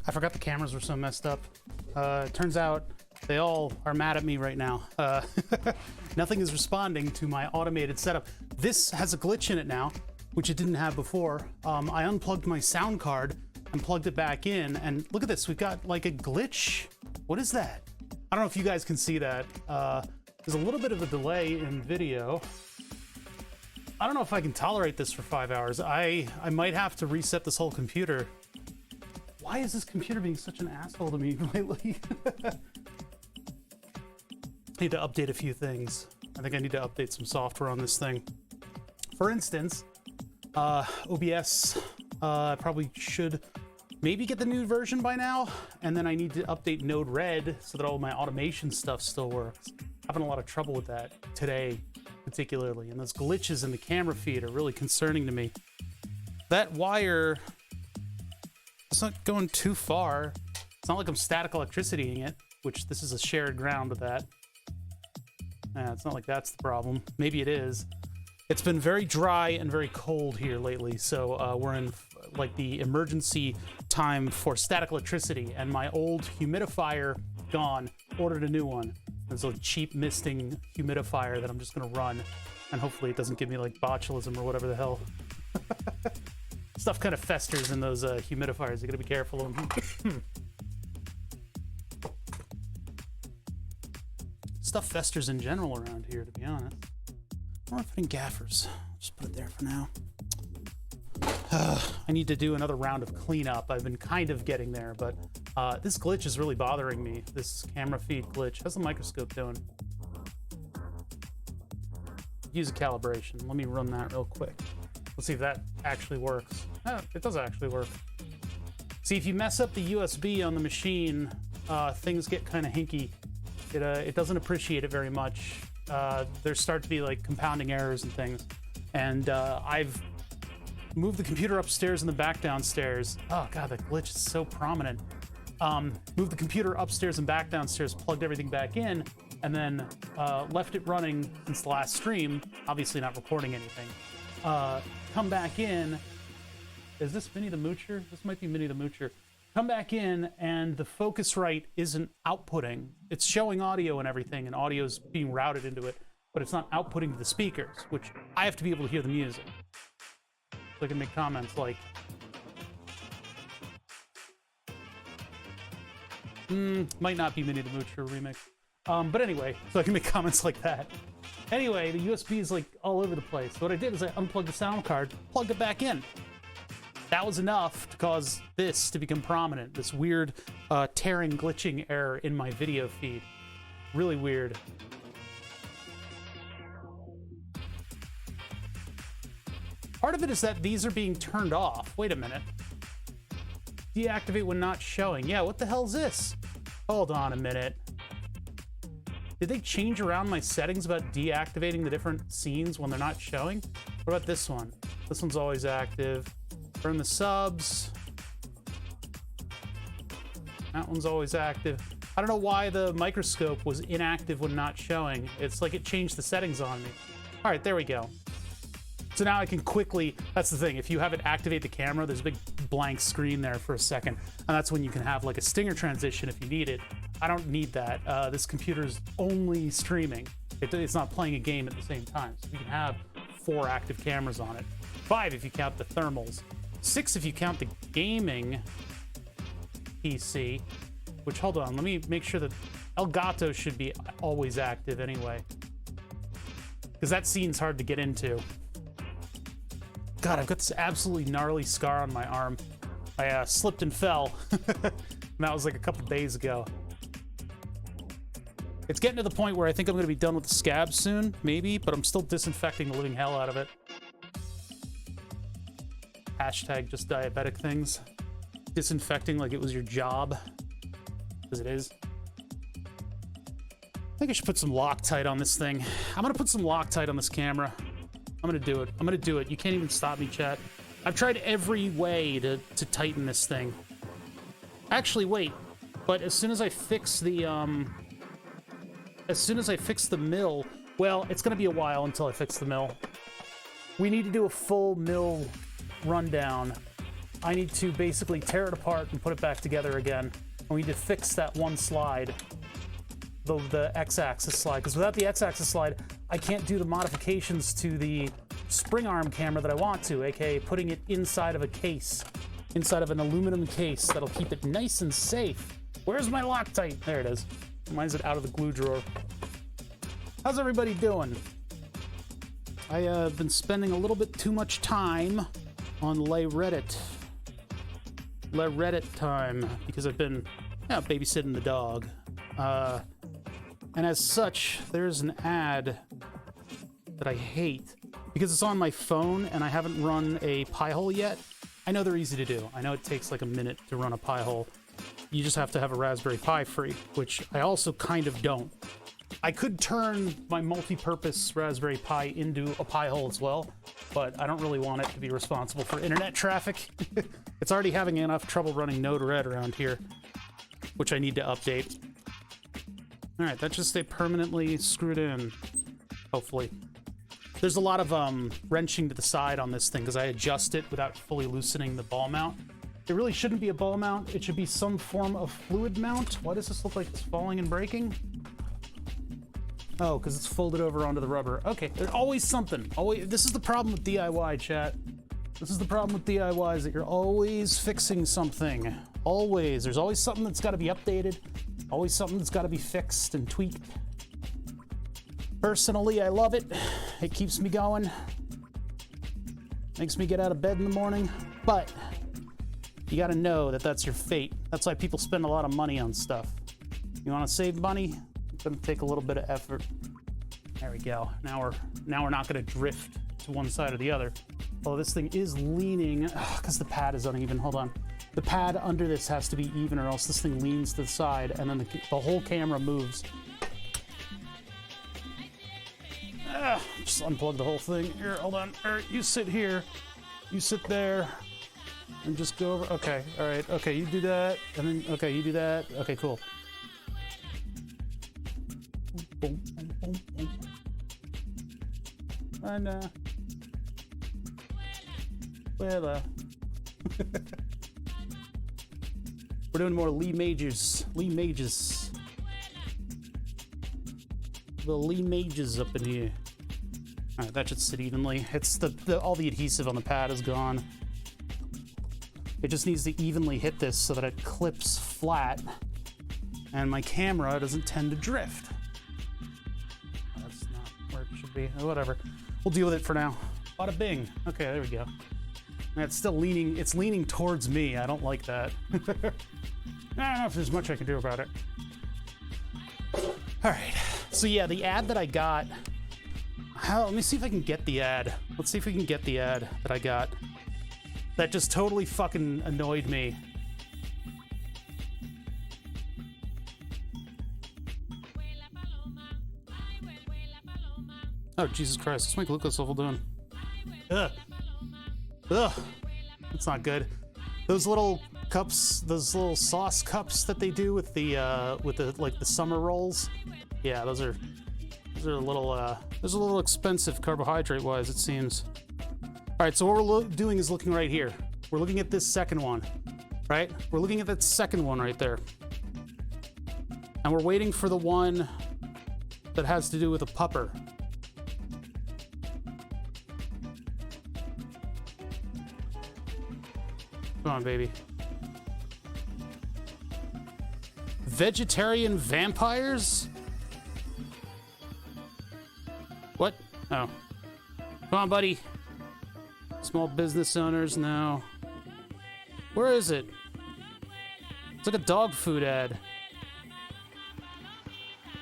I forgot the cameras were so messed up. It turns out they all are mad at me right now. Nothing is responding to my automated setup. This has a glitch in it now, which it didn't have before. I unplugged my sound card and plugged it back in, and look at this, we've got like a glitch. What is that? I don't know if you guys can see that. There's a little bit of a delay in video. I don't know if I can tolerate this for 5 hours. I might have to reset this whole computer. Why is this computer being such an asshole to me lately? I need to update a few things. I think I need to update some software on this thing. For instance, OBS, I probably should maybe get the new version by now, and then I need to update Node-RED so that all my automation stuff still works. Having a lot of trouble with that today, particularly, and those glitches in the camera feed are really concerning to me. That wire, it's not going too far. It's not like I'm static electricitying it, which this is a shared ground with that. It's not like that's the problem. Maybe it is. It's been very dry and very cold here lately, so we're in like the emergency time for static electricity, and my old humidifier gone. Ordered a new one. There's a cheap misting humidifier that I'm just gonna run, and hopefully it doesn't give me like botulism or whatever the hell. Stuff kind of festers in those humidifiers. You gotta be careful of them. Stuff festers in general around here, to be honest. I don't know if I need gaffers. Just put it there for now. I need to do another round of cleanup. I've been kind of getting there, but this glitch is really bothering me. This camera feed glitch. How's the microscope doing? Use a calibration. Let me run that real quick. Let's see if that actually works. Oh, it does actually work. See, if you mess up the USB on the machine, things get kind of hinky. It doesn't appreciate it very much. There start to be like compounding errors and things. And I've moved the computer upstairs and the back downstairs. Oh god, that glitch is so prominent. Moved the computer upstairs and back downstairs, plugged everything back in, and then left it running since the last stream, obviously not recording anything. Come back in. Is this Minnie the Moocher? This might be Minnie the Moocher. Come back in, and the Focusrite isn't outputting. It's showing audio and everything, and audio's being routed into it, but it's not outputting to the speakers, which I have to be able to hear the music. So I can make comments like, might not be Minnie the Moocher remix. But anyway, so I can make comments like that. Anyway, the USB is like all over the place. So what I did is I unplugged the sound card, plugged it back in. That was enough to cause this to become prominent, this weird tearing, glitching error in my video feed. Really weird. Part of it is that these are being turned off. Wait a minute. Deactivate when not showing. Yeah, what the hell is this? Hold on a minute. Did they change around my settings about deactivating the different scenes when they're not showing? What about this one? This one's always active. Burn the subs. That one's always active. I don't know why the microscope was inactive when not showing. It's like it changed the settings on me. All right, there we go. So now I can quickly, that's the thing, if you have it activate the camera, there's a big blank screen there for a second, and that's when you can have like a stinger transition if you need it. I don't need that. This computer's only streaming. It's not playing a game at the same time. So you can have 4 active cameras on it. 5 if you count the thermals. 6 if you count the gaming PC, which, hold on, let me make sure that Elgato should be always active anyway, because that scene's hard to get into. God, I've got this absolutely gnarly scar on my arm. I slipped and fell. And that was like a couple days ago. It's getting to the point where I think I'm going to be done with the scab soon, maybe, but I'm still disinfecting the living hell out of it. Hashtag just diabetic things. Disinfecting like it was your job, because it is. I think I should put some Loctite on this thing. I'm going to put some Loctite on this camera. I'm going to do it. I'm going to do it. You can't even stop me, chat. I've tried every way to tighten this thing. Actually, wait. But as soon as I fix the, mill, well, it's going to be a while until I fix the mill. We need to do a full mill rundown I need to basically tear it apart and put it back together again. And we need to fix that one slide, the X-axis slide, because without the X-axis slide, I can't do the modifications to the spring arm camera that I want to, aka putting it inside of a case, inside of an aluminum case that'll keep it nice and safe. Where's my Loctite? There it is. Mine's out of the glue drawer. How's everybody doing? I've been spending a little bit too much time on Reddit time, because I've been babysitting the dog. And as such, there's an ad that I hate because it's on my phone and I haven't run a Pi-hole yet. I know they're easy to do. I know it takes like a minute to run a Pi-hole. You just have to have a Raspberry Pi free, which I also kind of don't. I could turn my multi-purpose Raspberry Pi into a Pi-hole as well, but I don't really want it to be responsible for internet traffic. It's already having enough trouble running Node-RED around here, which I need to update. All right, that should stay permanently screwed in, hopefully. There's a lot of wrenching to the side on this thing because I adjust it without fully loosening the ball mount. It really shouldn't be a ball mount. It should be some form of fluid mount. Why does this look like it's falling and breaking? Oh, because it's folded over onto the rubber. Okay, there's always something. Always. This is the problem with DIY, chat. This is the problem with DIY, is that you're always fixing something. Always. There's always something that's got to be updated. Always something that's got to be fixed and tweaked. Personally, I love it. It keeps me going. Makes me get out of bed in the morning. But you got to know that that's your fate. That's why people spend a lot of money on stuff. You want to save money? It's going to take a little bit of effort. There we go. Now we're not going to drift to one side or the other. Oh, this thing is leaning because the pad is uneven. Hold on. The pad under this has to be even, or else this thing leans to the side, and then the whole camera moves. Just unplug the whole thing. Here, hold on. You sit here. You sit there. And just go over. Okay, all right. Okay, you do that. And then, okay, you do that. Okay, cool. Boom, boom, boom, boom. And, well, we're doing more Lee Majors. Lee Mages. The Lee Mages up in here. All right, that should sit evenly. It's all the adhesive on the pad is gone. It just needs to evenly hit this so that it clips flat and my camera doesn't tend to drift. That's not where it should be. Whatever. We'll deal with it for now. Bada bing. Okay, there we go. And it's still leaning. It's leaning towards me. I don't like that. I don't know if there's much I can do about it. All right. So yeah, the ad that I got. Let me see if I can get the ad. Let's see if we can get the ad that I got. That just totally fucking annoyed me. Oh, Jesus Christ. What's my glucose level doing? Ugh. Ugh. That's not good. Those little cups, those little sauce cups that they do with the like the summer rolls. Yeah, those are a little expensive carbohydrate wise, it seems. All right, so what we're doing is looking right here. We're looking at this second one, right? We're looking at that second one right there. And we're waiting for the one that has to do with a pupper. Come on, baby. Vegetarian vampires? What? Oh. Come on, buddy. Small business owners now. Where is it? It's like a dog food ad.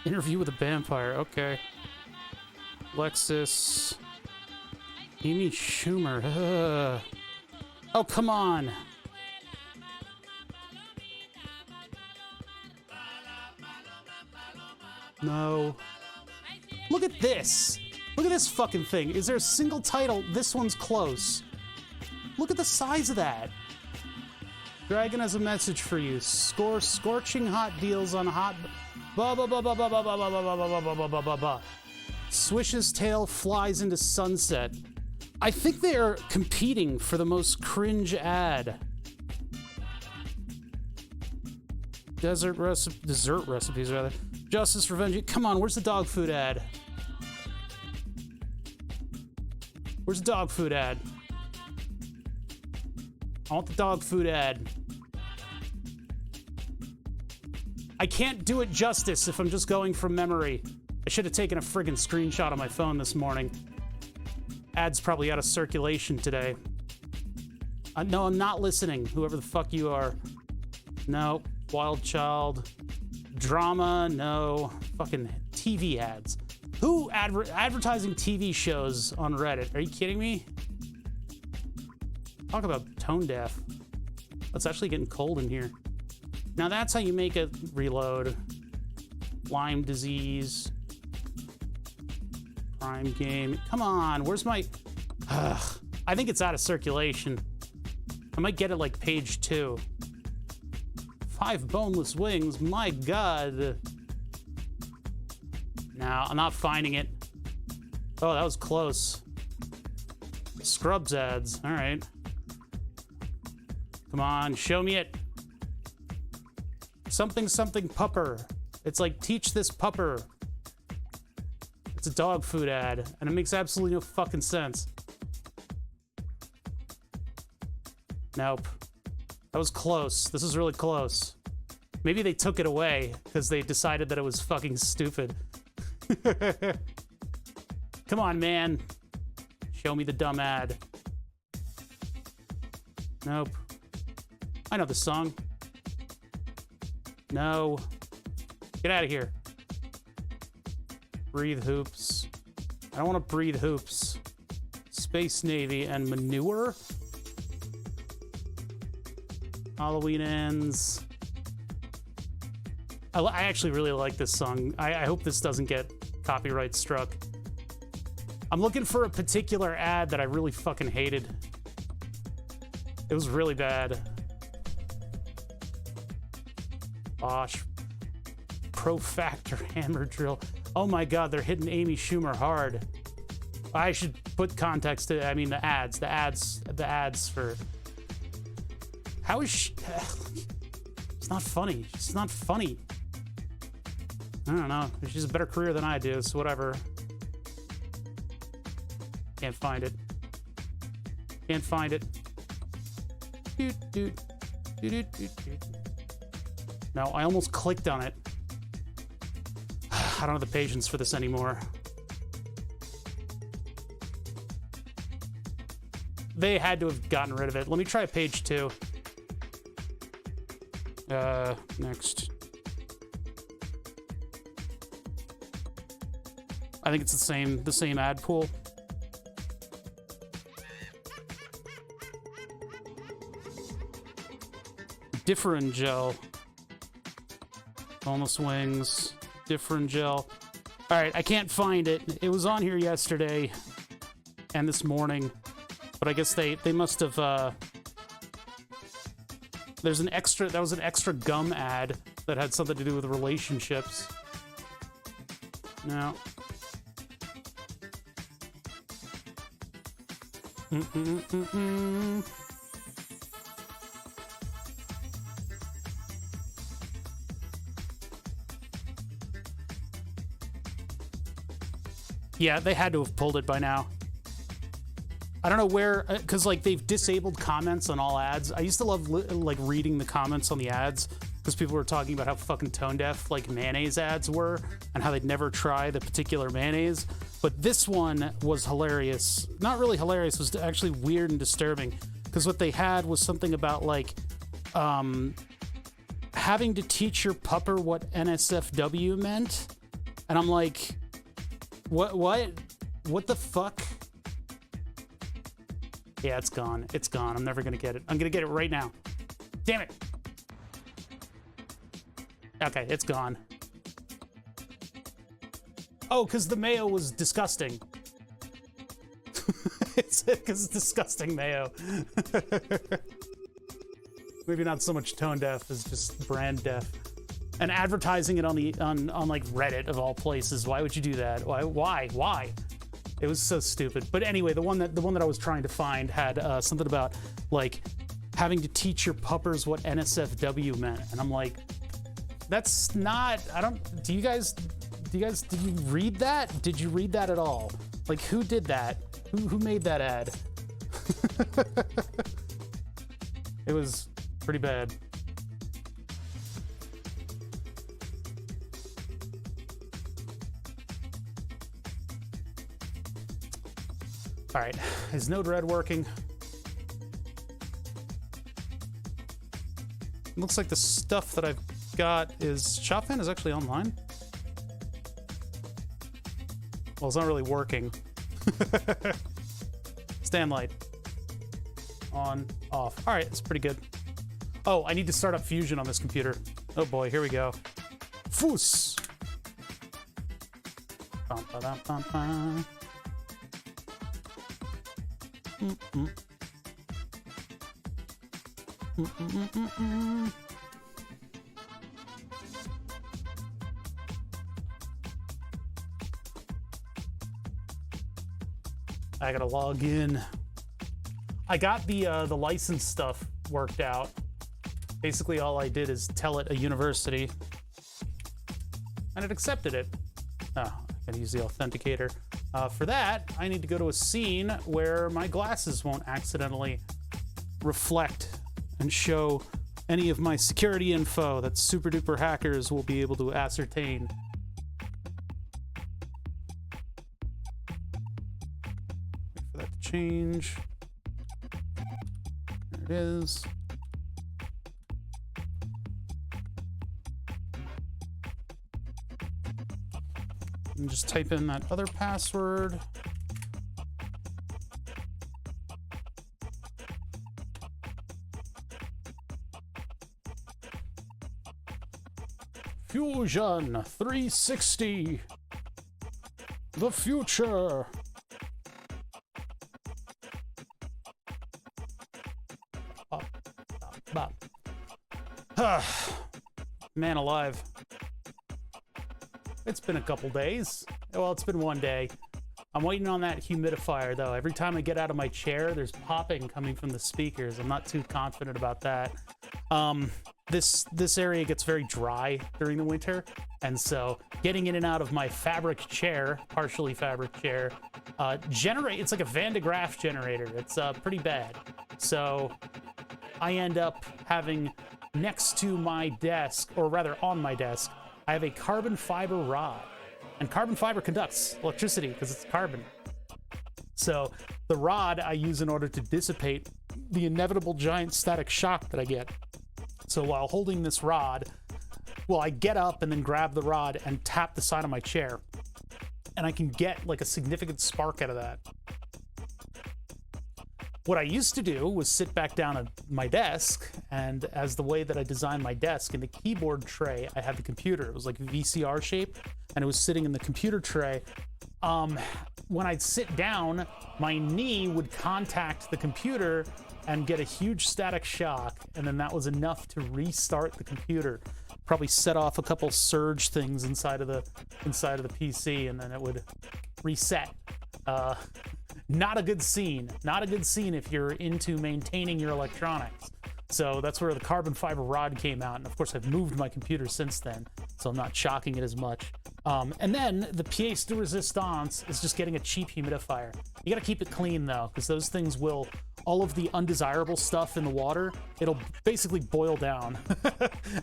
Interview with a vampire. Okay. Lexus. Amy Schumer. Ugh. Oh, come on. No. Look at this. Look at this fucking thing. Is there a single title? This one's close. Look at the size of that. Dragon has a message for you. Score scorching hot deals on hot... Swish's tail flies into sunset. I think they are competing for the most cringe ad. Dessert recipes, rather. Justice, Revenge. Come on, where's the dog food ad? Where's the dog food ad? I want the dog food ad. I can't do it justice if I'm just going from memory. I should have taken a friggin' screenshot on my phone this morning. Ad's probably out of circulation today. No, I'm not listening, whoever the fuck you are. No. Wild Child. Drama, no. Fucking TV ads. Who advertising TV shows on Reddit? Are you kidding me? Talk about tone deaf. It's actually getting cold in here. Now that's how you make a reload. Lyme disease. Prime game. Come on, where's my... I think it's out of circulation. I might get it like page 2. 5 boneless wings, my god. No, I'm not finding it. Oh, that was close. Scrubs ads, all right. Come on, show me it. Something pupper. It's like, teach this pupper. It's a dog food ad, and it makes absolutely no fucking sense. Nope. That was close. This is really close. Maybe they took it away because they decided that it was fucking stupid. Come on, man. Show me the dumb ad. Nope. I know the song. No. Get out of here. Breathe hoops. I don't want to breathe hoops. Space Navy and manure. Halloween ends. I actually really like this song. I hope this doesn't get copyright struck. I'm looking for a particular ad that I really fucking hated. It was really bad. Bosch. Profactor hammer drill. Oh my god, they're hitting Amy Schumer hard. I should put context to, I mean, the ads for... How is she... It's not funny. It's not funny. I don't know. She's a better career than I do, so whatever. Can't find it. Can't find it. No, I almost clicked on it. I don't have the patience for this anymore. They had to have gotten rid of it. Let me try page 2. Next. I think it's the same ad pool. Different gel. Boneless wings. Different gel. All right, I can't find it. It was on here yesterday and this morning, but I guess they must have. That was an extra gum ad that had something to do with relationships. No. Yeah, they had to have pulled it by now. I don't know where, because like they've disabled comments on all ads. I used to love like reading the comments on the ads because people were talking about how fucking tone deaf like mayonnaise ads were and how they'd never try the particular mayonnaise. But this one was hilarious. Not really hilarious, it was actually weird and disturbing because what they had was something about like having to teach your pupper what NSFW meant. And I'm like, what the fuck? Yeah, it's gone. It's gone. I'm never gonna get it. I'm gonna get it right now. Damn it. Okay, it's gone. Oh, because the mayo was disgusting. It's because it's disgusting mayo. Maybe not so much tone deaf as just brand deaf. And advertising it on like Reddit of all places. Why would you do that? Why? It was so stupid. But anyway, the one that I was trying to find had something about like having to teach your puppers what NSFW meant, and I'm like, that's not. I don't. Do you guys? Did you read that? Did you read that at all? Like, who did that? Who made that ad? It was pretty bad. All right, is Node-RED working? Looks like the stuff that I've got is... Shopfan is actually online? Well, it's not really working. Stand light. On, off. All right, that's pretty good. Oh, I need to start up Fusion on this computer. Oh boy, here we go. Psus! Bum, ba-dum, bum, bum. I gotta log in. I got the license stuff worked out. Basically, all I did is tell it a university, and it accepted it. Oh, I gotta use the authenticator. For that, I need to go to a scene where my glasses won't accidentally reflect and show any of my security info that super duper hackers will be able to ascertain. Wait for that to change. There it is. And just type in that other password. Fusion 360. The future. Man alive. It's been a couple days. Well, it's been one day. I'm waiting on that humidifier, though. Every time I get out of my chair, there's popping coming from the speakers. I'm not too confident about that. This area gets very dry during the winter, and so getting in and out of my fabric chair, partially fabric chair, it's like a Van de Graaff generator. It's pretty bad. So I end up having next to my desk, or rather on my desk, I have a carbon fiber rod. And carbon fiber conducts electricity because it's carbon. So the rod I use in order to dissipate the inevitable giant static shock that I get. So while holding this rod, well, I get up and then grab the rod and tap the side of my chair. And I can get like a significant spark out of that. What I used to do was sit back down at my desk, and as the way that I designed my desk, in the keyboard tray, I had the computer. It was like VCR shape, and it was sitting in the computer tray. When I'd sit down, my knee would contact the computer and get a huge static shock, and then that was enough to restart the computer. Probably set off a couple surge things inside of the PC, and then it would reset. Not a good scene. Not a good scene if you're into maintaining your electronics. So that's where the carbon fiber rod came out, and of course I've moved my computer since then, so I'm not shocking it as much. And then the pièce de résistance is just getting a cheap humidifier. You gotta keep it clean though, because those things will, all of the undesirable stuff in the water, it'll basically boil down,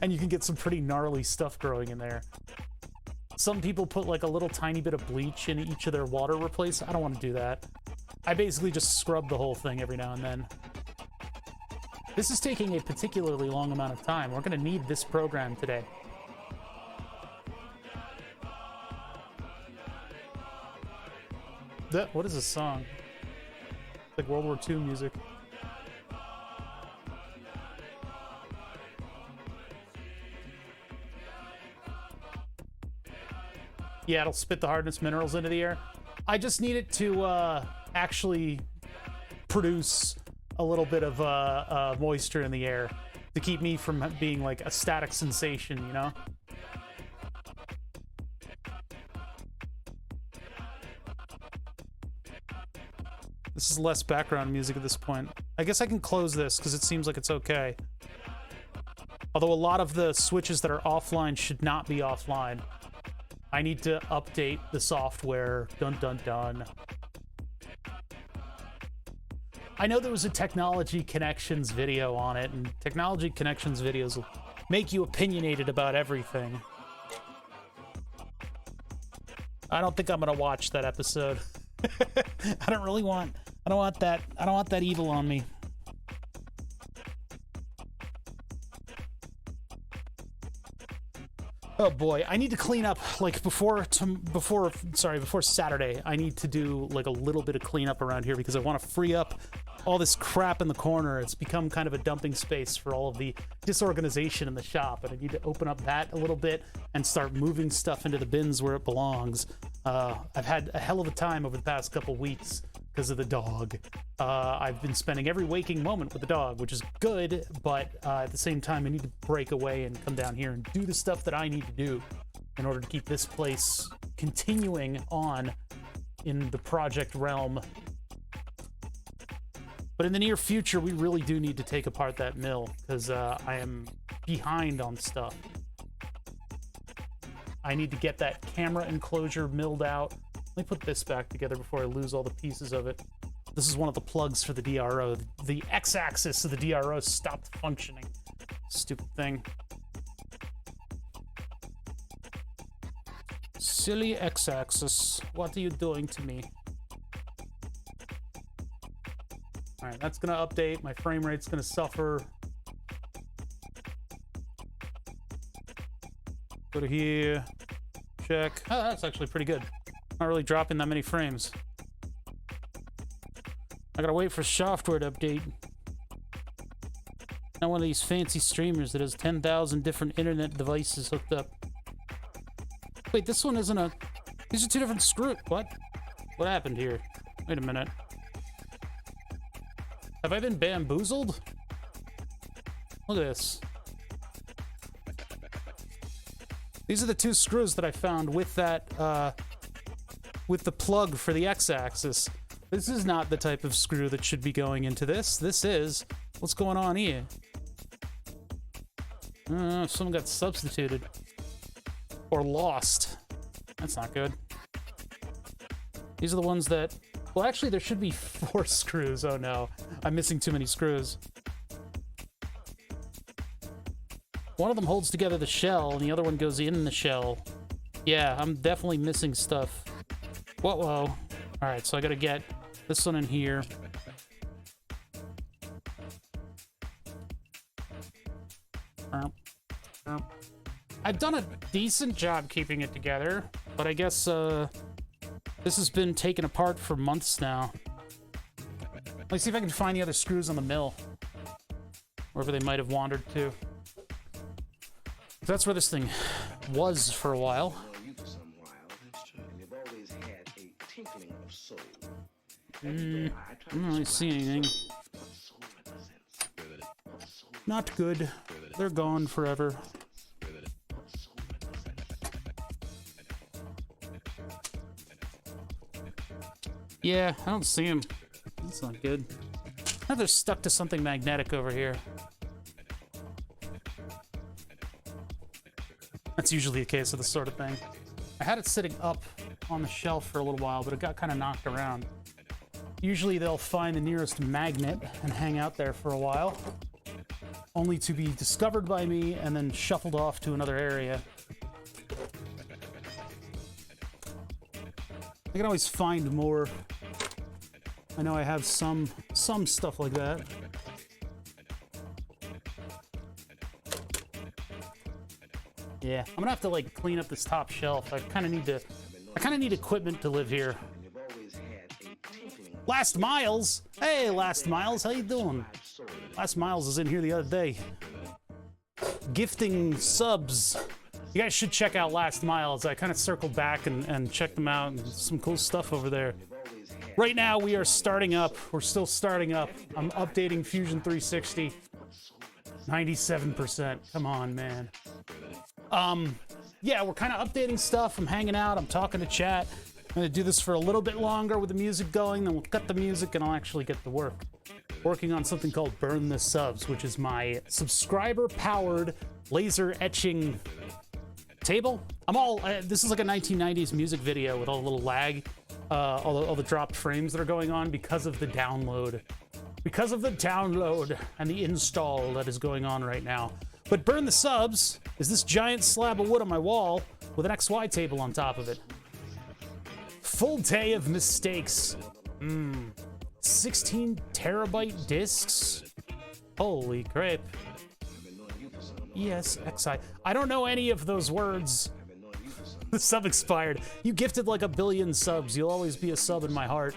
and you can get some pretty gnarly stuff growing in there. Some people put like a little tiny bit of bleach in each of their water replace. I don't want to do that. I basically just scrub the whole thing every now and then. This is taking a particularly long amount of time. We're going to need this program today. What is this song? It's like World War II music. Yeah, it'll spit the hardness minerals into the air. I just need it to actually produce a little bit of moisture in the air to keep me from being like a static sensation, you know? This is less background music at this point. I guess I can close this because it seems like it's okay. Although a lot of the switches that are offline should not be offline. I need to update the software. Dun dun dun. I know there was a Technology Connections video on it, and Technology Connections videos will make you opinionated about everything. I don't think I'm gonna watch that episode. I don't want that evil on me. Oh boy, I need to clean up, like, before Saturday. I need to do, like, a little bit of cleanup around here because I want to free up all this crap in the corner. It's become kind of a dumping space for all of the disorganization in the shop, and I need to open up that a little bit and start moving stuff into the bins where it belongs. I've had a hell of a time over the past couple weeks because of the dog. I've been spending every waking moment with the dog, which is good, but at the same time, I need to break away and come down here and do the stuff that I need to do in order to keep this place continuing on in the project realm. But in the near future, we really do need to take apart that mill because I am behind on stuff. I need to get that camera enclosure milled out. Let me put this back together before I lose all the pieces of it. This is one of the plugs for the DRO. The X-axis of the DRO stopped functioning. Stupid thing. Silly X-axis. What are you doing to me? All right, that's gonna update. My frame rate's gonna suffer. Go to here. Check. Oh, that's actually pretty good. Not really dropping that many frames. I gotta wait for software to update. Not one of these fancy streamers that has 10,000 different internet devices hooked up. Wait, this one isn't a... These are two different screws. What? What happened here? Wait a minute. Have I been bamboozled? Look at this. These are the two screws that I found with that, with the plug for the X-axis. This is not the type of screw that should be going into this. This is. What's going on here? I don't know if someone got substituted. Or lost. That's not good. These are the ones that... Well, actually, there should be 4 screws. Oh, no. I'm missing too many screws. One of them holds together the shell, and the other one goes in the shell. Yeah, I'm definitely missing stuff. Whoa. Alright, so I gotta get this one in here. I've done a decent job keeping it together, but I guess, this has been taken apart for months now. Let's see if I can find the other screws on the mill. Wherever they might have wandered to. That's where this thing was for a while. I don't really see anything. Not good. They're gone forever. Yeah, I don't see them. That's not good. Now they're stuck to something magnetic over here. That's usually the case with this sort of thing. I had it sitting up on the shelf for a little while, but it got kind of knocked around. Usually they'll find the nearest magnet and hang out there for a while, only to be discovered by me and then shuffled off to another area. I can always find more. I know I have some stuff like that. Yeah, I'm gonna have to like clean up this top shelf. I kind of need equipment to live here. Last Miles, hey, Last Miles, how you doing? Last Miles was in here the other day, gifting subs. You guys should check out Last Miles. I kind of circled back and checked them out, and some cool stuff over there. Right now, we are starting up. We're still starting up. I'm updating Fusion 360. 97%. Come on, man. Yeah, we're kind of updating stuff. I'm hanging out. I'm talking to chat. I'm gonna do this for a little bit longer with the music going, then we'll cut the music and I'll actually get to work. Working on something called Burn the Subs, which is my subscriber-powered laser etching table. This is like a 1990s music video with all the little lag, all the dropped frames that are going on because of the download. Because of the download and the install that is going on right now. But Burn the Subs is this giant slab of wood on my wall with an XY table on top of it. Full day of mistakes. 16 terabyte discs. Holy crap. Yes, XI. I don't know any of those words. The sub expired. You gifted like 1 billion subs. You'll always be a sub in my heart.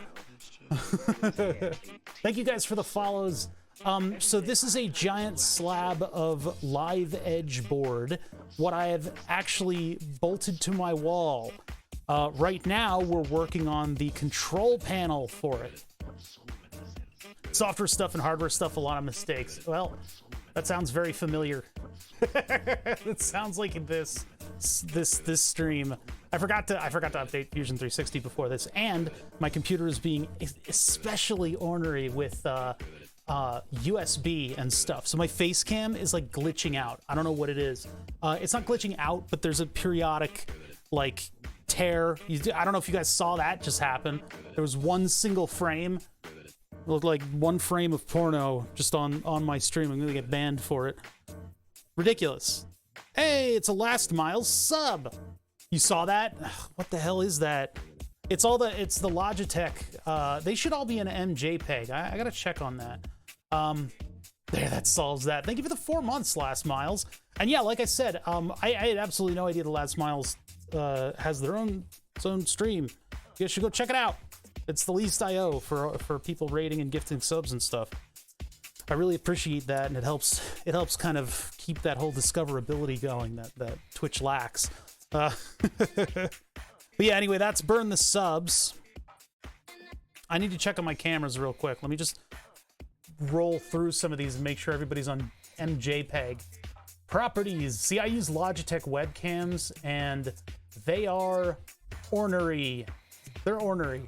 Thank you guys for the follows. So this is a giant slab of live edge board, what I have actually bolted to my wall. Right now, we're working on the control panel for it. Software stuff and hardware stuff, a lot of mistakes. Well, that sounds very familiar. It sounds like this stream. I forgot to update Fusion 360 before this, and my computer is being especially ornery with USB and stuff. So my face cam is like glitching out. I don't know what it is. It's not glitching out, but there's a periodic like tear. I don't know if you guys saw that just happen. There was one single frame. It looked like one frame of porno just on my stream. I'm gonna get banned for it. Ridiculous. Hey, it's a Last Mile sub. You saw that? Ugh, what the hell is that? It's the Logitech. They should all be in MJPEG. I gotta check on that. There, that solves that. Thank you for the 4 months, Last Miles. And yeah, like I said, I had absolutely no idea the Last Miles has its own stream. You guys should go check it out. It's the least I owe for people rating and gifting subs and stuff. I really appreciate that, and it helps kind of keep that whole discoverability going that Twitch lacks. But yeah, anyway, that's Burn the Subs. I need to check on my cameras real quick. Let me just roll through some of these and make sure everybody's on MJPEG. Properties. See, I use Logitech webcams, and they are ornery. They're ornery.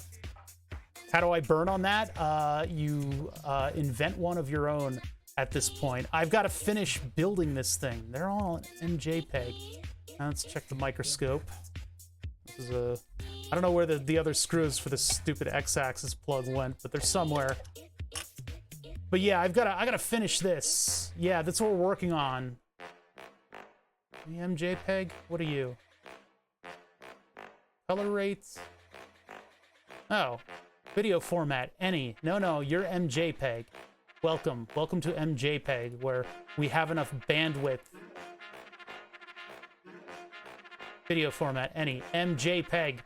How do I burn on that? You invent one of your own at this point. I've got to finish building this thing. They're all MJPEG. Now let's check the microscope. This is I don't know where the other screws for this stupid X-axis plug went, but they're somewhere. But yeah, I gotta finish this. Yeah, that's what we're working on. The MJPEG? What are you? Color rates? Oh. Video format, any. No, you're MJPEG. Welcome to MJPEG, where we have enough bandwidth. Video format, any. MJPEG.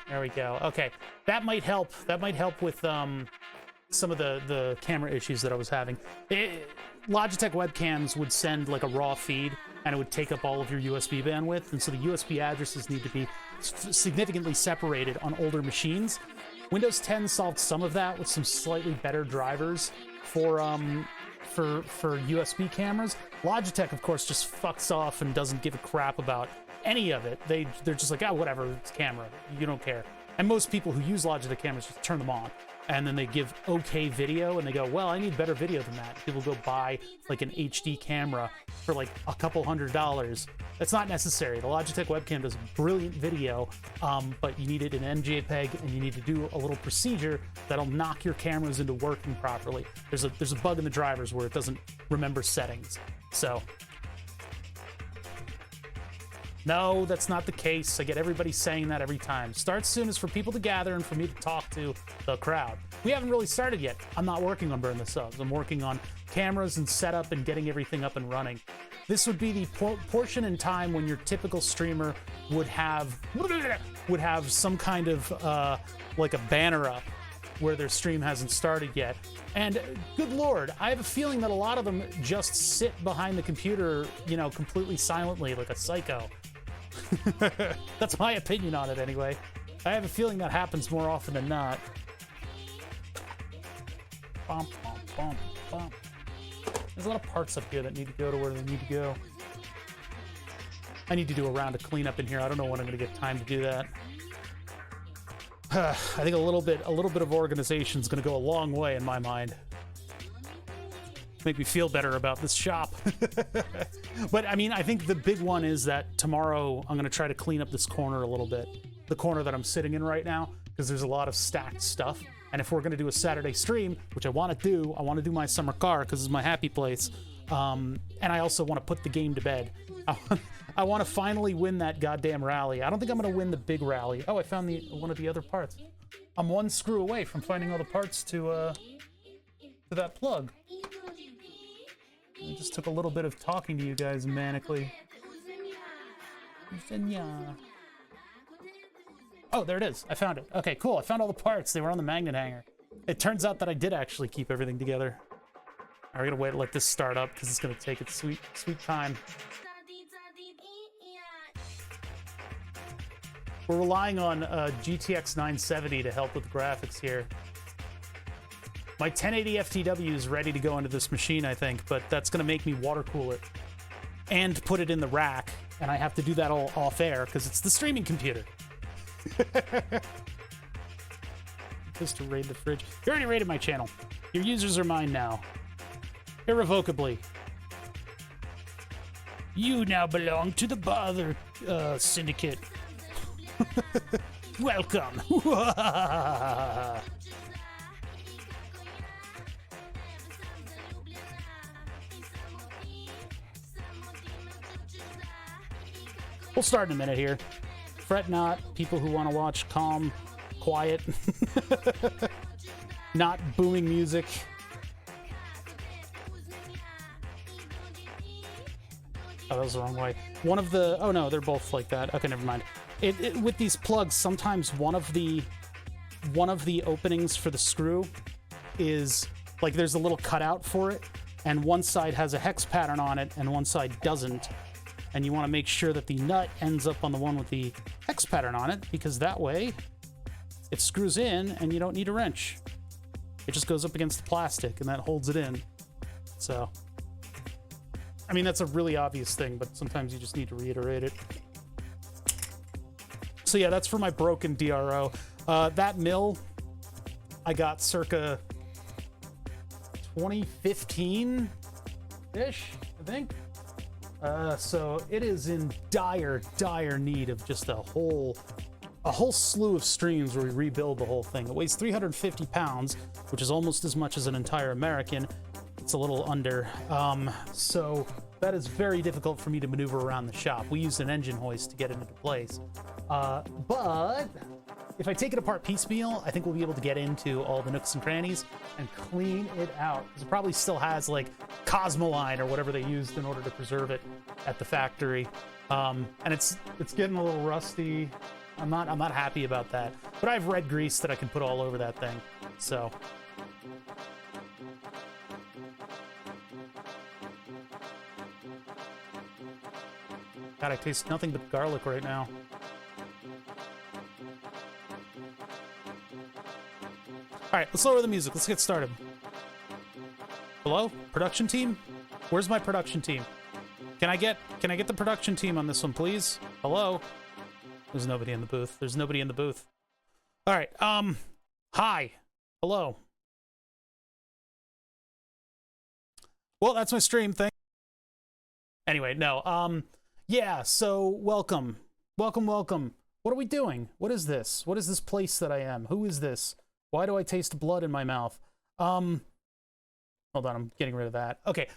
There we go. Okay, that might help. That might help with some of the camera issues that I was having. Logitech webcams would send like a raw feed, and it would take up all of your USB bandwidth, and so the USB addresses need to be significantly separated on older machines. Windows 10 solved some of that with some slightly better drivers for USB cameras. Logitech, of course, just fucks off and doesn't give a crap about any of it. They're just like, oh, whatever, it's camera. You don't care. And most people who use Logitech cameras just turn them on, and then they give okay video, and they go, well, I need better video than that. People go buy like an HD camera for like a couple $100. That's not necessary. The Logitech webcam does brilliant video, but you need it in MJPEG, and you need to do a little procedure that'll knock your cameras into working properly. There's a bug in the drivers where it doesn't remember settings. So no, that's not the case. I get everybody saying that every time. Start soon is for people to gather and for me to talk to the crowd. We haven't really started yet. I'm not working on Burn the Subs. I'm working on cameras and setup and getting everything up and running. This would be the portion in time when your typical streamer would have some kind of like a banner up where their stream hasn't started yet. And good Lord, I have a feeling that a lot of them just sit behind the computer, you know, completely silently like a psycho. That's my opinion on it anyway. I have a feeling that happens more often than not. Bump, bump, bump, bump. There's a lot of parts up here that need to go to where they need to go. I need to do a round of cleanup in here. I don't know when I'm going to get time to do that. I think a little bit of organization is going to go a long way in my mind. Make me feel better about this shop. But I mean, I think the big one is that tomorrow I'm going to try to clean up this corner a little bit. The corner that I'm sitting in right now, because there's a lot of stacked stuff. And if we're going to do a Saturday stream, which I want to do my summer car because it's my happy place. And I also want to put the game to bed. I want to finally win that goddamn rally. I don't think I'm going to win the big rally. Oh, I found one of the other parts. I'm one screw away from finding all the parts to that plug. I just took a little bit of talking to you guys manically. Oh, there it is. I found it. Okay, cool. I found all the parts. They were on the magnet hanger. It turns out that I did actually keep everything together. All right, we're gonna wait to let this start up because it's gonna take its sweet, sweet time. We're relying on GTX 970 to help with the graphics here. My 1080 FTW is ready to go into this machine, I think, but that's going to make me water cool it and put it in the rack, and I have to do that all off air because it's the streaming computer. Just to raid the fridge. You already raided my channel. Your users are mine now. Irrevocably. You now belong to the Bother Syndicate. Welcome. We'll start in a minute here. Fret not, people who want to watch calm, quiet, not booming music. Oh, that was the wrong way. One of the... Oh, no, they're both like that. Okay, never mind. With these plugs, sometimes one of the openings for the screw is... Like, there's a little cutout for it, and one side has a hex pattern on it, and one side doesn't. And you want to make sure that the nut ends up on the one with the hex pattern on it, because that way it screws in and you don't need a wrench. It just goes up against the plastic and that holds it in. So, I mean, that's a really obvious thing, but sometimes you just need to reiterate it. So yeah, that's for my broken DRO. That mill I got circa 2015-ish, I think. So it is in dire need of just a whole slew of streams where we rebuild the whole thing. It weighs 350 pounds, which is almost as much as an entire American. It's a little under. So that is very difficult for me to maneuver around the shop. We used an engine hoist to get it into place. But if I take it apart piecemeal, I think we'll be able to get into all the nooks and crannies and clean it out. Because it probably still has like Cosmoline or whatever they used in order to preserve it at the factory. And it's getting a little rusty. I'm not happy about that. But I have red grease that I can put all over that thing. So God, I taste nothing but garlic right now. All right, let's lower the music. Let's get started. Hello, production team? Where's my production team? Can I get the production team on this one, please? Hello? There's nobody in the booth. There's nobody in the booth. All right. Hi. Hello. Well, that's my stream thing. Anyway, no. Yeah, so welcome. Welcome. What are we doing? What is this? What is this place that I am? Who is this? Why do I taste blood in my mouth? Hold on, I'm getting rid of that. Okay.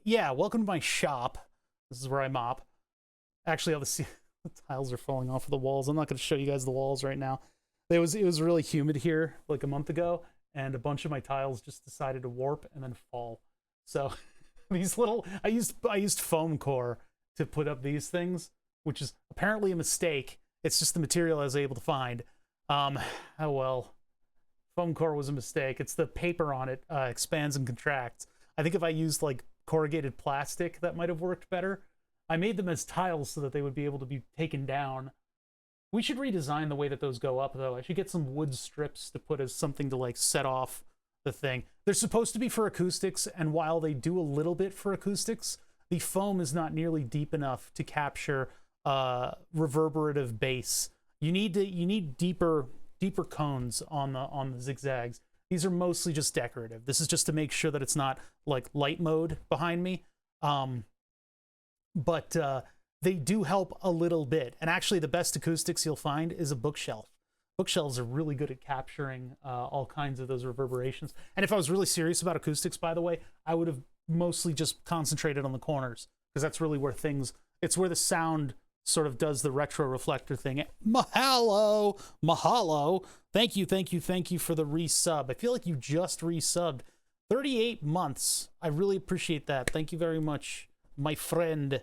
Yeah, welcome to my shop. This is where I mop. Actually, all the tiles are falling off of the walls. I'm not going to show you guys the walls right now. It was really humid here like a month ago, and a bunch of my tiles just decided to warp and then fall. So these little, I used foam core to put up these things, which is apparently a mistake. It's just the material I was able to find. Oh well. Foam core was a mistake. It's the paper on it expands and contracts. I think if I used like corrugated plastic, that might have worked better. I made them as tiles so that they would be able to be taken down. We should redesign the way that those go up, though. I should get some wood strips to put as something to like set off the thing. They're supposed to be for acoustics, and while they do a little bit for acoustics, the foam is not nearly deep enough to capture reverberative bass. You need deeper deeper cones on the zigzags. These are mostly just decorative. This is just to make sure that it's not like light mode behind me. But they do help a little bit. And actually the best acoustics you'll find is a bookshelf. Bookshelves are really good at capturing all kinds of those reverberations. And if I was really serious about acoustics, by the way, I would have mostly just concentrated on the corners, because that's really where it's where the sound sort of does the retro reflector thing. Mahalo, thank you for the resub. I feel like you just resubbed. 38 months. I really appreciate that. Thank you very much, my friend.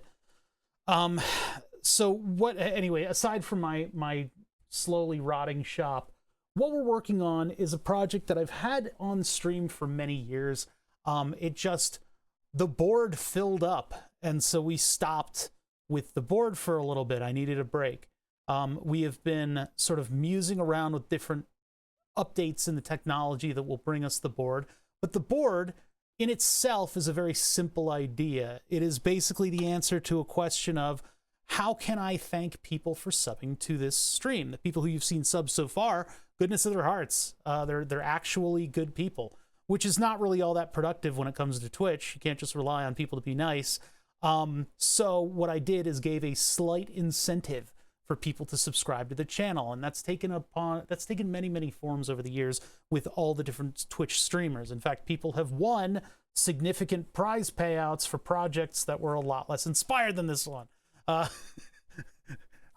So what, anyway, aside from my slowly rotting shop, what we're working on is a project that I've had on stream for many years. The board filled up, and so we stopped with the board for a little bit. I needed a break. We have been sort of musing around with different updates in the technology that will bring us the board. But the board in itself is a very simple idea. It is basically the answer to a question of, how can I thank people for subbing to this stream? The people who you've seen sub so far, goodness of their hearts, they're actually good people, which is not really all that productive when it comes to Twitch. You can't just rely on people to be nice. So what I did is gave a slight incentive for people to subscribe to the channel, and that's taken many forms over the years with all the different Twitch streamers. In fact, people have won significant prize payouts for projects that were a lot less inspired than this one. I'm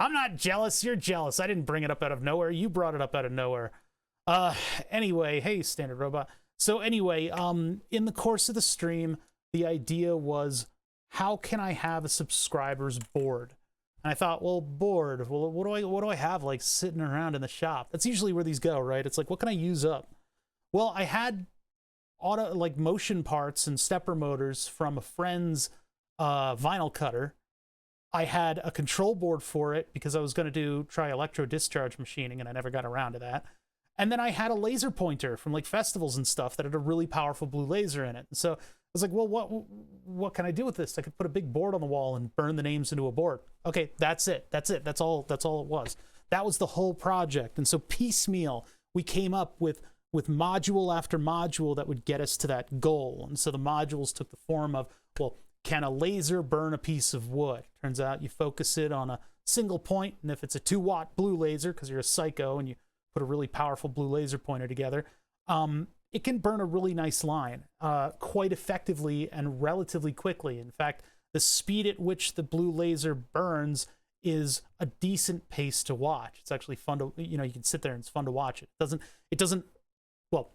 not jealous, you're jealous. I didn't bring it up out of nowhere, you brought it up out of nowhere. Anyway, hey Standard Robot. So anyway, in the course of the stream, the idea was, how can I have a subscriber's board? And I thought, well, board, well, what do I have like sitting around in the shop? That's usually where these go, right? It's like, what can I use up? Well, I had motion parts and stepper motors from a friend's vinyl cutter. I had a control board for it because I was going to try electro discharge machining, and I never got around to that. And then I had a laser pointer from like festivals and stuff that had a really powerful blue laser in it. And so I was like, well, what can I do with this? I could put a big board on the wall and burn the names into a board. Okay, that's it. That's all it was. That was the whole project. And so piecemeal, we came up with module after module that would get us to that goal. And so the modules took the form of, well, can a laser burn a piece of wood? Turns out you focus it on a single point, and if it's a 2-watt blue laser, because you're a psycho and you put a really powerful blue laser pointer together, it can burn a really nice line quite effectively and relatively quickly. In fact, the speed at which the blue laser burns is a decent pace to watch. It's actually fun to, you can sit there and it's fun to watch it. It doesn't, well,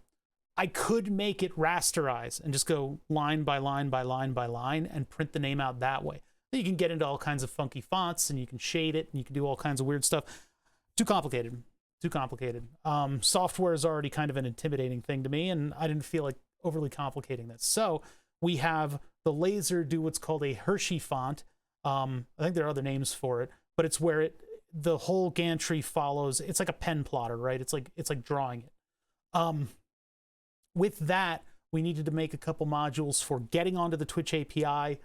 I could make it rasterize and just go line by line by line by line and print the name out that way. Then you can get into all kinds of funky fonts and you can shade it and you can do all kinds of weird stuff. Too complicated. Software is already kind of an intimidating thing to me, and I didn't feel like overly complicating this. So we have the laser do what's called a Hershey font. I think there are other names for it, but it's where the whole gantry follows. It's like a pen plotter, right? It's like drawing it. With that, we needed to make a couple modules for getting onto the Twitch API,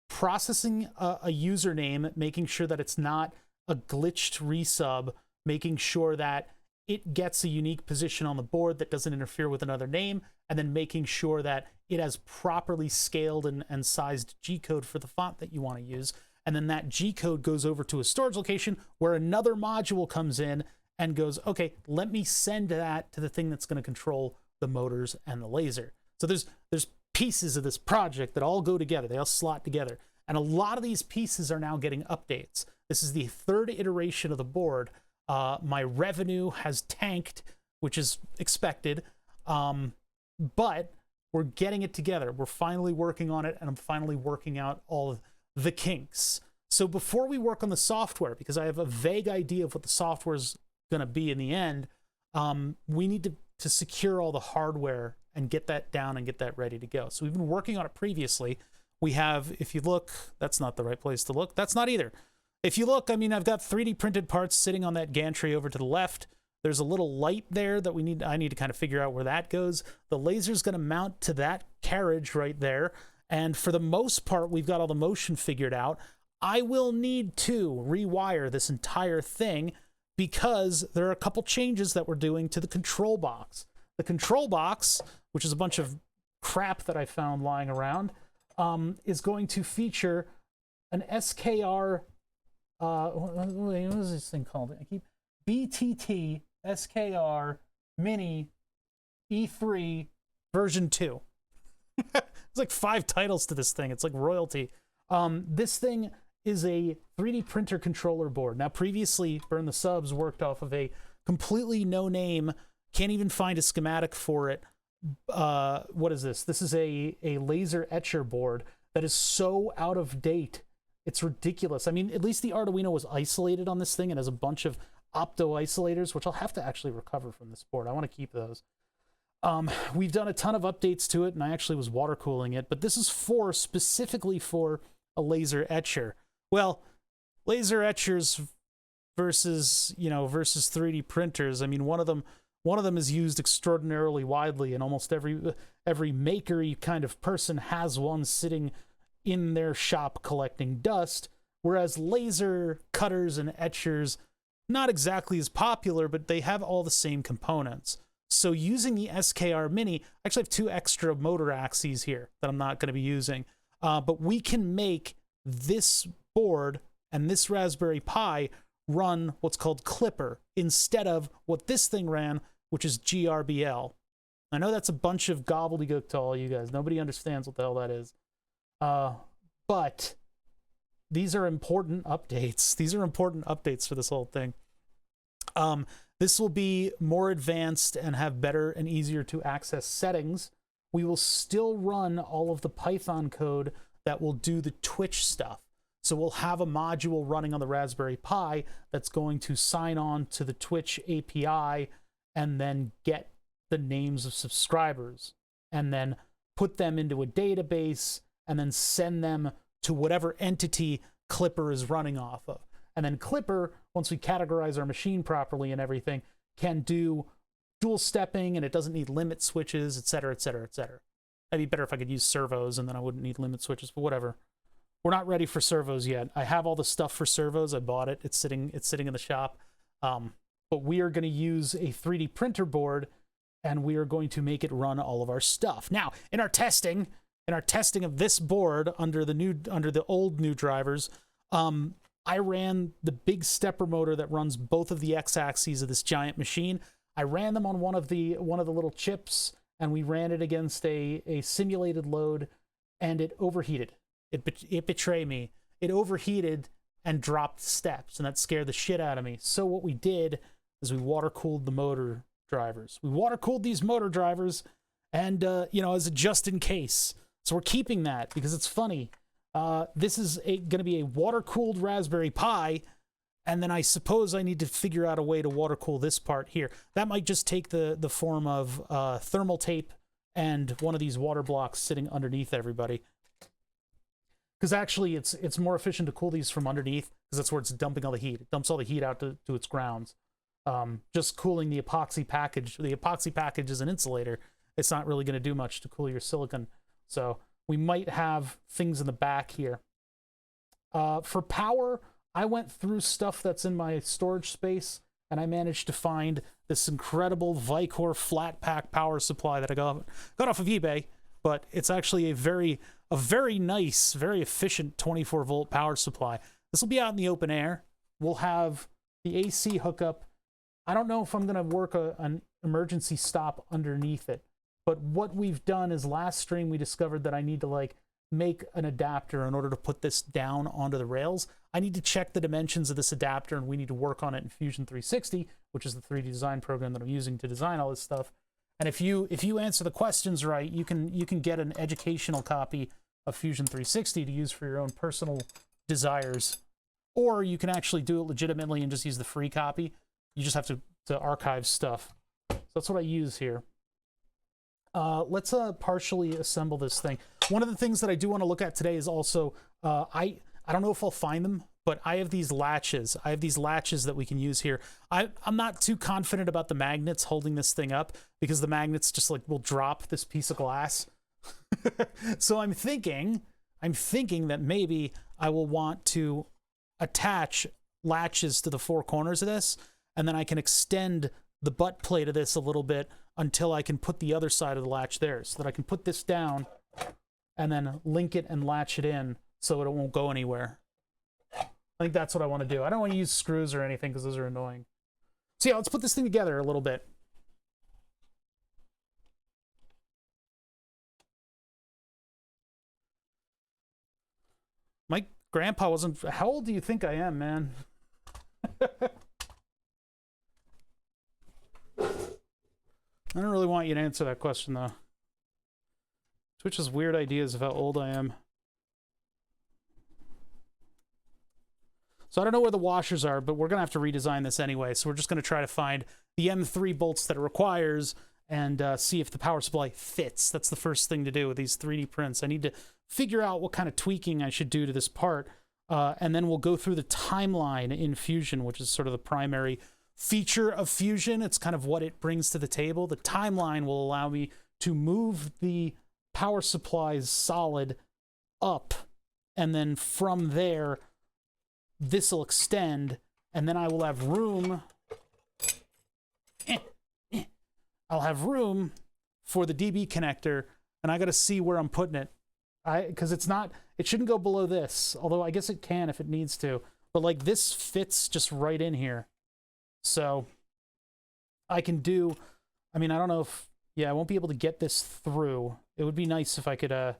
processing a username, making sure that it's not a glitched resub, making sure that it gets a unique position on the board that doesn't interfere with another name, and then making sure that it has properly scaled and sized G-code for the font that you want to use. And then that G-code goes over to a storage location where another module comes in and goes, okay, let me send that to the thing that's going to control the motors and the laser. So there's pieces of this project that all go together. They all slot together. And a lot of these pieces are now getting updates. This is the third iteration of the board. My revenue has tanked, which is expected, but we're getting it together. We're finally working on it, and I'm finally working out all of the kinks. So before we work on the software, because I have a vague idea of what the software is going to be in the end, we need to secure all the hardware and get that down and get that ready to go. So we've been working on it previously. We have, if you look, that's not the right place to look. That's not either. If you look, I mean, I've got 3D printed parts sitting on that gantry over to the left. There's a little light there that I need to kind of figure out where that goes. The laser's going to mount to that carriage right there. And for the most part, we've got all the motion figured out. I will need to rewire this entire thing because there are a couple changes that we're doing to the control box. The control box, which is a bunch of crap that I found lying around, is going to feature an SKR, what is this thing called? BTT SKR Mini E3 version 2. There's like 5 titles to this thing. It's like royalty. This thing is a 3D printer controller board. Now, previously, Burn the Subs worked off of a completely no-name, can't even find a schematic for it. What is this? This is a laser etcher board that is so out of date. It's ridiculous. I mean, at least the Arduino was isolated on this thing and has a bunch of opto isolators, which I'll have to actually recover from this board. I want to keep those. We've done a ton of updates to it, and I actually was water cooling it, but this is specifically for a laser etcher. Well, laser etchers versus 3D printers. I mean, one of them is used extraordinarily widely, and almost every maker-y kind of person has one sitting in their shop collecting dust, whereas laser cutters and etchers, not exactly as popular, but they have all the same components. So using the SKR Mini, I actually have 2 extra motor axes here that I'm not going to be using, but we can make this board and this Raspberry Pi run what's called Clipper instead of what this thing ran, which is GRBL. I know that's a bunch of gobbledygook to all you guys. Nobody understands what the hell that is. But these are important updates. These are important updates for this whole thing. This will be more advanced and have better and easier to access settings. We will still run all of the Python code that will do the Twitch stuff. So we'll have a module running on the Raspberry Pi that's going to sign on to the Twitch API and then get the names of subscribers and then put them into a database and then send them to whatever entity Clipper is running off of. And then Clipper, once we categorize our machine properly and everything, can do dual stepping, and it doesn't need limit switches, etc., etc., etc. It'd be better if I could use servos, and then I wouldn't need limit switches, but whatever. We're not ready for servos yet. I have all the stuff for servos. I bought it. It's sitting in the shop. But we are going to use a 3D printer board, and we are going to make it run all of our stuff. Now, in our testing of this board under the old new drivers, I ran the big stepper motor that runs both of the x-axes of this giant machine. I ran them on one of the little chips, and we ran it against a simulated load, and it overheated. It betrayed me. It overheated and dropped steps, and that scared the shit out of me. So what we did is we water-cooled the motor drivers. We water-cooled these motor drivers, and as a just in case. So we're keeping that because it's funny. This is going to be a water-cooled Raspberry Pi, and then I suppose I need to figure out a way to water-cool this part here. That might just take the form of thermal tape and one of these water blocks sitting underneath everybody. Because actually, it's more efficient to cool these from underneath, because that's where it's dumping all the heat. It dumps all the heat out to its grounds. Just cooling the epoxy package. The epoxy package is an insulator. It's not really going to do much to cool your silicon. So we might have things in the back here. For power, I went through stuff that's in my storage space, and I managed to find this incredible Vicor flat pack power supply that I got off of eBay. But it's actually a very nice, very efficient 24-volt power supply. This will be out in the open air. We'll have the AC hookup. I don't know if I'm going to work an emergency stop underneath it. But what we've done is last stream we discovered that I need to make an adapter in order to put this down onto the rails. I need to check the dimensions of this adapter, and we need to work on it in Fusion 360, which is the 3D design program that I'm using to design all this stuff. And if you answer the questions right, you can get an educational copy of Fusion 360 to use for your own personal desires. Or you can actually do it legitimately and just use the free copy. You just have to archive stuff. So that's what I use here. Let's partially assemble this thing. One of the things that I do want to look at today is also, I don't know if I'll find them, but I have these latches. I have these latches that we can use here. I'm not too confident about the magnets holding this thing up, because the magnets just will drop this piece of glass. So I'm thinking that maybe I will want to attach latches to the 4 corners of this, and then I can extend the butt plate of this a little bit until I can put the other side of the latch there, so that I can put this down and then link it and latch it in so it won't go anywhere. I think that's what I want to do. I don't want to use screws or anything because those are annoying. So yeah, let's put this thing together a little bit. My grandpa wasn't... How old do you think I am, man? I don't really want you to answer that question, though. Twitch has weird ideas of how old I am. So I don't know where the washers are, but we're going to have to redesign this anyway. So we're just going to try to find the M3 bolts that it requires and see if the power supply fits. That's the first thing to do with these 3D prints. I need to figure out what kind of tweaking I should do to this part. And then we'll go through the timeline in Fusion, which is sort of the primary feature of Fusion. It's kind of what it brings to the table. The timeline will allow me to move the power supply's solid up, and then from there this will extend, and then I will have room I'll have room for the DB connector, and I got to see where I'm putting it. Because it shouldn't go below this, although I guess it can if it needs to, but like this fits just right in here. So I can do, I mean, I don't know if, yeah, I won't be able to get this through. It would be nice if I could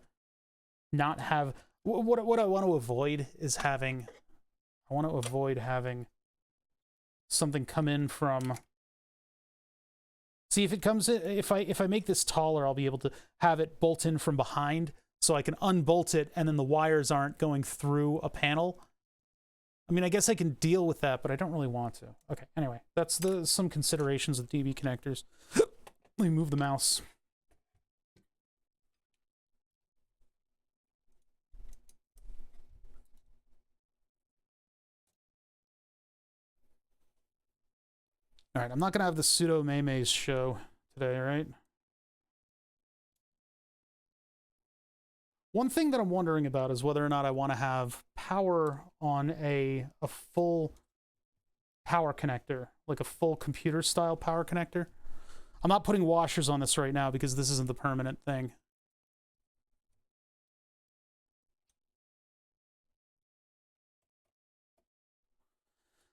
not have, what I want to avoid is having, I want to avoid having something come in from, see if it comes in, if I make this taller, I'll be able to have it bolt in from behind so I can unbolt it and then the wires aren't going through a panel. I mean, I guess I can deal with that, but I don't really want to. Okay, anyway, that's some considerations of DB connectors. Let me move the mouse. All right, I'm not going to have the pseudo Maymays show today, right? One thing that I'm wondering about is whether or not I want to have power on a full power connector, like a full computer-style power connector. I'm not putting washers on this right now because this isn't the permanent thing.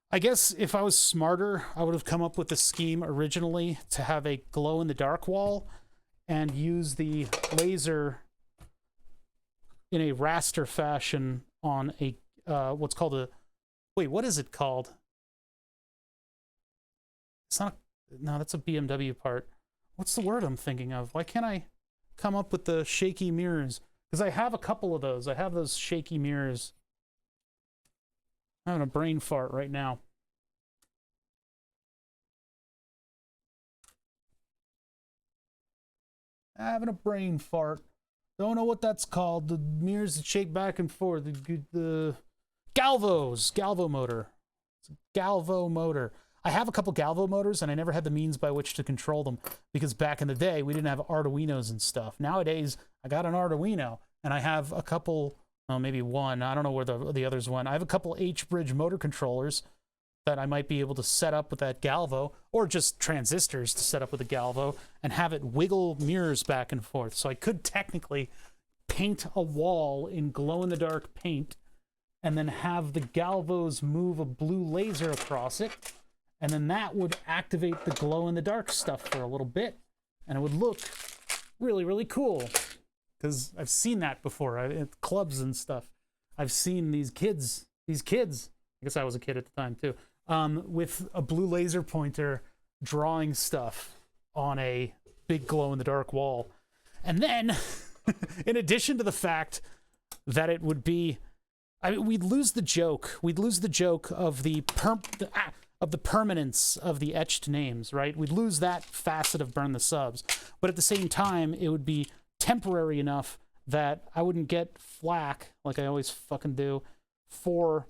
I guess if I was smarter, I would have come up with the scheme originally to have a glow-in-the-dark wall and use the laser in a raster fashion on a, what's called a, wait, what is it called? It's not, no, that's a BMW part. What's the word I'm thinking of? Why can't I come up with the shaky mirrors? Because I have a couple of those. I have those shaky mirrors. I'm having a brain fart right now. Having a brain fart. Don't know what that's called. The mirrors that shake back and forth. The Galvo motor. It's a Galvo motor. I have a couple Galvo motors, and I never had the means by which to control them because back in the day, we didn't have Arduinos and stuff. Nowadays, I got an Arduino, and I have a couple, well, maybe one. I don't know where the others went. I have a couple H-bridge motor controllers that I might be able to set up with that Galvo, or just transistors to set up with a Galvo and have it wiggle mirrors back and forth. So I could technically paint a wall in glow-in-the-dark paint and then have the Galvos move a blue laser across it, and then that would activate the glow-in-the-dark stuff for a little bit, and it would look really, really cool. Because I've seen that before at clubs and stuff. I've seen these kids, I guess I was a kid at the time too, with a blue laser pointer drawing stuff on a big glow-in-the-dark wall. And then, in addition to the fact that it would be, I mean, we'd lose the joke. We'd lose the joke of the permanence of the etched names, right? We'd lose that facet of Burn the Subs. But at the same time, it would be temporary enough that I wouldn't get flack, like I always fucking do, for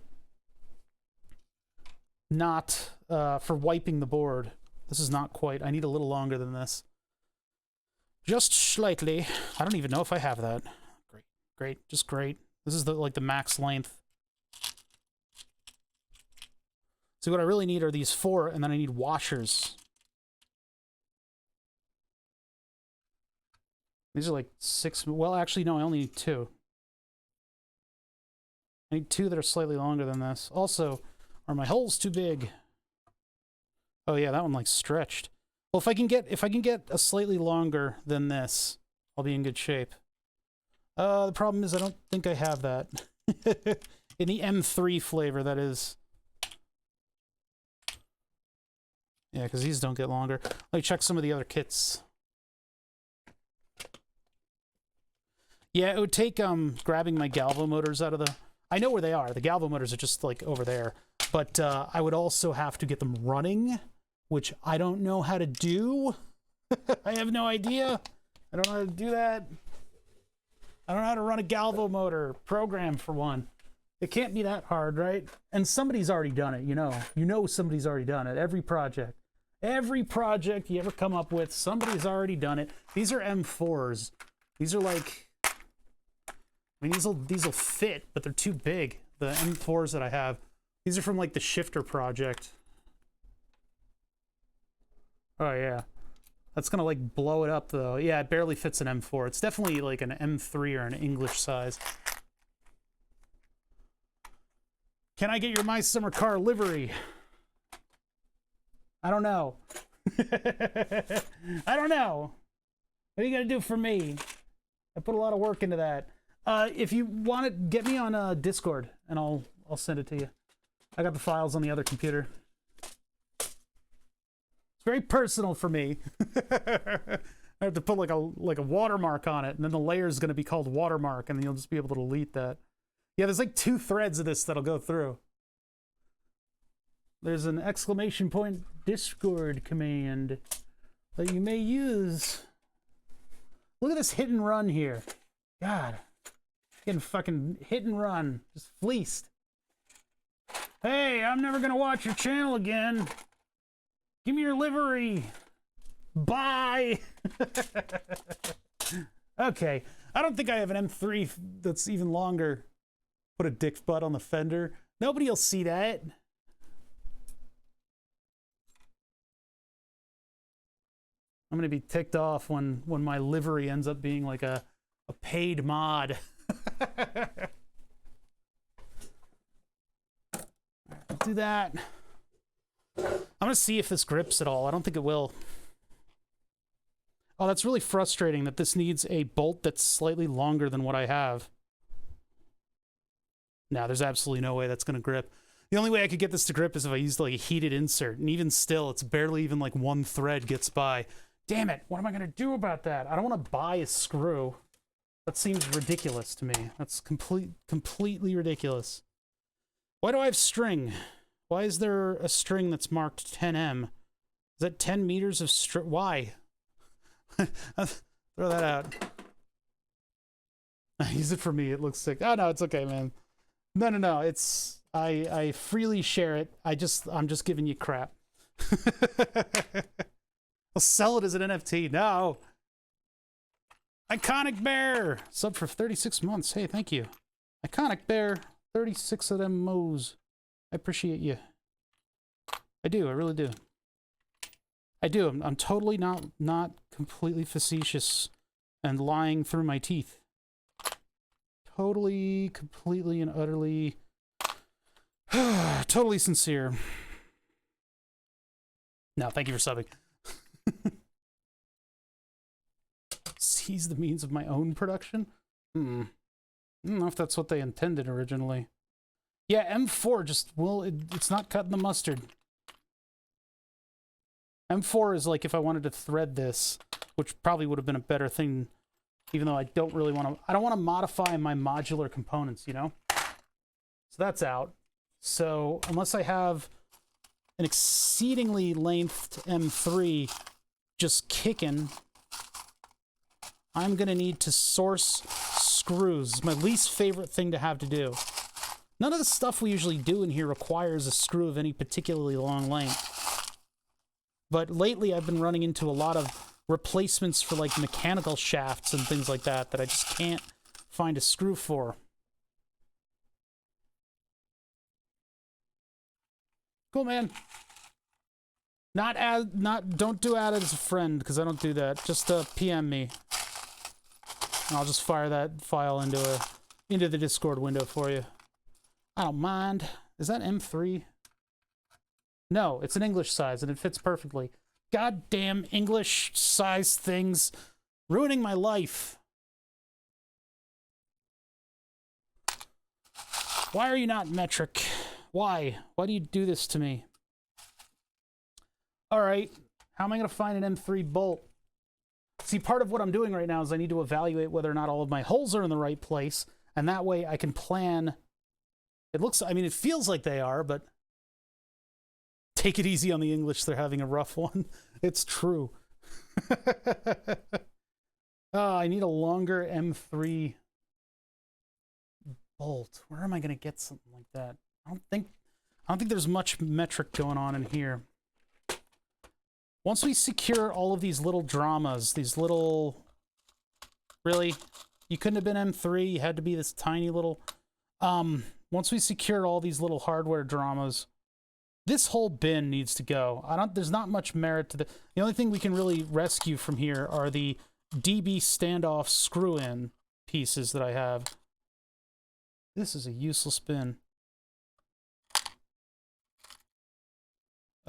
not, for wiping the board. This is not quite, I need a little longer than this. Just slightly. I don't even know if I have that. Great, just great. This is like the max length. So what I really need are these 4, and then I need washers. These are like 6. Well, actually, no, I only need 2. I need 2 that are slightly longer than this. Also, are my holes too big? Oh yeah, that one like stretched. Well, if I can get a slightly longer than this, I'll be in good shape. The problem is I don't think I have that. In the M3 flavor, that is. Yeah, because these don't get longer. Let me check some of the other kits. Yeah, it would take grabbing my galvo motors out of the... I know where they are. The galvo motors are just like over there. But I would also have to get them running, which I don't know how to do. I have no idea. I don't know how to do that. I don't know how to run a galvo motor program for one. It can't be that hard, right? And somebody's already done it, you know. You know somebody's already done it. Every project you ever come up with, somebody's already done it. These are M4s. These are like... I mean, these will fit, but they're too big. The M4s that I have. These are from like the shifter project. Oh yeah. That's gonna like blow it up though. Yeah, it barely fits an M4. It's definitely like an M3 or an English size. Can I get your My Summer Car livery? I don't know. I don't know. What are you gonna do for me? I put a lot of work into that. If you want it, get me on Discord and I'll send it to you. I got the files on the other computer. It's very personal for me. I have to put like a watermark on it, and then the layer is going to be called watermark, and then you'll just be able to delete that. Yeah, there's like 2 threads of this that'll go through. There's an exclamation point Discord command that you may use. Look at this hit and run here. God. Getting fucking hit and run. Just fleeced. Hey, I'm never gonna watch your channel again. Give me your livery. Bye. Okay. I don't think I have an M3 that's even longer. Put a dick butt on the fender. Nobody will see that. I'm gonna be ticked off when my livery ends up being like a paid mod. I'll do that. I'm gonna see if this grips at all. I don't think it will. Oh, that's really frustrating that this needs a bolt that's slightly longer than what I have. No, there's absolutely no way that's gonna grip. The only way I could get this to grip is if I used like a heated insert, and even still, it's barely even like 1 thread gets by. Damn it, what am I gonna do about that? I don't wanna buy a screw. That seems ridiculous to me. That's completely ridiculous. Why do I have string? Why is there a string that's marked 10M? Is that 10 meters of string? Why? Throw that out. I use it for me. It looks sick. Oh, no, it's okay, man. No. It's... I freely share it. I'm just giving you crap. I'll sell it as an NFT. No. Iconic Bear! Sub for 36 months. Hey, thank you. Iconic Bear. 36 of them mo's. I appreciate you. I do. I really do. I do. I'm totally not completely facetious and lying through my teeth. Totally, completely, and utterly... totally sincere. No, thank you for subbing. Seize the means of my own production? I don't know if that's what they intended originally. Yeah, M4 just, well, it's not cutting the mustard. M4 is like if I wanted to thread this, which probably would have been a better thing, even though I don't really want to, I don't want to modify my modular components, you know? So that's out. So unless I have an exceedingly lengthed M3 just kicking, I'm going to need to source screws. It's my least favorite thing to have to do. None of the stuff we usually do in here requires a screw of any particularly long length. But lately I've been running into a lot of replacements for like mechanical shafts and things like that that I just can't find a screw for. Cool, man. Don't do add as a friend, because I don't do that. Just PM me. And I'll just fire that file into the Discord window for you. I don't mind. Is that M3? No, it's an English size, and it fits perfectly. Goddamn English size things ruining my life. Why are you not metric? Why? Why do you do this to me? All right, how am I going to find an M3 bolt? See, part of what I'm doing right now is I need to evaluate whether or not all of my holes are in the right place, and that way I can plan. It looks, I mean, it feels like they are, but take it easy on the English. They're having a rough one. It's true. I need a longer M3 bolt. Where am I going to get something like that? I don't think there's much metric going on in here. Once we secure all of these little dramas, these little... Really? You couldn't have been M3, you had to be this tiny little... Once we secure all these little hardware dramas, this whole bin needs to go. There's not much merit to the only thing we can really rescue from here are the DB standoff screw-in pieces that I have. This is a useless bin.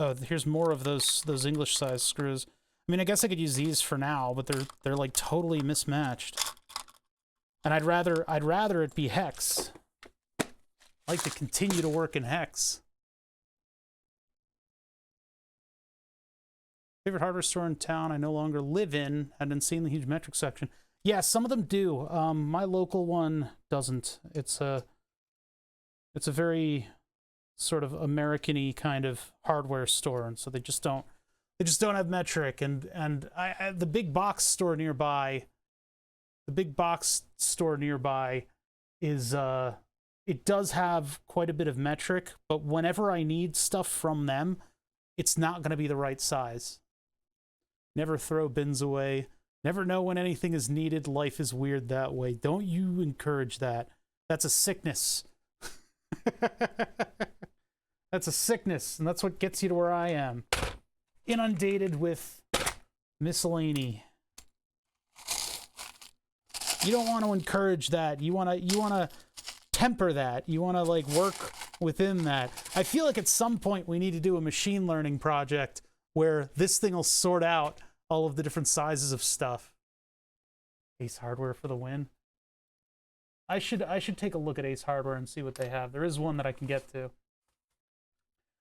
Oh, here's more of those English size screws. I mean, I guess I could use these for now, but they're like totally mismatched. And I'd rather it be hex. I like to continue to work in hex. Favorite hardware store in town I no longer live in had an insanely huge metric section. Yeah, some of them do. My local one doesn't. It's a very sort of American-y kind of hardware store, and so they just don't have metric. And the big box store nearby is it does have quite a bit of metric, but whenever I need stuff from them, it's not going to be the right size. Never throw bins away. Never know when anything is needed. Life is weird that way. Don't you encourage that. That's a sickness. That's a sickness, and that's what gets you to where I am. Inundated with miscellany. You don't want to encourage that. You want to temper that. You want to like work within that. I feel like at some point we need to do a machine learning project where this thing will sort out all of the different sizes of stuff. Ace Hardware for the win. I should take a look at Ace Hardware and see what they have. There is one that I can get to.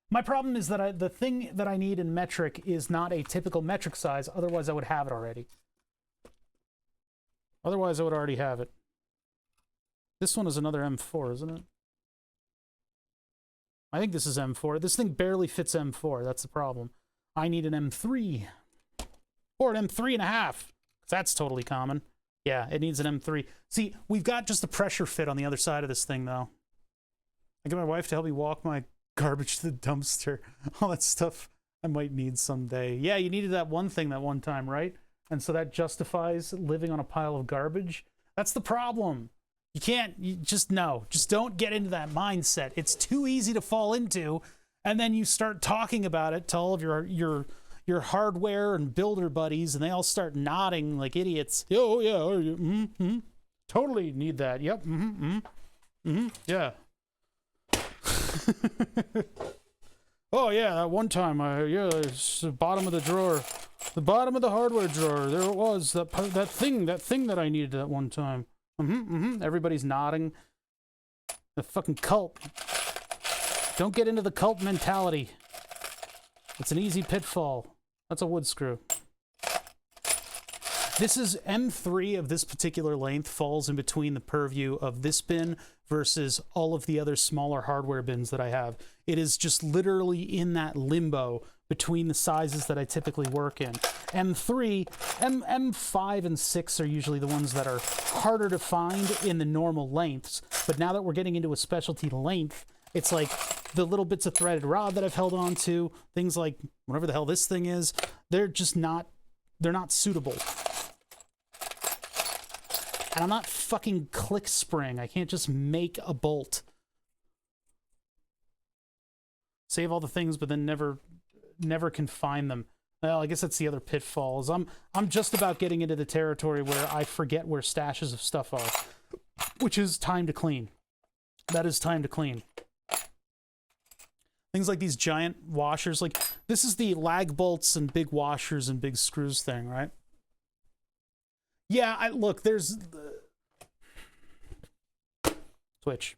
My problem is that the thing that I need in metric is not a typical metric size, otherwise I would have it already. Otherwise I would already have it. This one is another M4, isn't it? I think this is M4. This thing barely fits M4, that's the problem. I need an M3. Or an M3.5. That's totally common. Yeah, it needs an M3. See, we've got just the pressure fit on the other side of this thing, though. I get my wife to help me walk my garbage to the dumpster. All that stuff I might need someday. Yeah, you needed that one thing that one time, right? And so that justifies living on a pile of garbage. That's the problem. You just don't get into that mindset. It's too easy to fall into, and then you start talking about it to all of your hardware and builder buddies, and they all start nodding like idiots. Oh yeah, totally need that. Yep, yeah. Oh yeah, that one time, it's the bottom of the drawer, the bottom of the hardware drawer. There it was, that thing that I needed that one time. Everybody's nodding. The fucking cult. Don't get into the cult mentality. It's an easy pitfall. That's a wood screw. This is M3 of this particular length falls in between the purview of this bin versus all of the other smaller hardware bins that I have. It is just literally in that limbo between the sizes that I typically work in. M3, M5 and 6 are usually the ones that are harder to find in the normal lengths. But now that we're getting into a specialty length, it's like the little bits of threaded rod that I've held on to, things like whatever the hell this thing is, they're not suitable. And I'm not fucking click spring. I can't just make a bolt. Save all the things, but then never can find them. Well, I guess that's the other pitfall. Is I'm just about getting into the territory where I forget where stashes of stuff are, which is time to clean. That is time to clean. Things like these giant washers, like this is the lag bolts and big washers and big screws thing, right? Yeah, look, there's Twitch.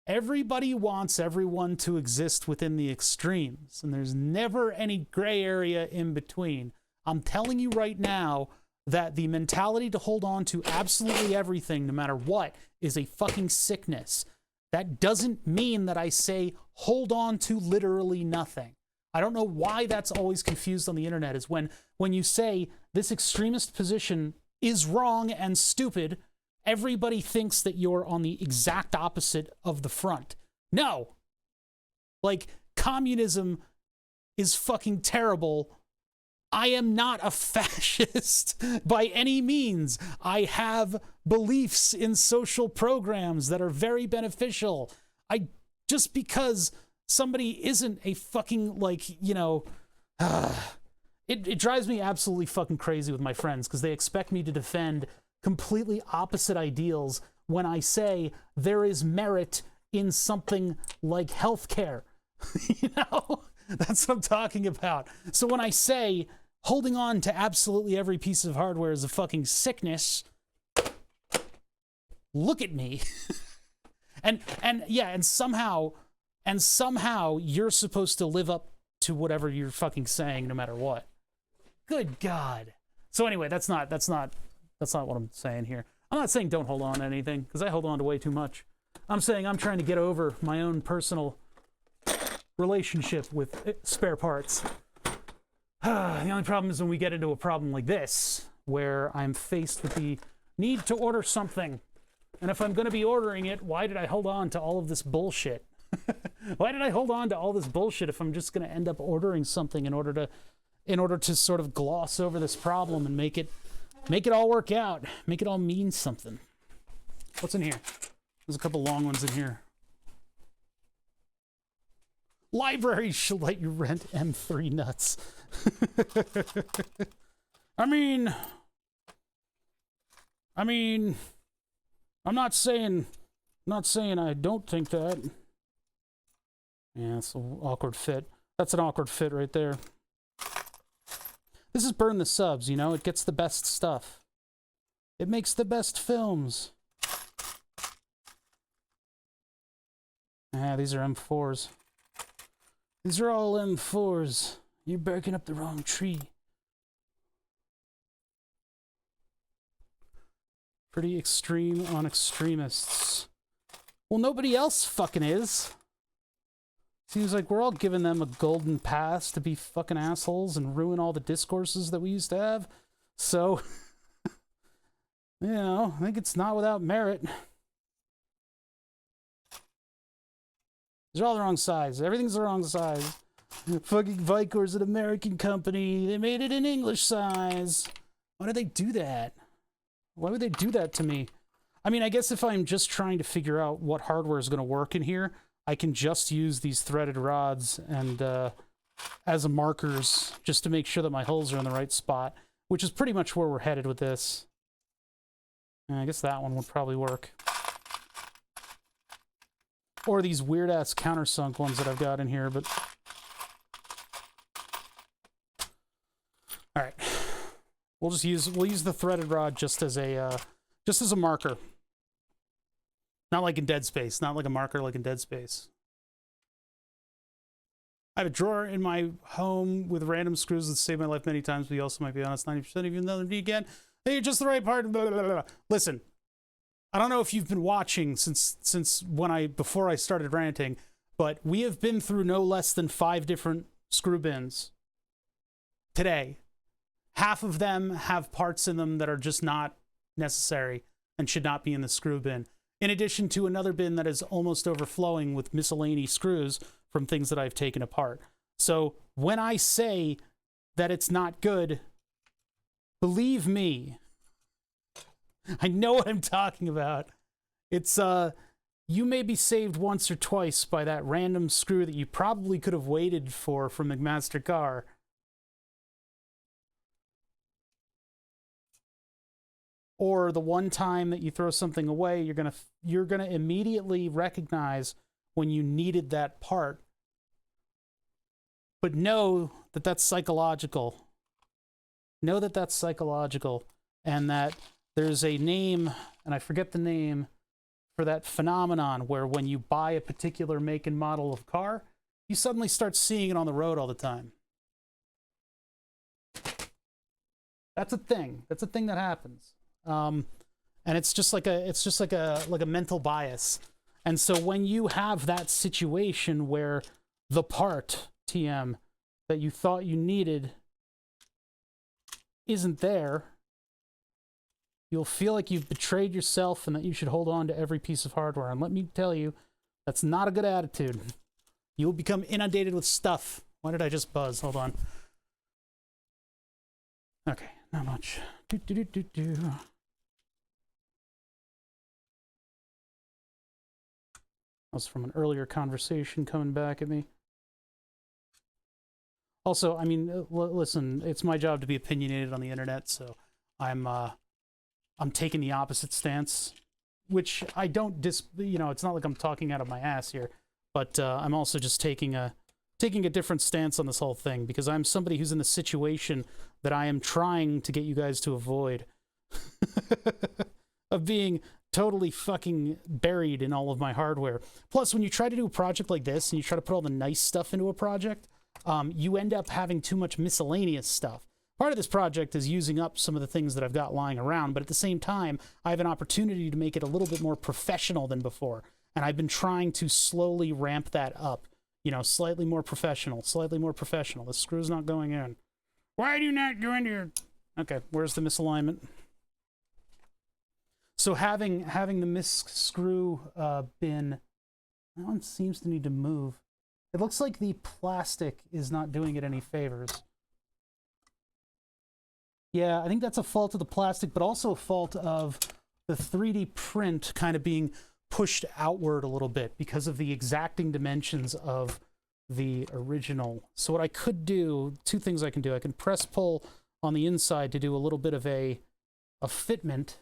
Everybody wants everyone to exist within the extremes, and there's never any gray area in between. I'm telling you right now that the mentality to hold on to absolutely everything, no matter what, is a fucking sickness. That doesn't mean that I say hold on to literally nothing. I don't know why that's always confused on the internet, is when you say this extremist position is wrong and stupid, everybody thinks that you're on the exact opposite of the front. No. Like, communism is fucking terrible. I am not a fascist by any means. I have beliefs in social programs that are very beneficial. Just because somebody isn't a fucking, like, you know, it drives me absolutely fucking crazy with my friends because they expect me to defend completely opposite ideals when I say there is merit in something like healthcare. You know, that's what I'm talking about. So when I say holding on to absolutely every piece of hardware is a fucking sickness, look at me. and somehow you're supposed to live up to whatever you're fucking saying no matter what. Good God. So anyway, that's not what I'm saying here. I'm not saying don't hold on to anything, because I hold on to way too much. I'm saying I'm trying to get over my own personal relationship with spare parts. The only problem is when we get into a problem like this, where I'm faced with the need to order something. And if I'm going to be ordering it, why did I hold on to all of this bullshit? Why did I hold on to all this bullshit if I'm just going to end up ordering something in order to sort of gloss over this problem and make it all work out, make it all mean something? What's in here? There's a couple long ones in here. Libraries should let you rent M3 nuts. I mean, I'm not saying I don't think that. Yeah, it's an awkward fit. That's an awkward fit right there. This is burn the subs, you know? It gets the best stuff. It makes the best films. Ah, these are M4s. These are all M4s. You're barking up the wrong tree. Pretty extreme on extremists. Well, nobody else fucking is. Seems like we're all giving them a golden pass to be fucking assholes and ruin all the discourses that we used to have. So, you know, I think it's not without merit. These are all the wrong size. Everything's the wrong size. Fucking Vicor's an American company. They made it in English size. Why did they do that? Why would they do that to me? I mean, I guess if I'm just trying to figure out what hardware is going to work in here, I can just use these threaded rods and as markers just to make sure that my holes are in the right spot, which is pretty much where we're headed with this. I guess that one would probably work. Or these weird-ass countersunk ones that I've got in here, but... Alright. We'll use the threaded rod just as a marker. Not like in Dead Space. Not like a marker like in Dead Space. I have a drawer in my home with random screws that saved my life many times, but you also might be honest 90% even though they're again. Hey, just the right part. Blah, blah, blah. Listen, I don't know if you've been watching since before I started ranting, but we have been through no less than 5 different screw bins today. Half of them have parts in them that are just not necessary and should not be in the screw bin. In addition to another bin that is almost overflowing with miscellaneous screws from things that I've taken apart. So when I say that it's not good, believe me, I know what I'm talking about. It's you may be saved once or twice by that random screw that you probably could have waited for from McMaster Carr. Or the one time that you throw something away, you're gonna immediately recognize when you needed that part. But know that that's psychological. Know that that's psychological, and that there's a name, and I forget the name, for that phenomenon where when you buy a particular make and model of car, you suddenly start seeing it on the road all the time. That's a thing. That's a thing that happens. And it's just like a mental bias. And so when you have that situation where the part, TM, that you thought you needed isn't there, you'll feel like you've betrayed yourself and that you should hold on to every piece of hardware. And let me tell you, that's not a good attitude. You'll become inundated with stuff. Why did I just buzz? Hold on. Okay, not much. That was from an earlier conversation coming back at me. Also, I mean, listen, it's my job to be opinionated on the internet, so I'm taking the opposite stance, which I don't it's not like I'm talking out of my ass here, but I'm also just taking a different stance on this whole thing, because I'm somebody who's in the situation that I am trying to get you guys to avoid of being totally fucking buried in all of my hardware. Plus, when you try to do a project like this and you try to put all the nice stuff into a project, you end up having too much miscellaneous stuff. Part of this project is using up some of the things that I've got lying around, but at the same time, I have an opportunity to make it a little bit more professional than before. And I've been trying to slowly ramp that up. You know, slightly more professional, slightly more professional. The screw's not going in. Why do you not go into your... Okay, where's the misalignment? So having the screw bin, that one seems to need to move. It looks like the plastic is not doing it any favors. Yeah, I think that's a fault of the plastic, but also a fault of the 3D print kind of being pushed outward a little bit because of the exacting dimensions of the original. So what I could do, two things I can do. I can press pull on the inside to do a little bit of a fitment.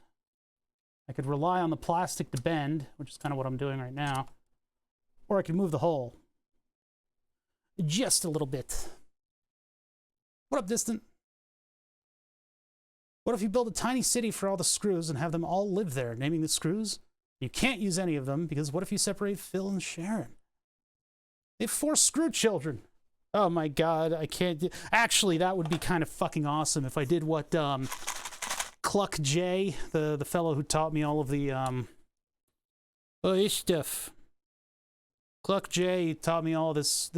I could rely on the plastic to bend, which is kind of what I'm doing right now. Or I could move the hole. Just a little bit. What up, Distant? What if you build a tiny city for all the screws and have them all live there, naming the screws? You can't use any of them, because what if you separate Phil and Sharon? They have 4 screw children. Oh my god, I can't do... Actually, that would be kind of fucking awesome if I did what Cluck J, the fellow who taught me all of the stuff. Cluck J taught me all this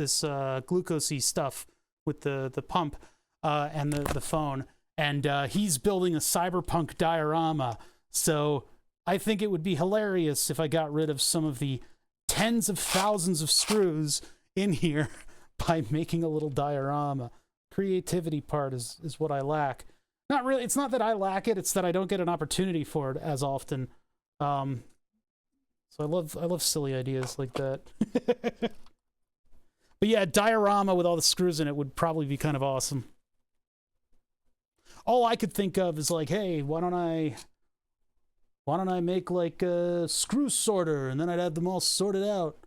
glucose-y stuff with the pump and the phone. And he's building a cyberpunk diorama. So I think it would be hilarious if I got rid of some of the tens of thousands of screws in here by making a little diorama. Creativity part is what I lack. Not really. It's not that I lack it. It's that I don't get an opportunity for it as often. So I love silly ideas like that. But yeah, diorama with all the screws in it would probably be kind of awesome. All I could think of is like, hey, why don't I make like a screw sorter, and then I'd have them all sorted out.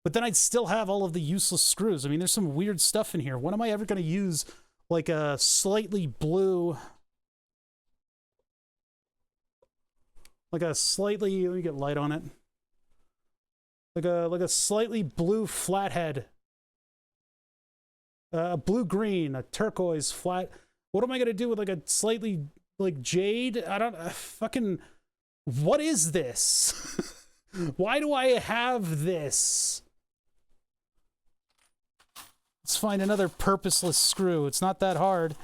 But then I'd still have all of the useless screws. I mean, there's some weird stuff in here. When am I ever going to use like a slightly blue... Let me get light on it. Like a slightly blue flathead. A blue-green, a turquoise flat... What am I going to do with like a slightly like jade? I don't fucking... What is this? Why do I have this? Let's find another purposeless screw. It's not that hard.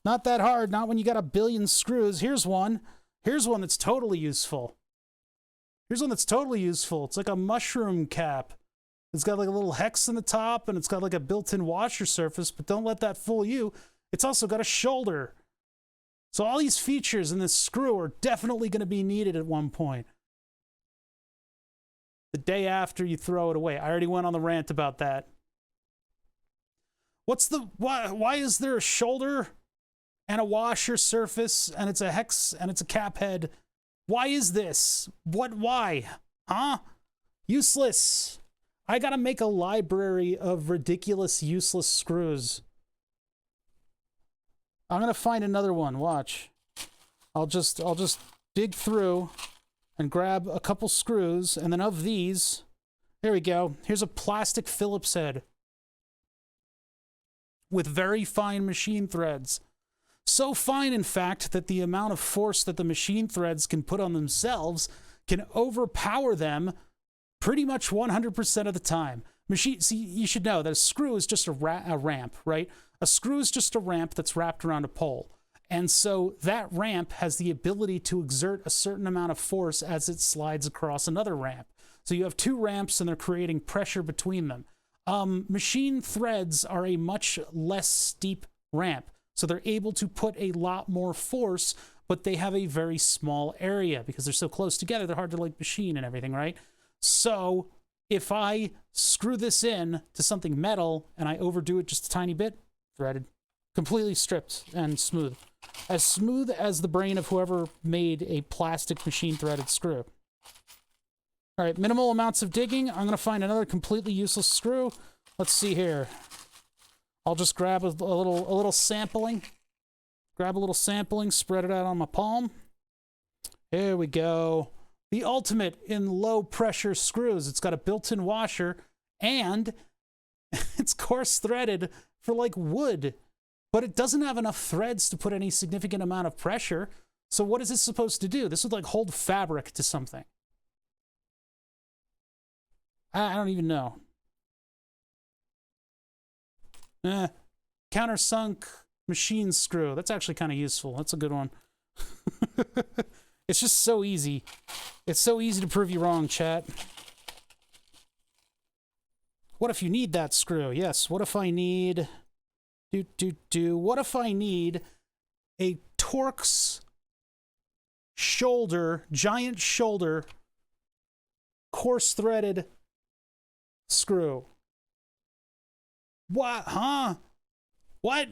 Not that hard. Not when you got a billion screws. Here's one. Here's one that's totally useful. Here's one that's totally useful. It's like a mushroom cap. It's got like a little hex in the top, and it's got like a built-in washer surface, but don't let that fool you. It's also got a shoulder. So all these features in this screw are definitely going to be needed at one point. the day after you throw it away. I already went on the rant about that. What's the, why is there a shoulder and a washer surface and it's a hex and it's a cap head? Why is this? Why? Huh? Useless. I gotta make a library of ridiculous, useless screws. I'm gonna find another one, watch. I'll just dig through and grab a couple screws, and then of these, there we go. Here's a plastic Phillips head with very fine machine threads. So fine, in fact, that the amount of force that the machine threads can put on themselves can overpower them pretty much 100% of the time. See, you should know that a screw is just a ramp, right? A screw is just a ramp that's wrapped around a pole. And so that ramp has the ability to exert a certain amount of force as it slides across another ramp. So you have two ramps and they're creating pressure between them. Machine threads are a much less steep ramp. So they're able to put a lot more force, but they have a very small area because they're so close together. They're hard to like machine and everything, right? So if I screw this in to something metal and I overdo it just a tiny bit, threaded, completely stripped and smooth. As smooth as the brain of whoever made a plastic machine threaded screw. All right, minimal amounts of digging. I'm going to find another completely useless screw. Let's see here. I'll just grab a little sampling. Grab a little sampling, spread it out on my palm. Here we go. The ultimate in low pressure screws. It's got a built-in washer and it's coarse threaded for like wood, but it doesn't have enough threads to put any significant amount of pressure. So what is this supposed to do? This would like hold fabric to something. I don't even know. Countersunk machine screw. That's actually kind of useful. That's a good one. It's just so easy. It's so easy to prove you wrong, chat. What if you need that screw? Yes. What if I need... What if I need a Torx shoulder, giant shoulder, coarse threaded screw? What? Huh? What?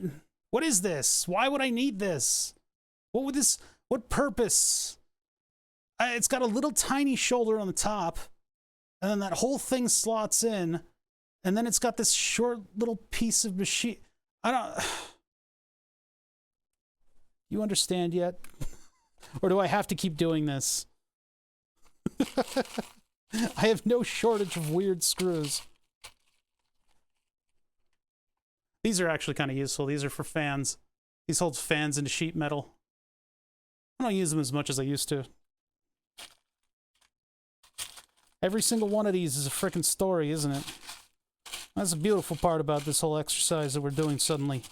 What is this? Why would I need this? What would this... What purpose? It's got a little tiny shoulder on the top, and then that whole thing slots in, and then it's got this short little piece of machine. I don't... You understand yet? Or do I have to keep doing this? I have no shortage of weird screws. These are actually kind of useful. These are for fans. These hold fans into sheet metal. I don't use them as much as I used to. Every single one of these is a frickin' story, isn't it? That's the beautiful part about this whole exercise that we're doing suddenly.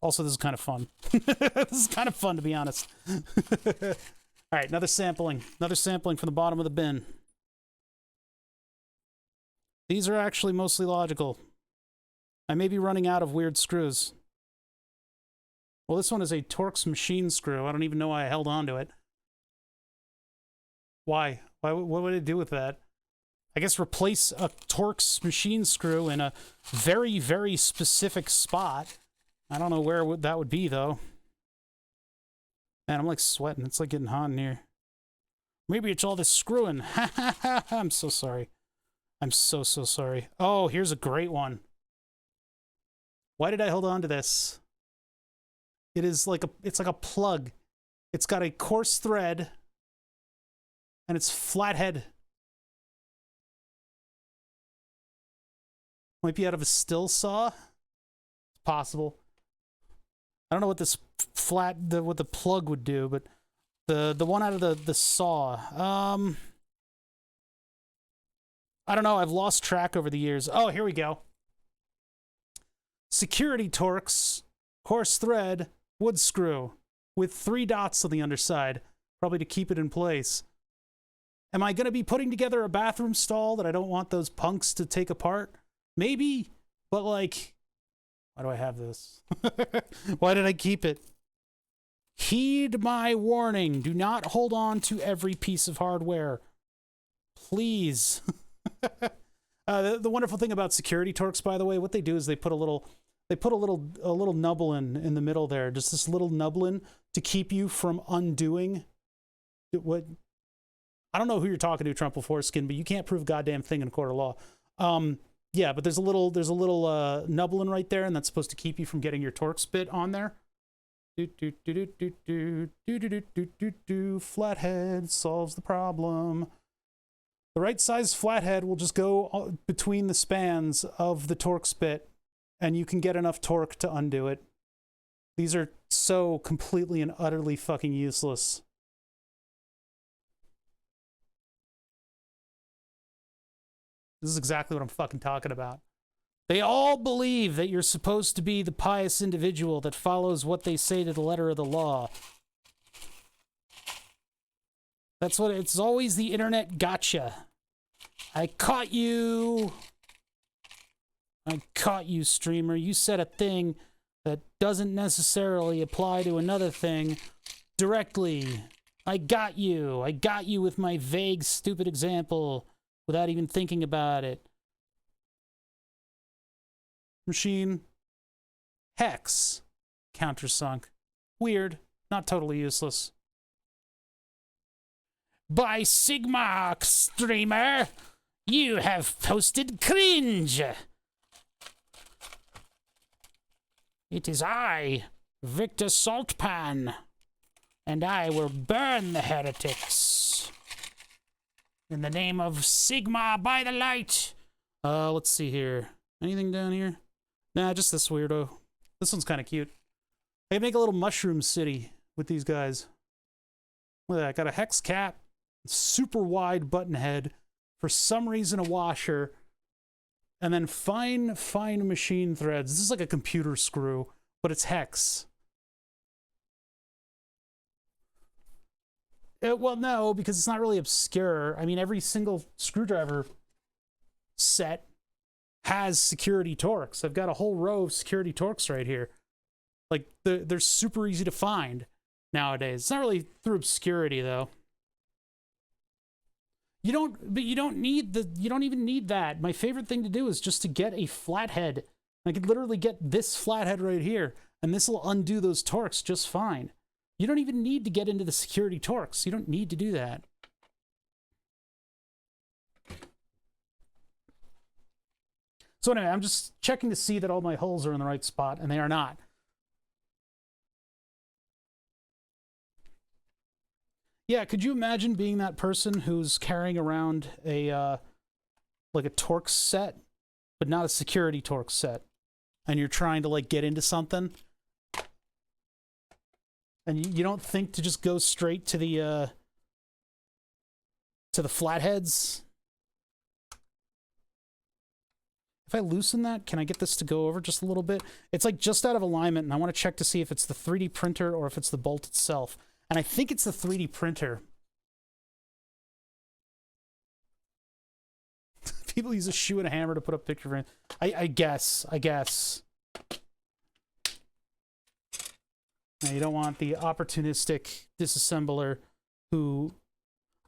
Also, this is kind of fun. This is kind of fun, to be honest. All right, another sampling. Another sampling from the bottom of the bin. These are actually mostly logical. I may be running out of weird screws. Well, this one is a Torx machine screw. I don't even know why I held on to it. Why? What would it do with that? I guess replace a Torx machine screw in a very, very specific spot. I don't know where that would be, though. Man, I'm like sweating. It's like getting hot in here. Maybe it's all this screwing. I'm so sorry. I'm so sorry. Oh, here's a great one. Why did I hold on to this? It is like it's like a plug. It's got a coarse thread and it's flathead. Might be out of a still saw. It's possible. I don't know what this what the plug would do, but the one out of the saw. I don't know. I've lost track over the years. Oh, here we go. Security Torx, coarse thread, wood screw with 3 dots on the underside, probably to keep it in place. Am I going to be putting together a bathroom stall that I don't want those punks to take apart? Maybe, but like, why do I have this? Why did I keep it? Heed my warning. Do not hold on to every piece of hardware. please. The wonderful thing about security torques, by the way, what they do is they put a little nublin in the middle there, just this little nublin to keep you from undoing what. I don't know who you're talking to, Trump foreskin, but you can't prove a goddamn thing in a court of law. Yeah, but there's a little nublin right there, and that's supposed to keep you from getting your torque spit on there. Flathead solves the problem. The right size flathead will just go between the spans of the torque spit, and you can get enough torque to undo it. These are so completely and utterly fucking useless. This is exactly what I'm fucking talking about. They all believe that you're supposed to be the pious individual that follows what they say to the letter of the law. That's what it's always the internet gotcha. I caught you. I caught you, streamer. You said a thing that doesn't necessarily apply to another thing directly. I got you. I got you with my vague, stupid example without even thinking about it. Machine. Hex. Countersunk. Weird. Not totally useless. By Sigma, streamer, you have posted cringe. It is I, Victor Saltpan, and I will burn the heretics. In the name of Sigma by the light. Let's see here. Anything down here? Nah, just this weirdo. This one's kind of cute. I can make a little mushroom city with these guys. Look at that. Got a hex cap, super wide button head, for some reason a washer, and then fine machine threads. This is like a computer screw, but it's hex. Well, no, because it's not really obscure. I mean, every single screwdriver set has security torques. I've got a whole row of security torques right here. Like, they're super easy to find nowadays. It's not really through obscurity, though. You don't even need that. My favorite thing to do is just to get a flathead. I could literally get this flathead right here, and this will undo those torques just fine. You don't even need to get into the security torques. You don't need to do that. So anyway, I'm just checking to see that all my holes are in the right spot, and they are not. Yeah, could you imagine being that person who's carrying around a like a torque set, but not a security torque set, and you're trying to like get into something, and you don't think to just go straight to the flatheads? If I loosen that, can I get this to go over just a little bit? It's like just out of alignment, and I want to check to see if it's the 3D printer or if it's the bolt itself. And I think it's the 3D printer. People use a shoe and a hammer to put up picture frames. I guess. Now, you don't want the opportunistic disassembler who...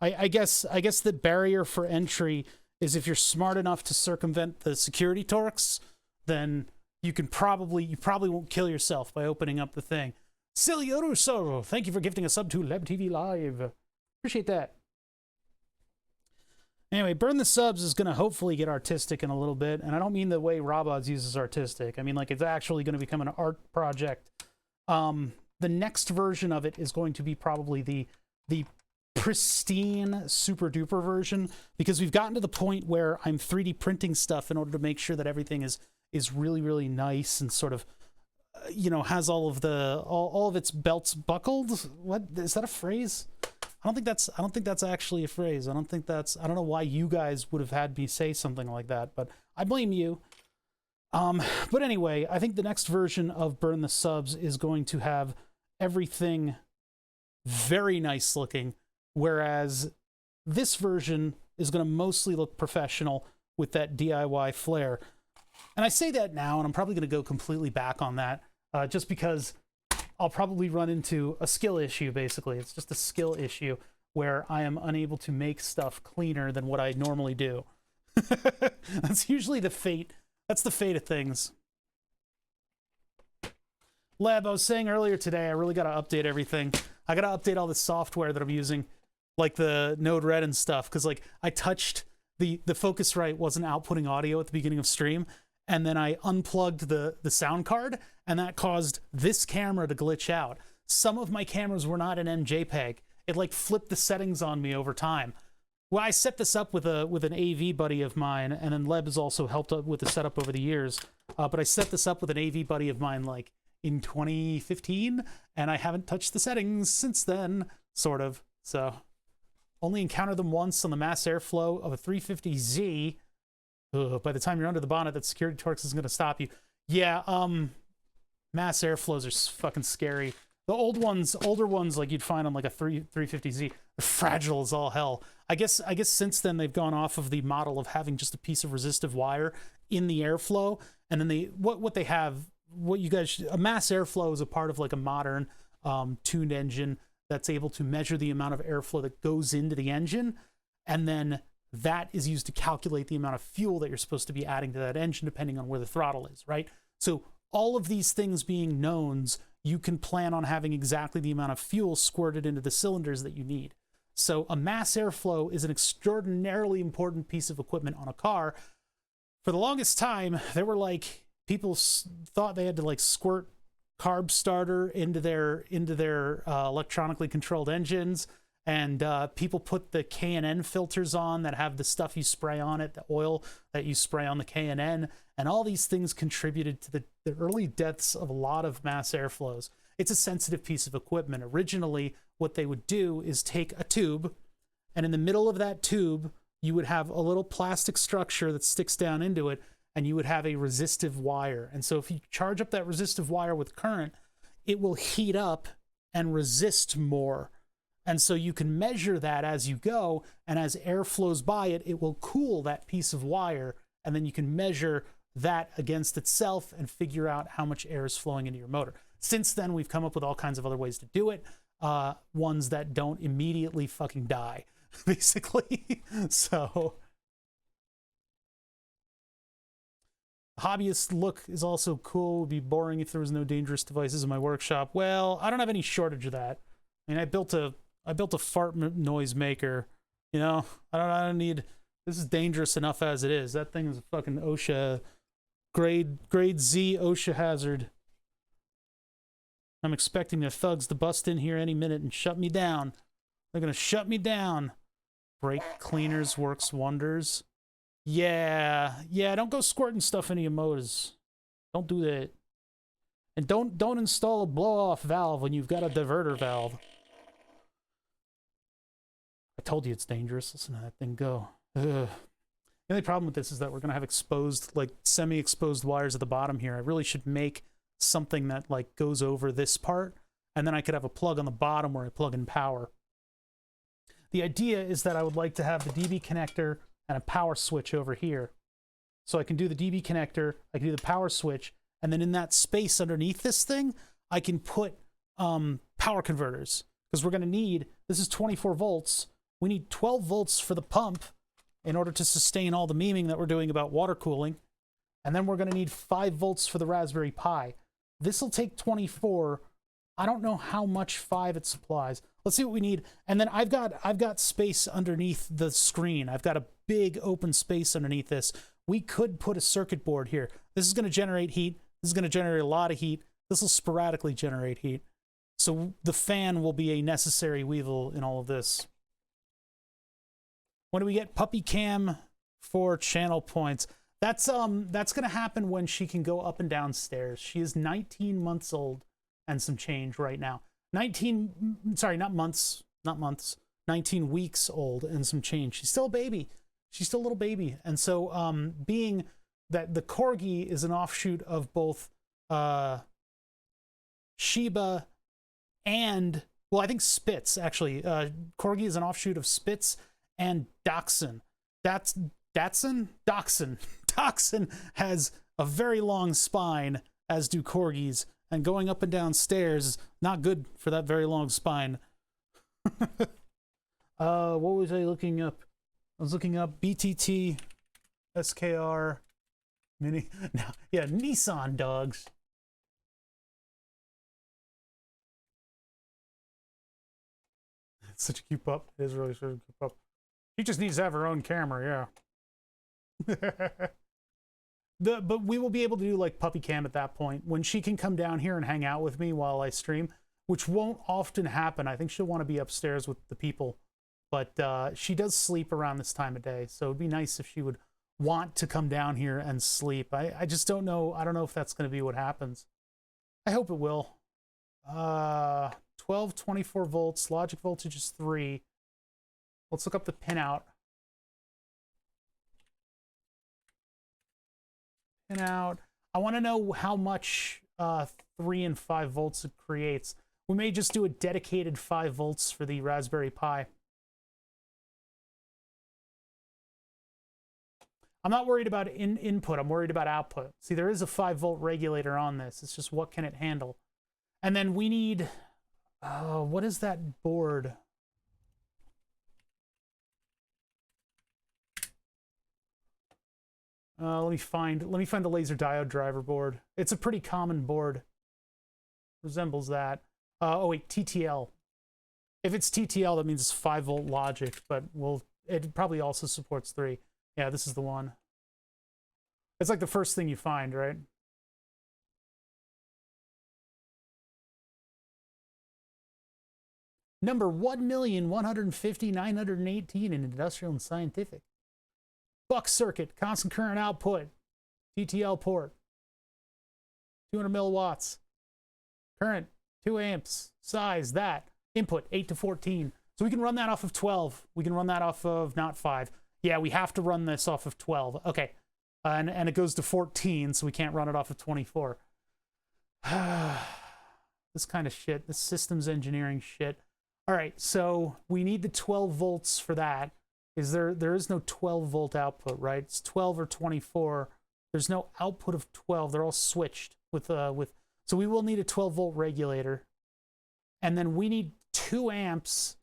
I guess the barrier for entry is if you're smart enough to circumvent the security torques, then you probably won't kill yourself by opening up the thing. Silioto Soro, thank you for gifting a sub to Leb TV Live. Appreciate that. Anyway, Burn the Subs is going to hopefully get artistic in a little bit, and I don't mean the way Robots uses artistic. I mean, like, it's actually going to become an art project. The next version of it is going to be probably the pristine, super-duper version, because we've gotten to the point where I'm 3D printing stuff in order to make sure that everything is really, really nice and sort of, you know, has all of its belts buckled. What is that a phrase? I don't think that's actually a phrase. I don't know why you guys would have had me say something like that, but I blame you. But anyway, I think the next version of Burn the Subs is going to have everything very nice looking, whereas this version is going to mostly look professional with that DIY flair. And I say that now, and I'm probably going to go completely back on that, just because I'll probably run into a skill issue, basically. It's just a skill issue. where I am unable to make stuff cleaner than what I normally do. That's usually the fate. That's the fate of things. Lab, I was saying earlier today, I really got to update everything. I got to update all the software that I'm using, like the Node Red and stuff, because like I touched the Focusrite wasn't outputting audio at the beginning of stream, and then I unplugged the sound card, and that caused this camera to glitch out. Some of my cameras were not in MJPEG. It like flipped the settings on me over time. Well, I set this up with an AV buddy of mine, and then Leb has also helped out with the setup over the years. But I set this up with an AV buddy of mine like in 2015, and I haven't touched the settings since then, sort of. So only encountered them once on the mass airflow of a 350Z. Ugh, by the time you're under the bonnet, that security torques is going to stop you. Yeah, mass airflows are fucking scary. The older ones, like you'd find on like a 350Z, they're fragile as all hell. I guess since then they've gone off of the model of having just a piece of resistive wire in the airflow, and then a mass airflow is a part of like a modern tuned engine that's able to measure the amount of airflow that goes into the engine, and then that is used to calculate the amount of fuel that you're supposed to be adding to that engine depending on where the throttle is, right? So all of these things being knowns, you can plan on having exactly the amount of fuel squirted into the cylinders that you need. So a mass airflow is an extraordinarily important piece of equipment on a car. For the longest time, there were like, people thought they had to like squirt carb starter into their electronically controlled engines, and people put the K&N filters on that have the stuff you spray on it, the oil that you spray on the K&N, and all these things contributed to the early deaths of a lot of mass airflows. It's a sensitive piece of equipment. Originally, what they would do is take a tube, and in the middle of that tube, you would have a little plastic structure that sticks down into it, and you would have a resistive wire. And so if you charge up that resistive wire with current, it will heat up and resist more. And so you can measure that as you go, and as air flows by it, it will cool that piece of wire, and then you can measure that against itself and figure out how much air is flowing into your motor. Since then, we've come up with all kinds of other ways to do it, ones that don't immediately fucking die, basically. So hobbyist look is also cool. Would be boring if there was no dangerous devices in my workshop. Well, I don't have any shortage of that. I mean, I built a fart noise maker. You know, I don't need. This is dangerous enough as it is. That thing is a fucking OSHA grade Z OSHA hazard. I'm expecting the thugs to bust in here any minute and shut me down. They're gonna shut me down. Brake cleaners works wonders. Yeah, don't go squirting stuff into your motors. Don't do that. And don't install a blow-off valve when you've got a diverter valve. I told you it's dangerous. Listen to that thing go. Ugh. The only problem with this is that we're gonna have exposed, like semi-exposed wires at the bottom here. I really should make something that like goes over this part, and then I could have a plug on the bottom where I plug in power. The idea is that I would like to have the DB connector and a power switch over here. So I can do the DB connector, I can do the power switch, and then in that space underneath this thing, I can put power converters, because we're gonna need, this is 24 volts, we need 12 volts for the pump in order to sustain all the memeing that we're doing about water cooling, and then we're gonna need 5 volts for the Raspberry Pi. This will take 24. I don't know how much 5 it supplies. Let's see what we need. And then I've got space underneath the screen. I've got a big open space underneath this. We could put a circuit board here. This is going to generate heat. This is going to generate a lot of heat. This will sporadically generate heat. So the fan will be a necessary weevil in all of this. When do we get puppy cam for channel points? That's going to happen when she can go up and down stairs. She is 19 months old and some change right now. 19 weeks old and some change. She's still a baby. She's still a little baby. And so being that the Corgi is an offshoot of both Shiba and, well, I think Spitz, actually. Corgi is an offshoot of Spitz and Dachshund. Dachshund has a very long spine, as do Corgis, and going up and down stairs is not good for that very long spine. What was I looking up? I was looking up BTT SKR Mini. No, yeah, Nissan dogs. It's such a cute pup. It is really such a cute pup. She just needs to have her own camera, yeah. But we will be able to do like puppy cam at that point when she can come down here and hang out with me while I stream, which won't often happen. I think she'll want to be upstairs with the people, but she does sleep around this time of day, so it'd be nice if she would want to come down here and sleep. I just don't know. I don't know if that's going to be what happens. I hope it will. 12, 24 volts. Logic voltage is 3. Let's look up the pinout. Pinout. I want to know how much 3 and 5 volts it creates. We may just do a dedicated 5 volts for the Raspberry Pi. I'm not worried about input. I'm worried about output. See, there is a 5-volt regulator on this. It's just what can it handle? And then we need... what is that board? Let me find the laser diode driver board. It's a pretty common board. Resembles that. Oh wait, TTL. If it's TTL, that means it's 5-volt logic, but it probably also supports 3. Yeah, this is the one. It's like the first thing you find, right? Number 1,150,918 in Industrial and Scientific. Buck circuit, constant current output, TTL port, 200 milliwatts. Current, 2 amps. Size, that. Input, 8 to 14. So we can run that off of 12. We can run that off of not 5. Yeah, we have to run this off of 12. Okay. And it goes to 14, so we can't run it off of 24. This kind of shit. This systems engineering shit. All right, so we need the 12 volts for that. There is no 12-volt output, right? It's 12 or 24. There's no output of 12. They're all switched with so we will need a 12-volt regulator. And then we need 2 amps.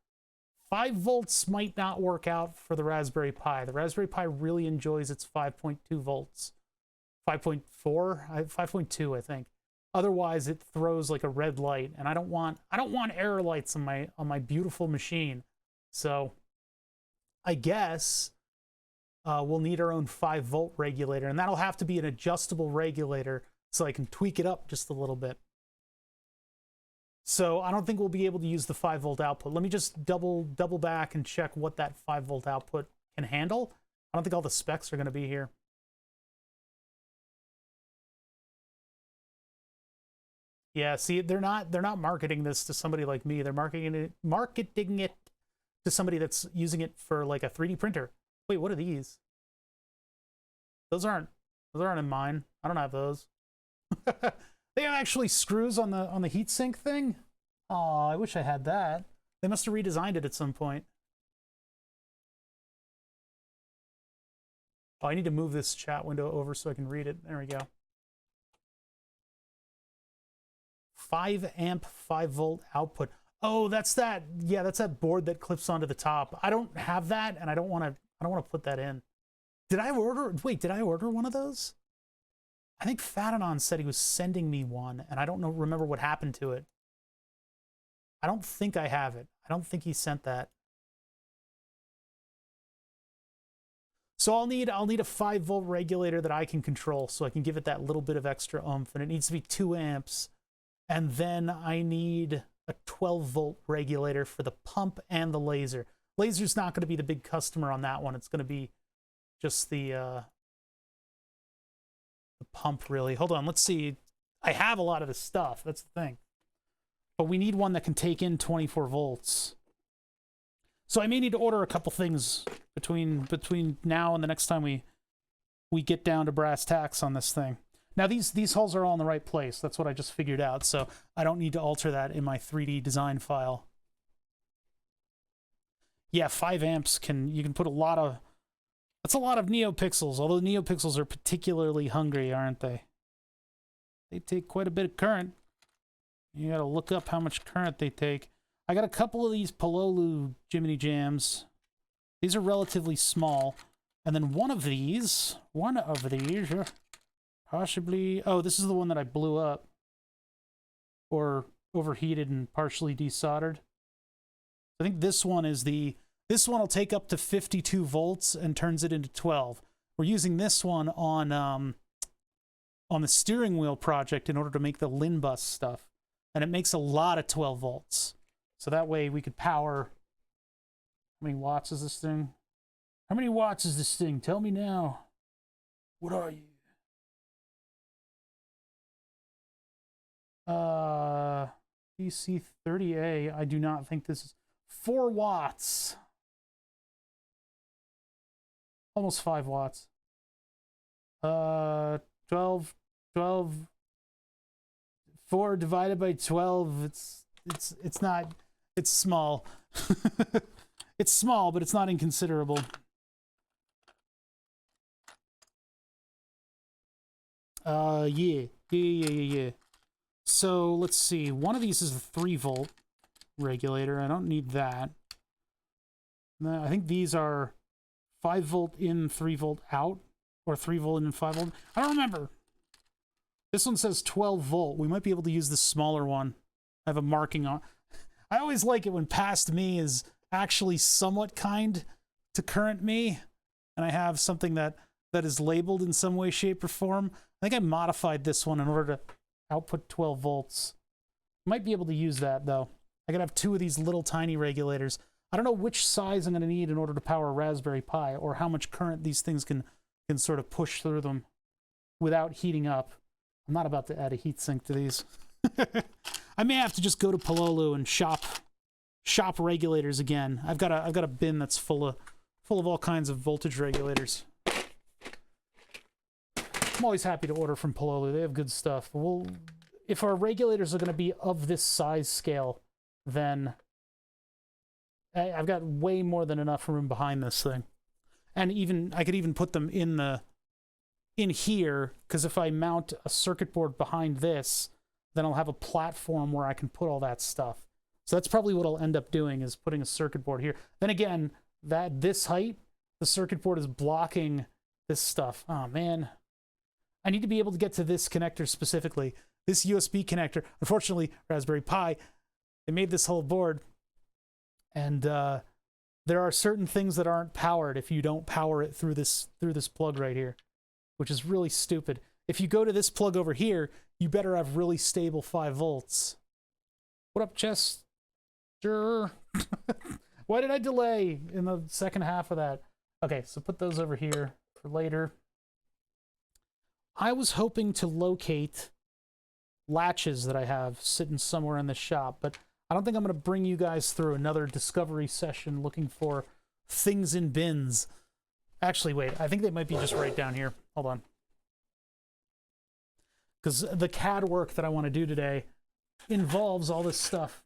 5 volts might not work out for the Raspberry Pi. The Raspberry Pi really enjoys its 5.2 volts. 5.4? 5.2, I think. Otherwise, it throws like a red light, and I don't want error lights on my beautiful machine. So I guess we'll need our own 5-volt regulator, and that'll have to be an adjustable regulator so I can tweak it up just a little bit. So I don't think we'll be able to use the 5-volt output. Let me just double back and check what that 5-volt output can handle. I don't think all the specs are going to be here. Yeah, see, they're not marketing this to somebody like me. They're marketing it to somebody that's using it for like a 3D printer. Wait, what are these? Those aren't in mine. I don't have those. They have actually screws on the heatsink thing. Oh, I wish I had that. They must have redesigned it at some point. Oh, I need to move this chat window over so I can read it. There we go. 5 amp 5-volt output. Oh, that's that. Yeah, that's that board that clips onto the top. I don't have that, and I don't want to put that in. Did I order one of those? I think Fatanon said he was sending me one, and I don't remember what happened to it. I don't think I have it. I don't think he sent that. So I'll need a 5-volt regulator that I can control, so I can give it that little bit of extra oomph, and it needs to be 2 amps. And then I need a 12-volt regulator for the pump and the laser. Laser's not going to be the big customer on that one. It's going to be just the pump, really. Hold on, let's see. I have a lot of this stuff. That's the thing. But we need one that can take in 24 volts. So I may need to order a couple things between now and the next time we get down to brass tacks on this thing. Now, these holes are all in the right place. That's what I just figured out, so I don't need to alter that in my 3D design file. Yeah, 5 amps you can put that's a lot of neopixels, although neopixels are particularly hungry, aren't they? They take quite a bit of current. You gotta look up how much current they take. I got a couple of these Pololu Jiminy Jams. These are relatively small. And then one of these, possibly... Oh, this is the one that I blew up. Or overheated and partially desoldered. I think this one is the... This one will take up to 52 volts and turns it into 12. We're using this one on the steering wheel project in order to make the LIN bus stuff. And it makes a lot of 12 volts. So that way we could power... How many watts is this thing? How many watts is this thing? Tell me now. What are you? DC30A. I do not think this is 4 watts. Almost 5 watts. 12, 4 divided by 12. It's not, it's small. It's small, but it's not inconsiderable. Yeah. So let's see. One of these is a 3-volt regulator. I don't need that. I think these are 5-volt in, 3-volt out, or 3-volt in and 5-volt. I don't remember. This one says 12-volt. We might be able to use the smaller one. I have a marking on. I always like it when past me is actually somewhat kind to current me, and I have something that is labeled in some way, shape, or form. I think I modified this one in order to output 12 volts. Might be able to use that, though. I gotta have 2 of these little tiny regulators. I don't know which size I'm gonna need in order to power a Raspberry Pi, or how much current these things can sort of push through them without heating up. I'm not about to add a heatsink to these. I may have to just go to Pololu and shop regulators again. I've got a bin that's full of all kinds of voltage regulators. I'm always happy to order from Pololu. They have good stuff. If our regulators are going to be of this size scale, then I've got way more than enough room behind this thing. And I could even put them in here, because if I mount a circuit board behind this, then I'll have a platform where I can put all that stuff. So that's probably what I'll end up doing, is putting a circuit board here. Then again, this height, the circuit board is blocking this stuff. Oh, man. I need to be able to get to this connector specifically. This USB connector. Unfortunately, Raspberry Pi, they made this whole board. And there are certain things that aren't powered if you don't power it through this plug right here, which is really stupid. If you go to this plug over here, you better have really stable 5 volts. What up, Chess? Sure. Why did I delay in the second half of that? Okay, so put those over here for later. I was hoping to locate latches that I have sitting somewhere in the shop, but I don't think I'm going to bring you guys through another discovery session looking for things in bins. Actually, wait, I think they might be just right down here. Hold on. Because the CAD work that I want to do today involves all this stuff.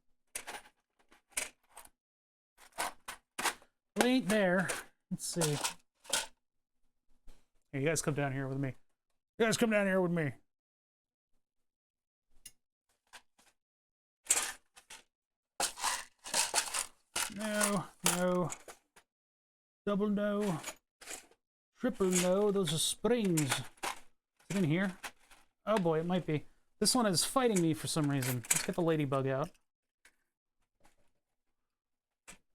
It ain't there. Let's see. Here, you guys come down here with me. You guys come down here with me. No, no. Double no. Triple no. Those are springs. Is it in here? Oh boy, it might be. This one is fighting me for some reason. Let's get the ladybug out.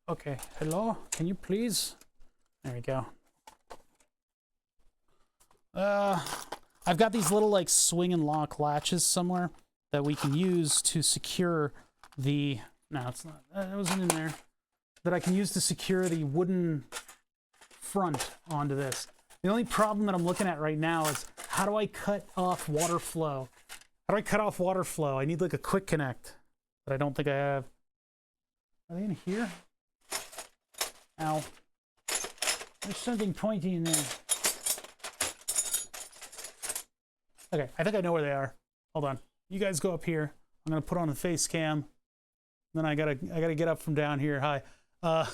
Okay, hello? Can you please? There we go. I've got these little, like, swing and lock latches somewhere that we can use to secure the... No, it's not. It wasn't in there. That I can use to secure the wooden front onto this. The only problem that I'm looking at right now is, how do I cut off water flow? How do I cut off water flow? I need, like, a quick connect, but I don't think I have. Are they in here? Ow. There's something pointy in there. Okay, I think I know where they are. Hold on. You guys go up here. I'm gonna put on the face cam. Then I gotta get up from down here. Hi. And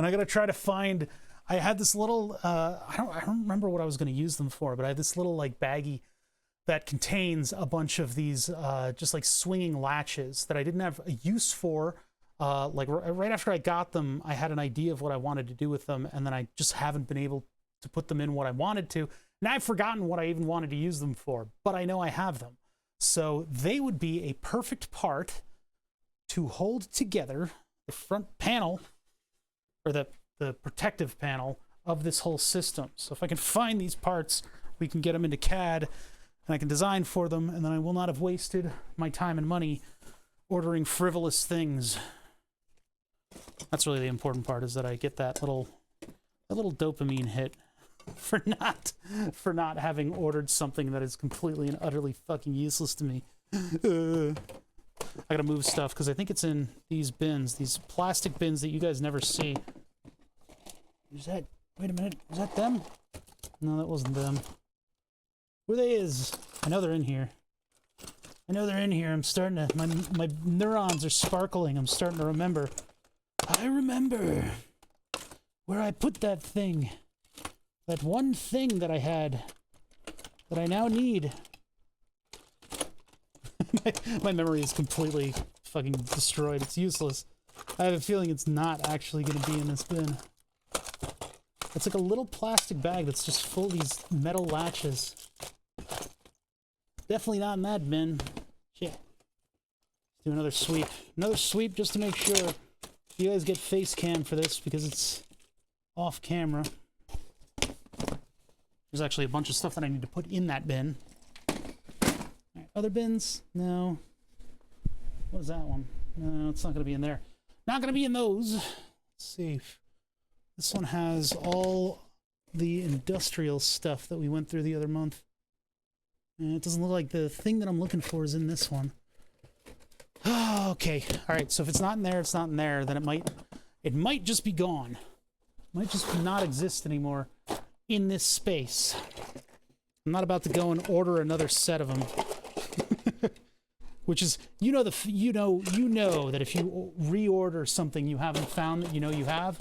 I gotta try to find. I had this little. I don't remember what I was gonna use them for, but I had this little, like, baggie that contains a bunch of these just like swinging latches that I didn't have a use for. Like right after I got them, I had an idea of what I wanted to do with them, and then I just haven't been able to put them in what I wanted to. Now I've forgotten what I even wanted to use them for, but I know I have them. So they would be a perfect part to hold together the front panel, or the protective panel of this whole system. So if I can find these parts, we can get them into CAD, and I can design for them, and then I will not have wasted my time and money ordering frivolous things. That's really the important part, is that I get that little dopamine hit for not having ordered something that is completely and utterly fucking useless to me. I gotta move stuff because I think it's in these bins, these plastic bins that you guys never see. Is that? Wait a minute. Is that them? No, that wasn't them. Who they is? I know they're in here. I know they're in here. I'm starting to. My neurons are sparkling. I'm starting to remember. I remember where I put that thing. That one thing that I had that I now need. my memory is completely fucking destroyed. It's useless. I have a feeling it's not actually going to be in this bin. It's like a little plastic bag that's just full of these metal latches. Definitely not in that bin. Shit. Let's do another sweep. Another sweep just to make sure you guys get face cam for this because it's off camera. There's actually a bunch of stuff that I need to put in that bin. Right, other bins? No. What is that one? No, it's not going to be in there. Not going to be in those. Let's see. This one has all the industrial stuff that we went through the other month. And it doesn't look like the thing that I'm looking for is in this one. Oh, okay. All right, so if it's not in there, it's not in there, then it might just be gone. It might just not exist anymore in this space. I'm not about to go and order another set of them. Which is, you know that if you reorder something you haven't found that you know you have,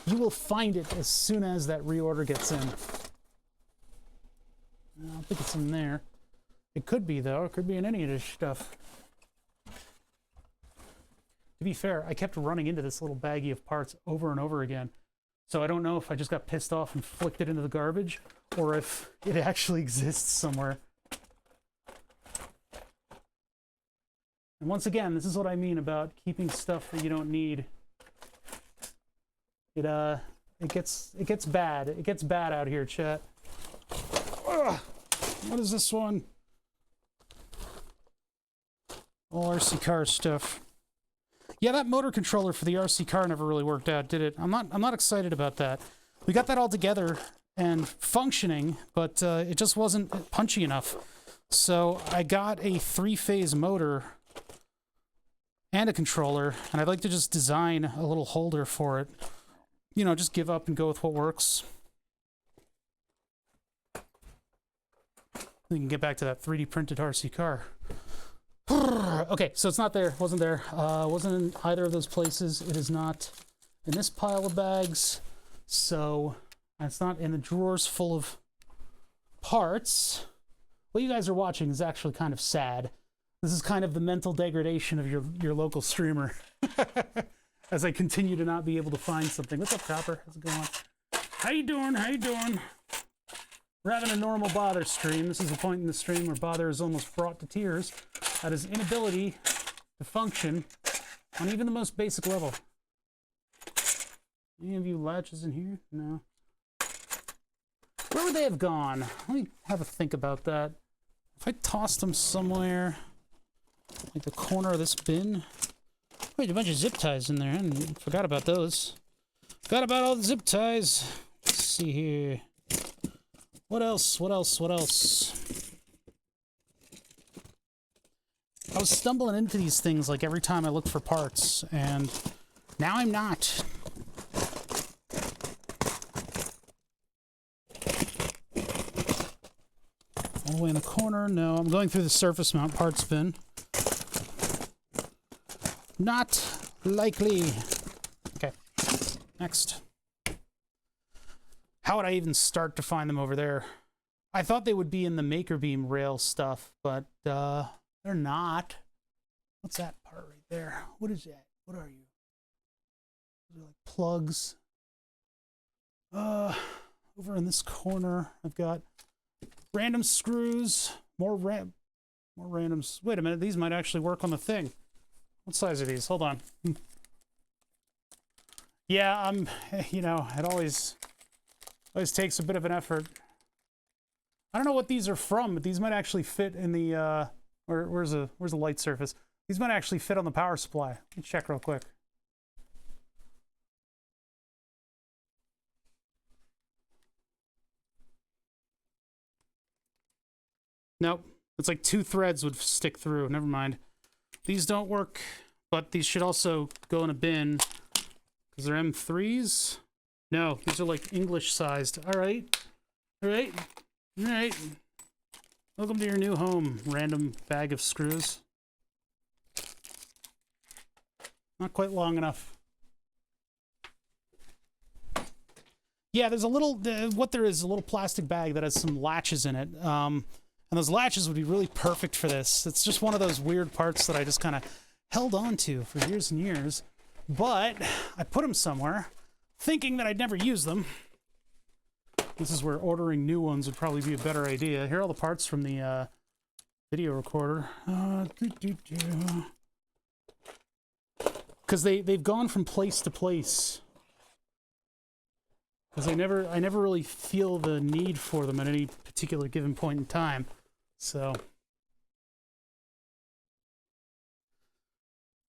you will find it as soon as that reorder gets in. I don't think it's in there. It could be, though. It could be in any of this stuff. To be fair, I kept running into this little baggie of parts over and over again. So I don't know if I just got pissed off and flicked it into the garbage, or if it actually exists somewhere. And once again, this is what I mean about keeping stuff that you don't need. It gets bad. It gets bad out here, chat. Ugh. What is this one? All RC car stuff. Yeah, that motor controller for the RC car never really worked out, did it? I'm not excited about that. We got that all together and functioning, but it just wasn't punchy enough. So I got a 3-phase motor and a controller, and I'd like to just design a little holder for it. You know, just give up and go with what works. We can get back to that 3D printed RC car. Okay, so it's not there. Wasn't there. Wasn't in either of those places. It is not in this pile of bags. So it's not in the drawers full of parts. What you guys are watching is actually kind of sad. This is kind of the mental degradation of your local streamer. As I continue to not be able to find something. What's up, Copper? How's it going? How you doing? How you doing? We're having a normal Bother stream. This is the point in the stream where Bother is almost brought to tears at his inability to function on even the most basic level. Any of you latches in here? No. Where would they have gone? Let me have a think about that. If I tossed them somewhere, like the corner of this bin. Wait, a bunch of zip ties in there. I forgot about those. Forgot about all the zip ties. Let's see here. What else? What else? What else? I was stumbling into these things like every time I looked for parts, and now I'm not. All the way in the corner? No, I'm going through the surface mount parts bin. Not likely. Okay, next. How would I even start to find them over there? I thought they would be in the Maker Beam rail stuff, but they're not. What's that part right there? What is that? What are you? Those are like plugs. Over in this corner, I've got random screws, more randoms. Wait a minute, these might actually work on the thing. What size are these? Hold on. Yeah, you know, it always takes a bit of an effort. I don't know what these are from, but these might actually fit in the, where's the light surface? These might actually fit on the power supply. Let me check real quick. Nope. It's like 2 threads would stick through. Never mind. These don't work, but these should also go in a bin because they're M3s. No, these are like English sized. All right. All right. All right. Welcome to your new home, random bag of screws. Not quite long enough. Yeah, there's a little, what there is a little plastic bag that has some latches in it. And those latches would be really perfect for this. It's just one of those weird parts that I just kind of held on to for years and years. But I put them somewhere, thinking that I'd never use them. This is where ordering new ones would probably be a better idea. Here are all the parts from the video recorder. Because they've gone from place to place. Because I never really feel the need for them at any particular given point in time. So,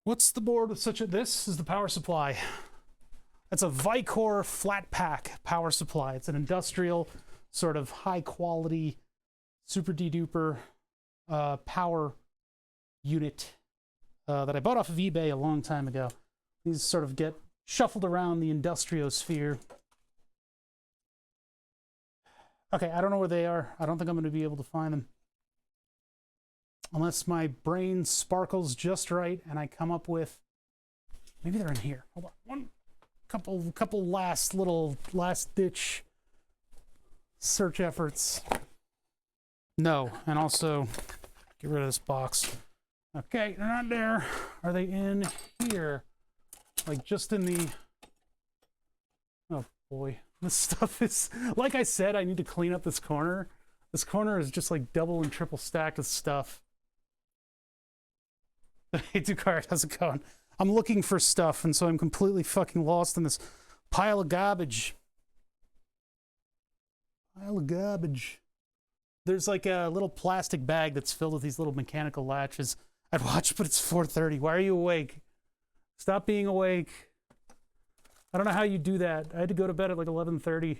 what's the board with such a? This is the power supply. That's a Vicor flat pack power supply. It's an industrial, sort of high quality, super de-duper power unit that I bought off of eBay a long time ago. These sort of get shuffled around the industriosphere. Okay, I don't know where they are. I don't think I'm going to be able to find them. Unless my brain sparkles just right and I come up with... Maybe they're in here. Hold on. Couple last-ditch search efforts. No, and also get rid of this box. Okay, they're not there. Are they in here? Like just in the... Oh, boy. This stuff is, like I said, I need to clean up this corner. This corner is just like double and triple stacked with stuff. Hey, Ducard, how's it going? I'm looking for stuff, and so I'm completely fucking lost in this pile of garbage. Pile of garbage. There's like a little plastic bag that's filled with these little mechanical latches. I'd watch, but it's 4:30. Why are you awake? Stop being awake. I don't know how you do that. I had to go to bed at like 11:30.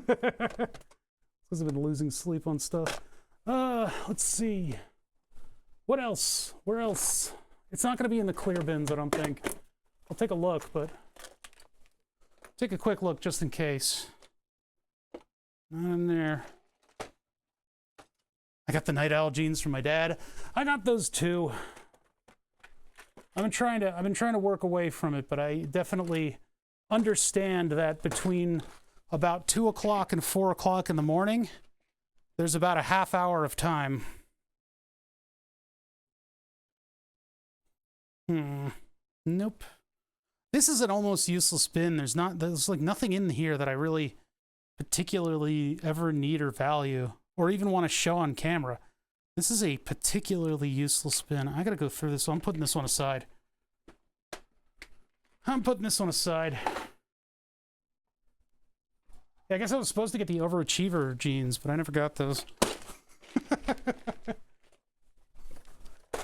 Because I've been losing sleep on stuff. Let's see. What else? Where else? It's not going to be in the clear bins, I don't think. I'll take a look, but... Take a quick look just in case. Not in there. I got the Night Owl jeans from my dad. I got those too. I've been trying to work away from it, but I definitely understand that between about 2 o'clock and 4 o'clock in the morning, there's about a half hour of time. Nope. This is an almost useless bin. There's like nothing in here that I really particularly ever need or value, or even want to show on camera. This is a particularly useless bin. I gotta go through this, so I'm putting this one aside. Yeah, I guess I was supposed to get the overachiever jeans, but I never got those. I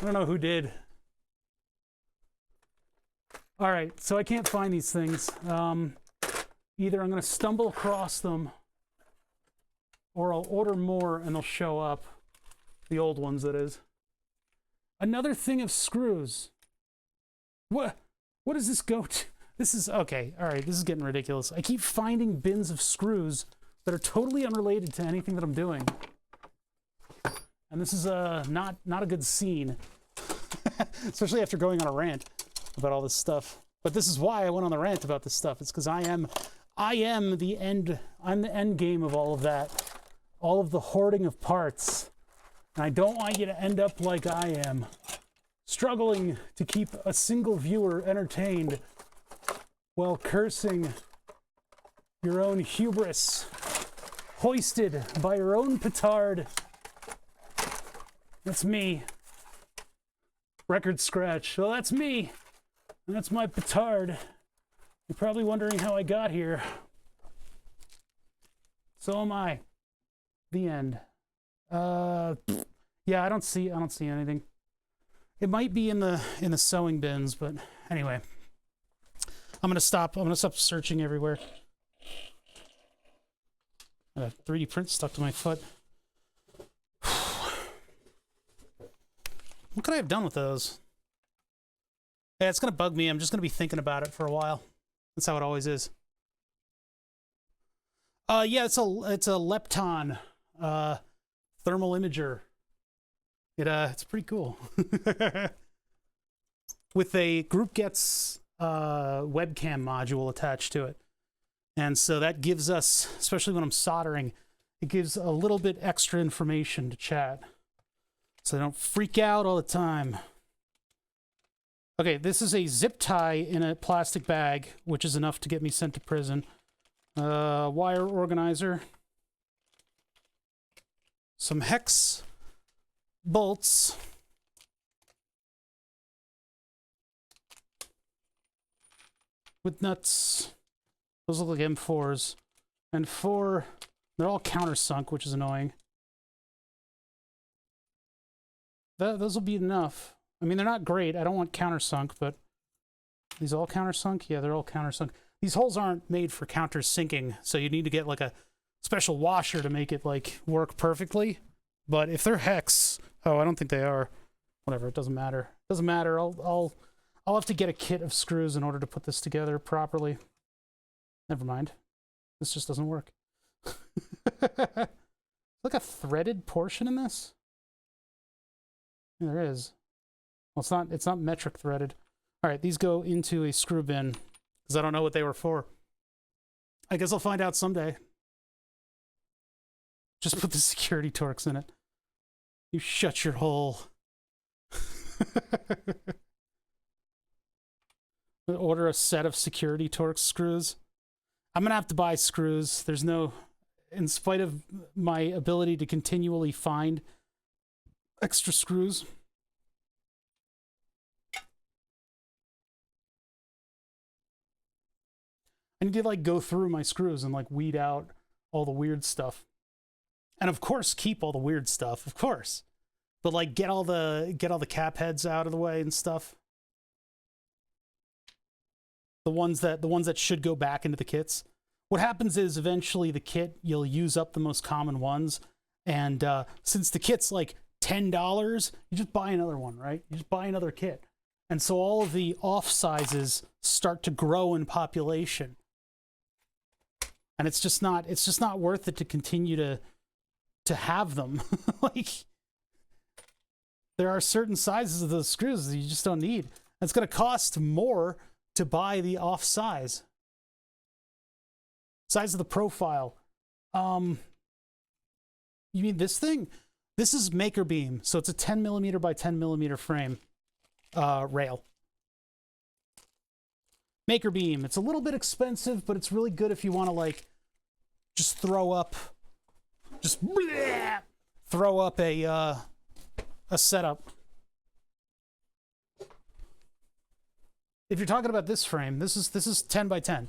don't know who did. All right, so I can't find these things. Either I'm going to stumble across them, or I'll order more and they'll show up. The old ones, that is. Another thing of screws. What does this go to? This is, okay, all right, this is getting ridiculous. I keep finding bins of screws that are totally unrelated to anything that I'm doing. And this is not a good scene. Especially after going on a rant about all this stuff. But this is why I went on the rant about this stuff. It's because I'm the end game of all of that. all of the hoarding of parts. And I don't want you to end up like I am, struggling to keep a single viewer entertained while cursing your own hubris, hoisted by your own petard. That's me. Record scratch. Well, that's me. And that's my petard. You're probably wondering how I got here. So am I. The end. Yeah, I don't see anything. It might be in the sewing bins, but anyway. I'm gonna stop searching everywhere. A 3D print stuck to my foot. What could I have done with those? Yeah, it's gonna bug me. I'm just gonna be thinking about it for a while. That's how it always is. Yeah, it's a Lepton thermal imager. It's pretty cool. With a Group Gets webcam module attached to it. And so that gives us, especially when I'm soldering, it gives a little bit extra information to chat. So I don't freak out all the time. Okay, this is a zip tie in a plastic bag, which is enough to get me sent to prison. Wire organizer. Some hex bolts. With nuts. Those look like M4s. And they're all countersunk, which is annoying. Those will be enough. I mean, they're not great. I don't want countersunk, but these all countersunk? Yeah, they're all countersunk. These holes aren't made for countersinking, so you need to get like a special washer to make it like work perfectly. But if they're hex, oh, I don't think they are. Whatever, it doesn't matter. It doesn't matter. I'll have to get a kit of screws in order to put this together properly. Never mind. This just doesn't work. Like a threaded portion in this? Yeah, there is. Well, it's not metric threaded. All right, these go into a screw bin because I don't know what they were for. I guess I'll find out someday. Just put the security Torx in it. You shut your hole. Order a set of security Torx screws. I'm gonna have to buy screws. There's no, in spite of my ability to continually find extra screws. I need to like go through my screws and like weed out all the weird stuff. And of course keep all the weird stuff, of course. But like get all the cap heads out of the way and stuff. The ones that should go back into the kits. What happens is eventually the kit, you'll use up the most common ones. And since the kit's like $10, you just buy another one, right? You just buy another kit. And so all of the off sizes start to grow in population. And it's just not worth it to continue to have them. Like, there are certain sizes of those screws that you just don't need. It's going to cost more to buy the off size. Size of the profile. You mean this thing? This is Maker Beam, so it's a 10mm by 10mm frame rail. Maker Beam. It's a little bit expensive, but it's really good if you want to like just throw up a setup. If you're talking about this frame, this is 10 by 10.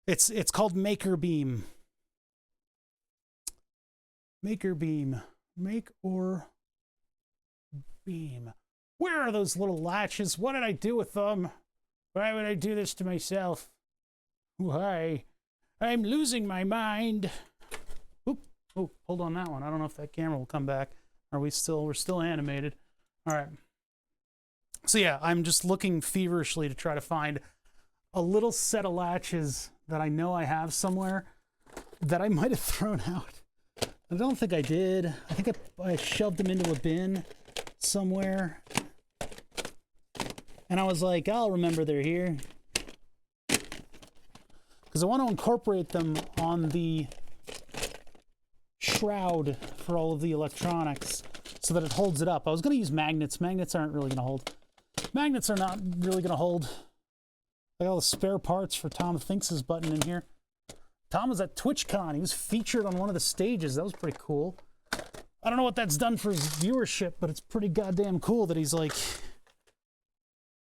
It's called Maker Beam. Maker Beam. Make or beam. Where are those little latches? What did I do with them? Why would I do this to myself? Why? I'm losing my mind. Oop. Oh, hold on that one. I don't know if that camera will come back. We're still animated. All right. So yeah, I'm just looking feverishly to try to find a little set of latches that I know I have somewhere that I might have thrown out. I don't think I did. I think I shoved them into a bin somewhere. And I was like, I'll remember they're here. Because I want to incorporate them on the shroud for all of the electronics so that it holds it up. I was going to use magnets. Magnets aren't really going to hold. Magnets are not really going to hold. I got all the spare parts for Tom Thinks' button in here. Tom was at TwitchCon. He was featured on one of the stages. That was pretty cool. I don't know what that's done for his viewership, but it's pretty goddamn cool that he's like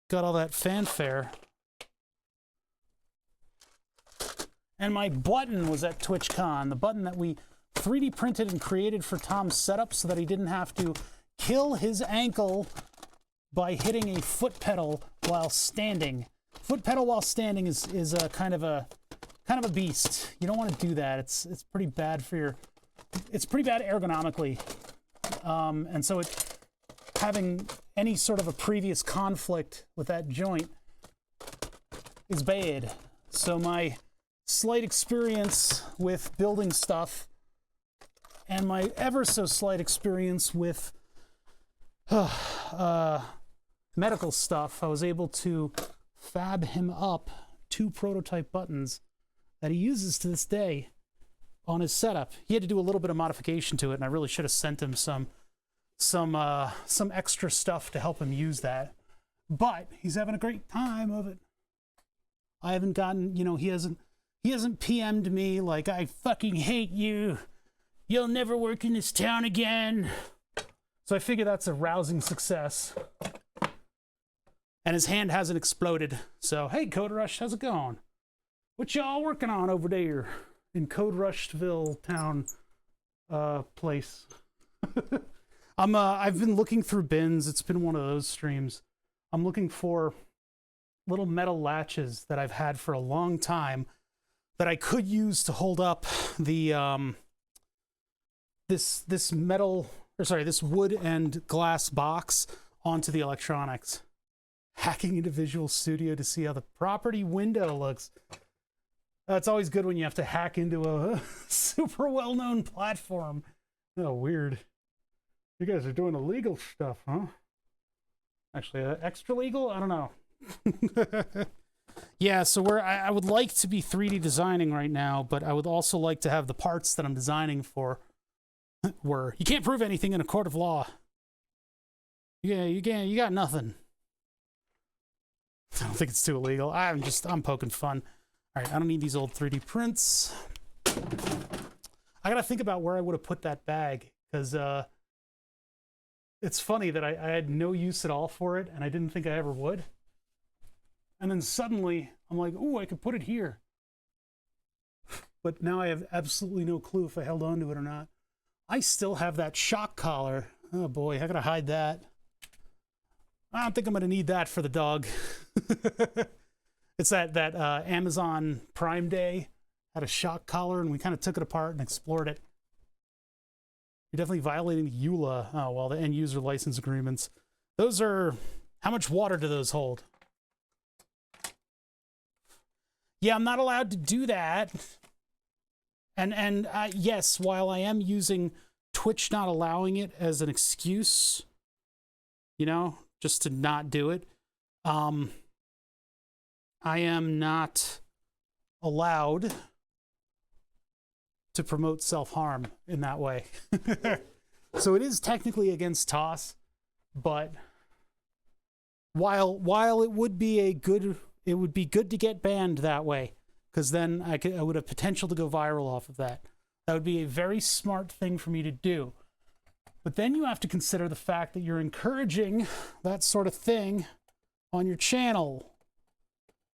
got all that fanfare. And my button was at TwitchCon, the button that we 3D printed and created for Tom's setup so that he didn't have to kill his ankle by hitting a foot pedal while standing. Foot pedal while standing is a kind of a beast. You don't want to do that. It's pretty bad for your. It's pretty bad ergonomically, and so having any sort of a previous conflict with that joint is bad. So my slight experience with building stuff and my ever so slight experience with medical stuff, I was able to fab him up 2 prototype buttons that he uses to this day on his setup. He had to do a little bit of modification to it, and I really should have sent him some extra stuff to help him use that. But he's having a great time of it. I haven't gotten, he hasn't PM'd me like, I fucking hate you. You'll never work in this town again. So I figure that's a rousing success. And his hand hasn't exploded. So, hey, Code Rush, how's it going? What y'all working on over there in Code Rushville town place? I've been looking through bins. It's been one of those streams. I'm looking for little metal latches that I've had for a long time that I could use to hold up the this wood and glass box onto the electronics. Hacking into Visual Studio to see how the property window looks. It's always good when you have to hack into a super well-known platform. Oh, weird. You guys are doing illegal stuff, huh? Actually, extra legal? I don't know. Yeah, so I would like to be 3D designing right now, but I would also like to have the parts that I'm designing for you can't prove anything in a court of law. Yeah, you got nothing. I don't think it's too illegal. I'm poking fun. All right, I don't need these old 3D prints. I gotta think about where I would have put that bag, because it's funny that I had no use at all for it, and I didn't think I ever would. And then suddenly, I'm like, ooh, I could put it here. But now I have absolutely no clue if I held on to it or not. I still have that shock collar. Oh boy, I gotta hide that. I don't think I'm gonna need that for the dog. It's that Amazon Prime Day had a shock collar, and we kind of took it apart and explored it. You're definitely violating the EULA. Oh, well, the end user license agreements. Those are, how much water do those hold? Yeah, I'm not allowed to do that. And yes, while I am using Twitch not allowing it as an excuse, just to not do it, I am not allowed to promote self-harm in that way. So it is technically against TOS, but while it would be good to get banned that way, because then I would have potential to go viral off of that. That would be a very smart thing for me to do. But then you have to consider the fact that you're encouraging that sort of thing on your channel.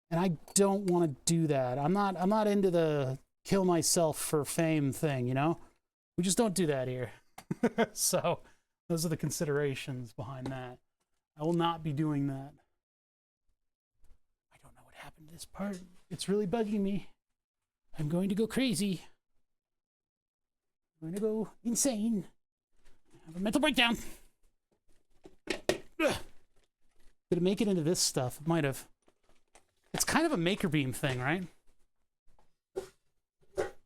And I don't want to do that. I'm not into the kill myself for fame thing, We just don't do that here. So those are the considerations behind that. I will not be doing that. I don't know what happened to this part. It's really bugging me. I'm going to go crazy. I'm going to go insane. Have a mental breakdown. Ugh. Did it make it into this stuff? It might have. It's kind of a Maker Beam thing, right?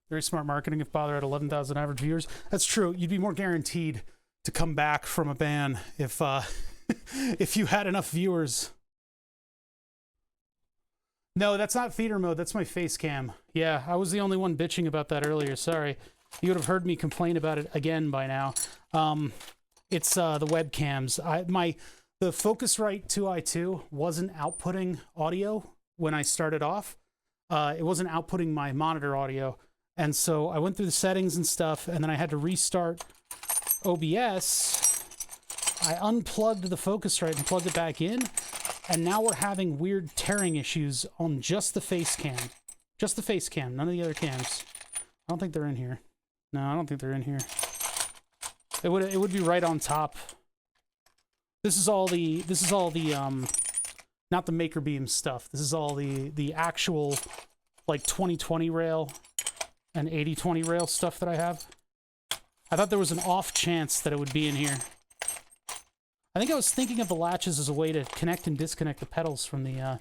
Very smart marketing if Bother had 11,000 average viewers. That's true. You'd be more guaranteed to come back from a ban if if you had enough viewers. No, that's not theater mode. That's my face cam. Yeah, I was the only one bitching about that earlier. Sorry. You would have heard me complain about it again by now. It's the webcams. The Focusrite 2i2 wasn't outputting audio when I started off. It wasn't outputting my monitor audio. And so I went through the settings and stuff, and then I had to restart OBS. I unplugged the Focusrite and plugged it back in, and now we're having weird tearing issues on just the face cam. Just the face cam, none of the other cams. I don't think they're in here. No, I don't think they're in here. It would be right on top. This is all the not the Maker Beam stuff. This is all the actual like 2020 rail and 8020 rail stuff that I have. I thought there was an off chance that it would be in here. I think I was thinking of the latches as a way to connect and disconnect the pedals from the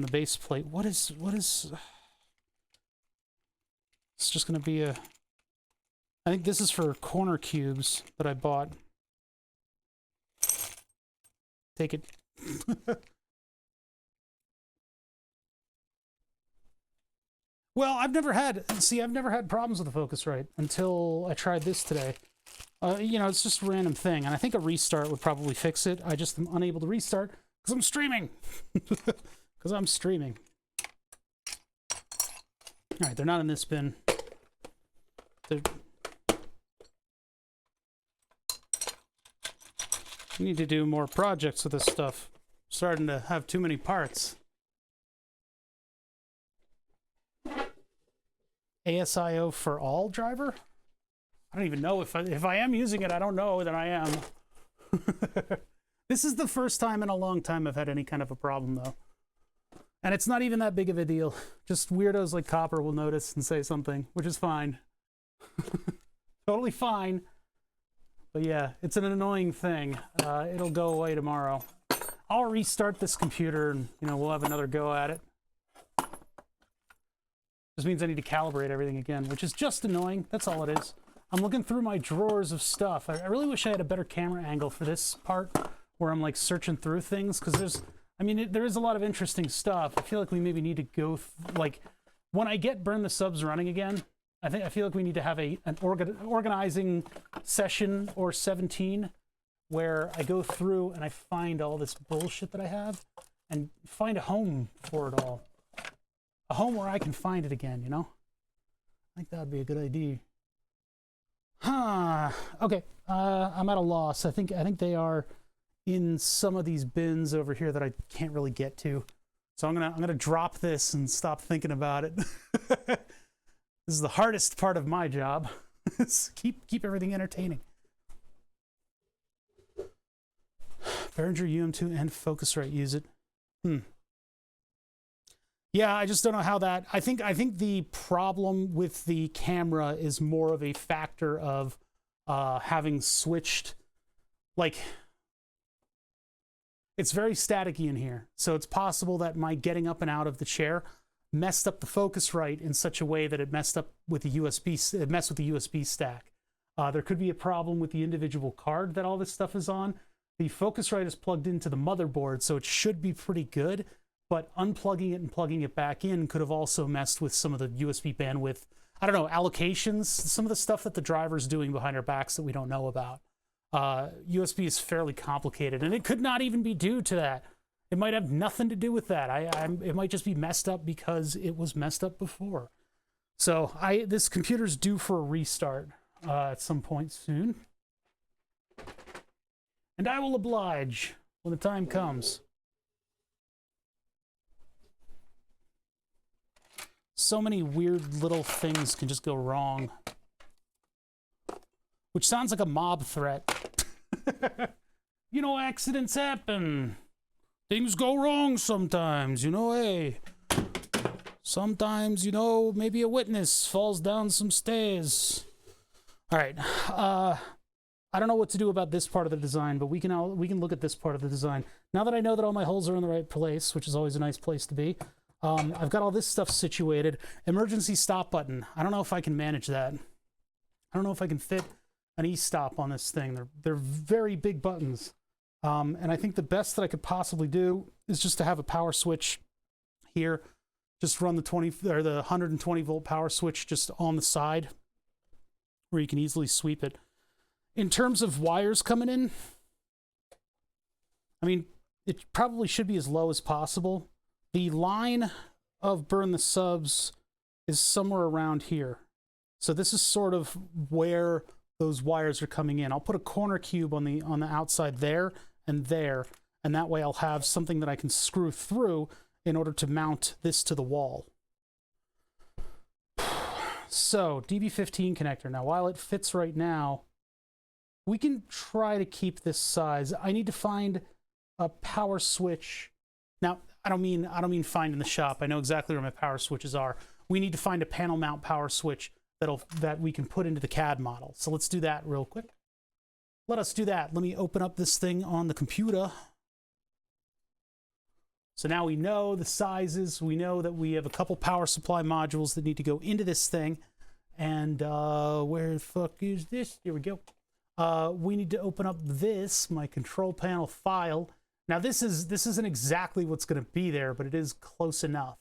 base plate. What is it's just gonna be a, I think this is for corner cubes that I bought. Take it. Well, I've never had problems with the Focusrite until I tried this today. You know, it's just a random thing, and I think a restart would probably fix it. I just am unable to restart because I'm streaming. Because I'm streaming. All right, they're not in this bin. You need to do more projects with this stuff. I'm starting to have too many parts. ASIO for all driver? I don't even know if I am using it. I don't know that I am. This is the first time in a long time I've had any kind of a problem, though. And it's not even that big of a deal. Just weirdos like Copper will notice and say something, which is fine. Totally fine. But yeah, it's an annoying thing. It'll go away tomorrow. I'll restart this computer and, you know, we'll have another go at it. This means I need to calibrate everything again, which is just annoying. That's all it is. I'm looking through my drawers of stuff. I really wish I had a better camera angle for this part where I'm like searching through things, because there is a lot of interesting stuff. I feel like we maybe need to go, like, when I get Burn the Subs running again, I feel like we need to have an organizing session or 17 where I go through and I find all this bullshit that I have and find a home for it all. A home where I can find it again, you know? I think that would be a good idea. Huh. Okay. I'm at a loss. I think they are in some of these bins over here that I can't really get to. So I'm gonna drop this and stop thinking about it. This is the hardest part of my job. keep everything entertaining. Behringer UM2 and Focusrite use it. Yeah, I just don't know how that. I think the problem with the camera is more of a factor of having switched, like, it's very staticky in here. So it's possible that my getting up and out of the chair messed up the Focusrite in such a way that it messed up with the USB. It messed with the USB stack. There could be a problem with the individual card that all this stuff is on. The Focusrite is plugged into the motherboard, so it should be pretty good. But unplugging it and plugging it back in could have also messed with some of the USB bandwidth. I don't know, allocations, some of the stuff that the driver's doing behind our backs that we don't know about. USB is fairly complicated, and it could not even be due to that. It might have nothing to do with that. It might just be messed up because it was messed up before. So this computer's due for a restart at some point soon. And I will oblige when the time comes. So many weird little things can just go wrong. Which sounds like a mob threat. You know, accidents happen. Things go wrong sometimes, you know, hey. Sometimes, you know, maybe a witness falls down some stairs. All right. I don't know what to do about this part of the design, but we can look at this part of the design. Now that I know that all my holes are in the right place, which is always a nice place to be, I've got all this stuff situated. Emergency stop button. I don't know if I can manage that. I don't know if I can fit an e-stop on this thing. They're very big buttons. And I think the best that I could possibly do is just to have a power switch here. Just run the 120 volt power switch just on the side. where you can easily sweep it. In terms of wires coming in, I mean, it probably should be as low as possible. The line of burn the subs is somewhere around here. So this is sort of where those wires are coming in. I'll put a corner cube on the outside there, and that way I'll have something that I can screw through in order to mount this to the wall. So, DB15 connector. Now, while it fits right now, we can try to keep this size. I need to find a power switch. Now, I don't mean find in the shop. I know exactly where my power switches are. We need to find a panel mount power switch that we can put into the CAD model. So let's do that real quick. Let us do that. Let me open up this thing on the computer. So now we know the sizes. We know that we have a couple power supply modules that need to go into this thing. And where the fuck is this? Here we go. We need to open up my control panel file. Now this isn't exactly what's going to be there, but it is close enough.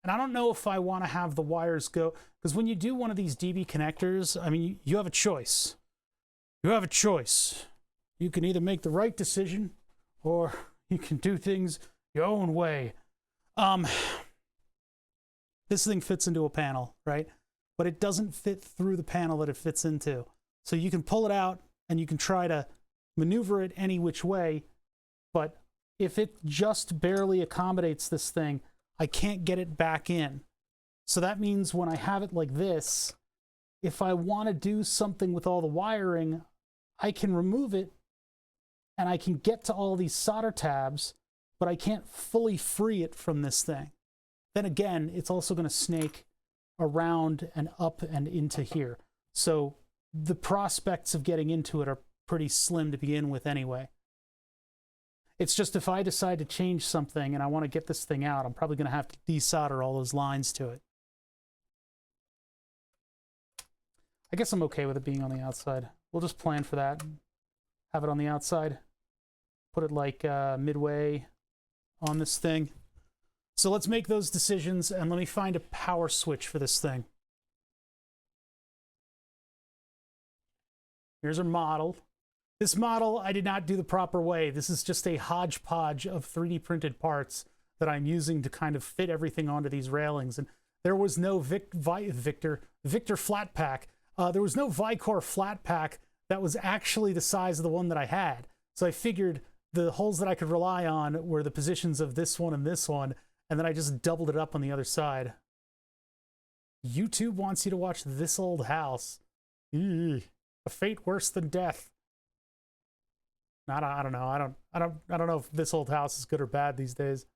And I don't know if I want to have the wires go, because when you do one of these DB connectors, I mean, you have a choice. You have a choice. You can either make the right decision or you can do things your own way. This thing fits into a panel, right? But it doesn't fit through the panel that it fits into. So you can pull it out and you can try to maneuver it any which way, but if it just barely accommodates this thing, I can't get it back in. So that means when I have it like this, if I want to do something with all the wiring, I can remove it and I can get to all these solder tabs, but I can't fully free it from this thing. Then again, it's also going to snake around and up and into here. So the prospects of getting into it are pretty slim to begin with anyway. It's just if I decide to change something and I want to get this thing out, I'm probably going to have to desolder all those lines to it. I guess I'm okay with it being on the outside. We'll just plan for that. Have it on the outside. Put it like midway on this thing. So let's make those decisions and let me find a power switch for this thing. Here's our model. This model, I did not do the proper way. This is just a hodgepodge of 3D printed parts that I'm using to kind of fit everything onto these railings. And there was no Victor flat pack. There was no Vicor flat pack that was actually the size of the one that I had. So I figured the holes that I could rely on were the positions of this one, and then I just doubled it up on the other side. YouTube wants you to watch This Old House. Eugh. A fate worse than death. I don't know. I don't know if This Old House is good or bad these days.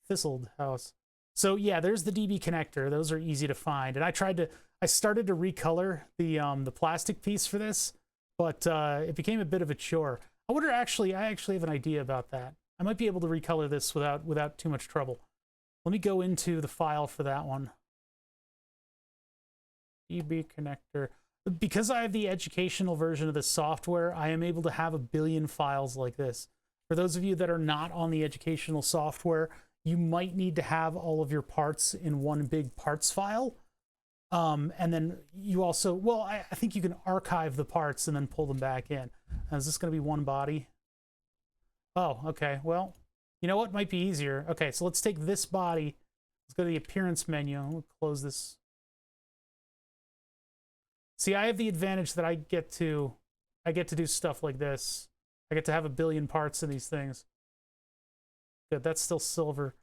This Old House. So yeah, there's the DB connector. Those are easy to find. And I started to recolor the plastic piece for this, but it became a bit of a chore. I actually have an idea about that. I might be able to recolor this without too much trouble. Let me go into the file for that one. DB connector. Because I have the educational version of the software, I am able to have a billion files like this. For those of you that are not on the educational software, you might need to have all of your parts in one big parts file. And then you also, well, I think you can archive the parts and then pull them back in. Now, is this going to be one body? Oh, okay. Well, you know what might be easier? Okay, so let's take this body. Let's go to the appearance menu. We'll close this. See, I have the advantage that I get to do stuff like this. I get to have a billion parts in these things. Good, that's still silver.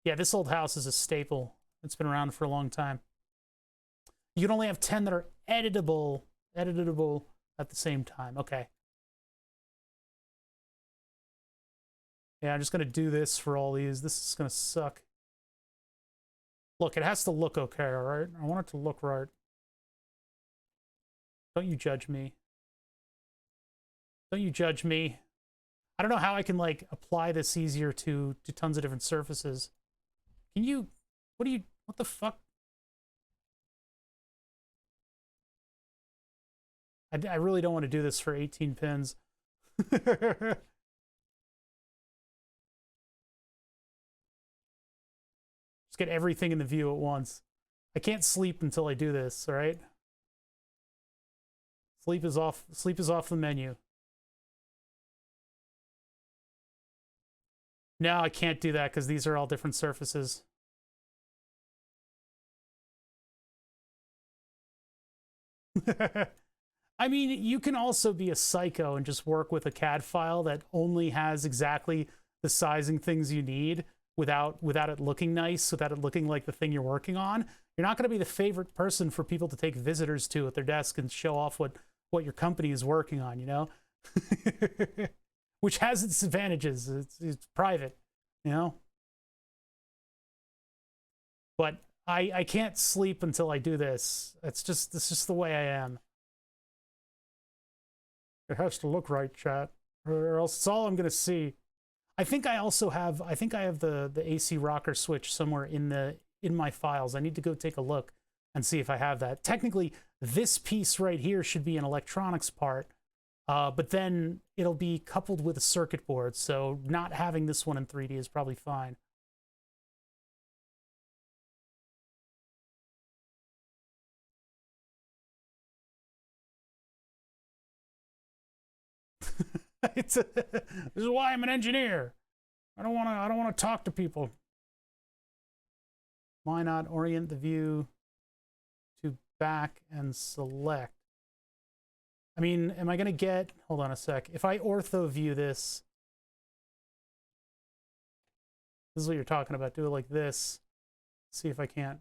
Yeah, This Old House is a staple. It's been around for a long time. You can only have 10 that are editable at the same time. Okay. Yeah, I'm just going to do this for all these. This is going to suck. Look, it has to look okay, all right? I want it to look right. Don't you judge me. Don't you judge me. I don't know how I can, like, apply this easier to tons of different surfaces. Can you... What the fuck? I really don't want to do this for 18 pins. Let's get everything in the view at once. I can't sleep until I do this, all right? Sleep is off the menu. No, I can't do that because these are all different surfaces. I mean, you can also be a psycho and just work with a CAD file that only has exactly the sizing things you need without it looking nice, without it looking like the thing you're working on. You're not going to be the favorite person for people to take visitors to at their desk and show off what your company is working on, you know? Which has its advantages. It's private, you know? But I can't sleep until I do this. It's just the way I am. It has to look right, chat, or else it's all I'm gonna see. I think I have the AC rocker switch somewhere in my files. I need to go take a look and see if I have that. Technically, this piece right here should be an electronics part, but then it'll be coupled with a circuit board, so not having this one in 3D is probably fine. This is why I'm an engineer. I don't want to talk to people. Why not orient the view to back and select? I mean, am I going to get... Hold on a sec. If I ortho view this... This is what you're talking about. Do it like this. See if I can't...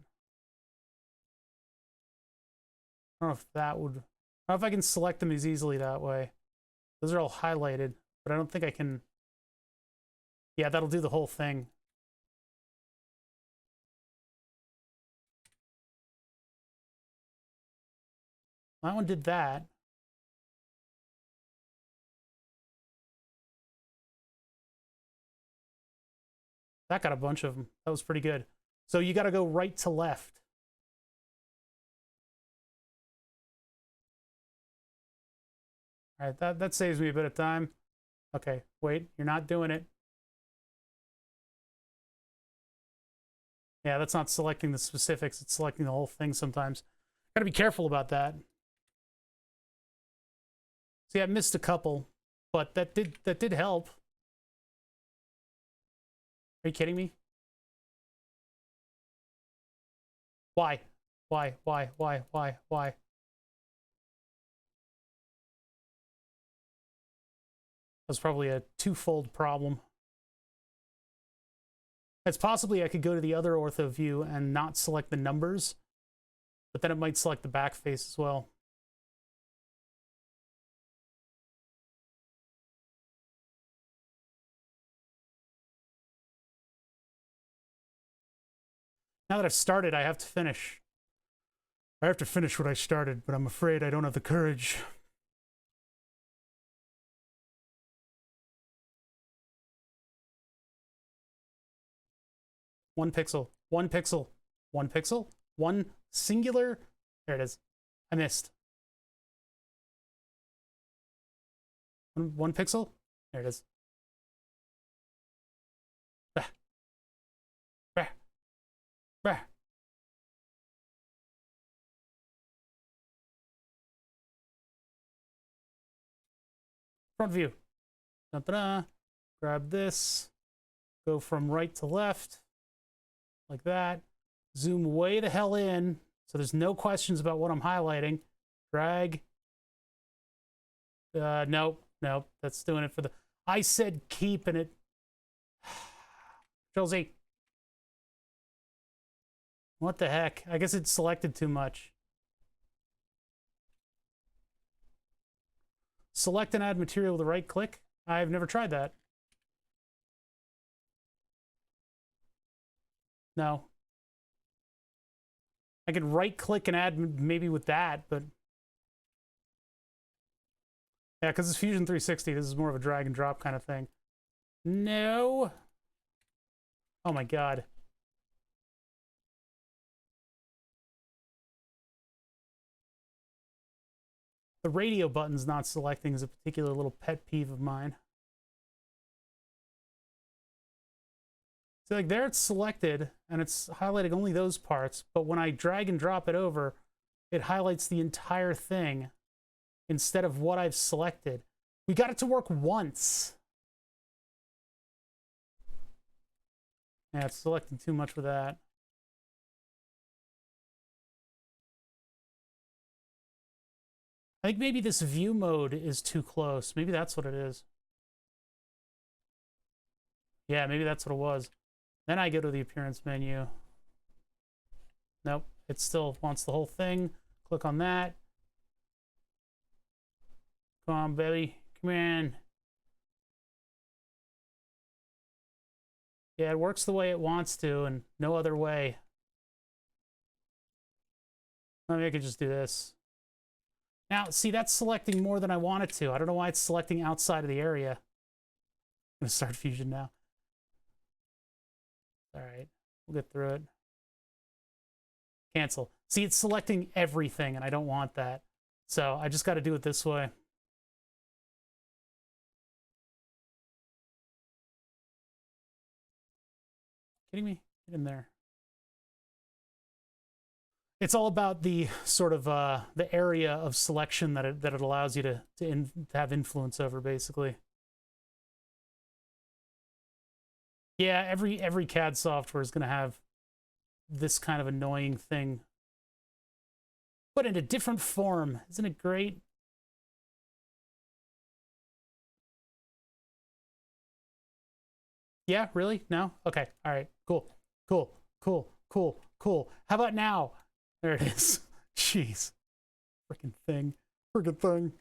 I don't know if that would... I don't know if I can select them as easily that way. Those are all highlighted, but I don't think I can... Yeah, that'll do the whole thing. That one did that. That got a bunch of them. That was pretty good. So you got to go right to left. All right, that saves me a bit of time. Okay, wait, you're not doing it. Yeah, that's not selecting the specifics. It's selecting the whole thing sometimes. Gotta be careful about that. See, I missed a couple, but that did help. Are you kidding me? Why? Why? That's probably a twofold problem. It's possibly I could go to the other ortho view and not select the numbers, but then it might select the back face as well. Now that I've started, I have to finish. I have to finish what I started, but I'm afraid I don't have the courage. One pixel, one pixel, one pixel, one singular. There it is. I missed. One pixel. There it is. Bah. Bah. Bah. Front view. Da-da-da. Grab this. Go from right to left. Like that. Zoom way the hell in, so there's no questions about what I'm highlighting. Drag. Nope. That's doing it for the... I said keep, and it... Control Z. What the heck? I guess it selected too much. Select and add material with a right click? I've never tried that. No. I could right click and add maybe with that, but... Yeah, because it's Fusion 360, this is more of a drag and drop kind of thing. No. Oh my god. The radio button's not selecting is a particular little pet peeve of mine. So like there it's selected and it's highlighting only those parts, but when I drag and drop it over, it highlights the entire thing instead of what I've selected. We got it to work once. Yeah, it's selecting too much with that. I think maybe this view mode is too close. Maybe that's what it is. Yeah, maybe that's what it was. Then I go to the appearance menu. Nope, it still wants the whole thing. Click on that. Come on, baby. Come on. Yeah, it works the way it wants to and no other way. Maybe I could just do this. Now, see, that's selecting more than I want it to. I don't know why it's selecting outside of the area. I'm going to start Fusion now. All right, we'll get through it. Cancel. See, it's selecting everything, and I don't want that. So I just got to do it this way. Kidding me? Get in there. It's all about the sort of the area of selection that it allows you to have influence over, basically. Yeah, every CAD software is going to have this kind of annoying thing, but in a different form. Isn't it great? Yeah, really? No? Okay. All right. Cool. Cool. Cool. Cool. Cool. How about now? There it is. Jeez. Freaking thing. Freaking thing.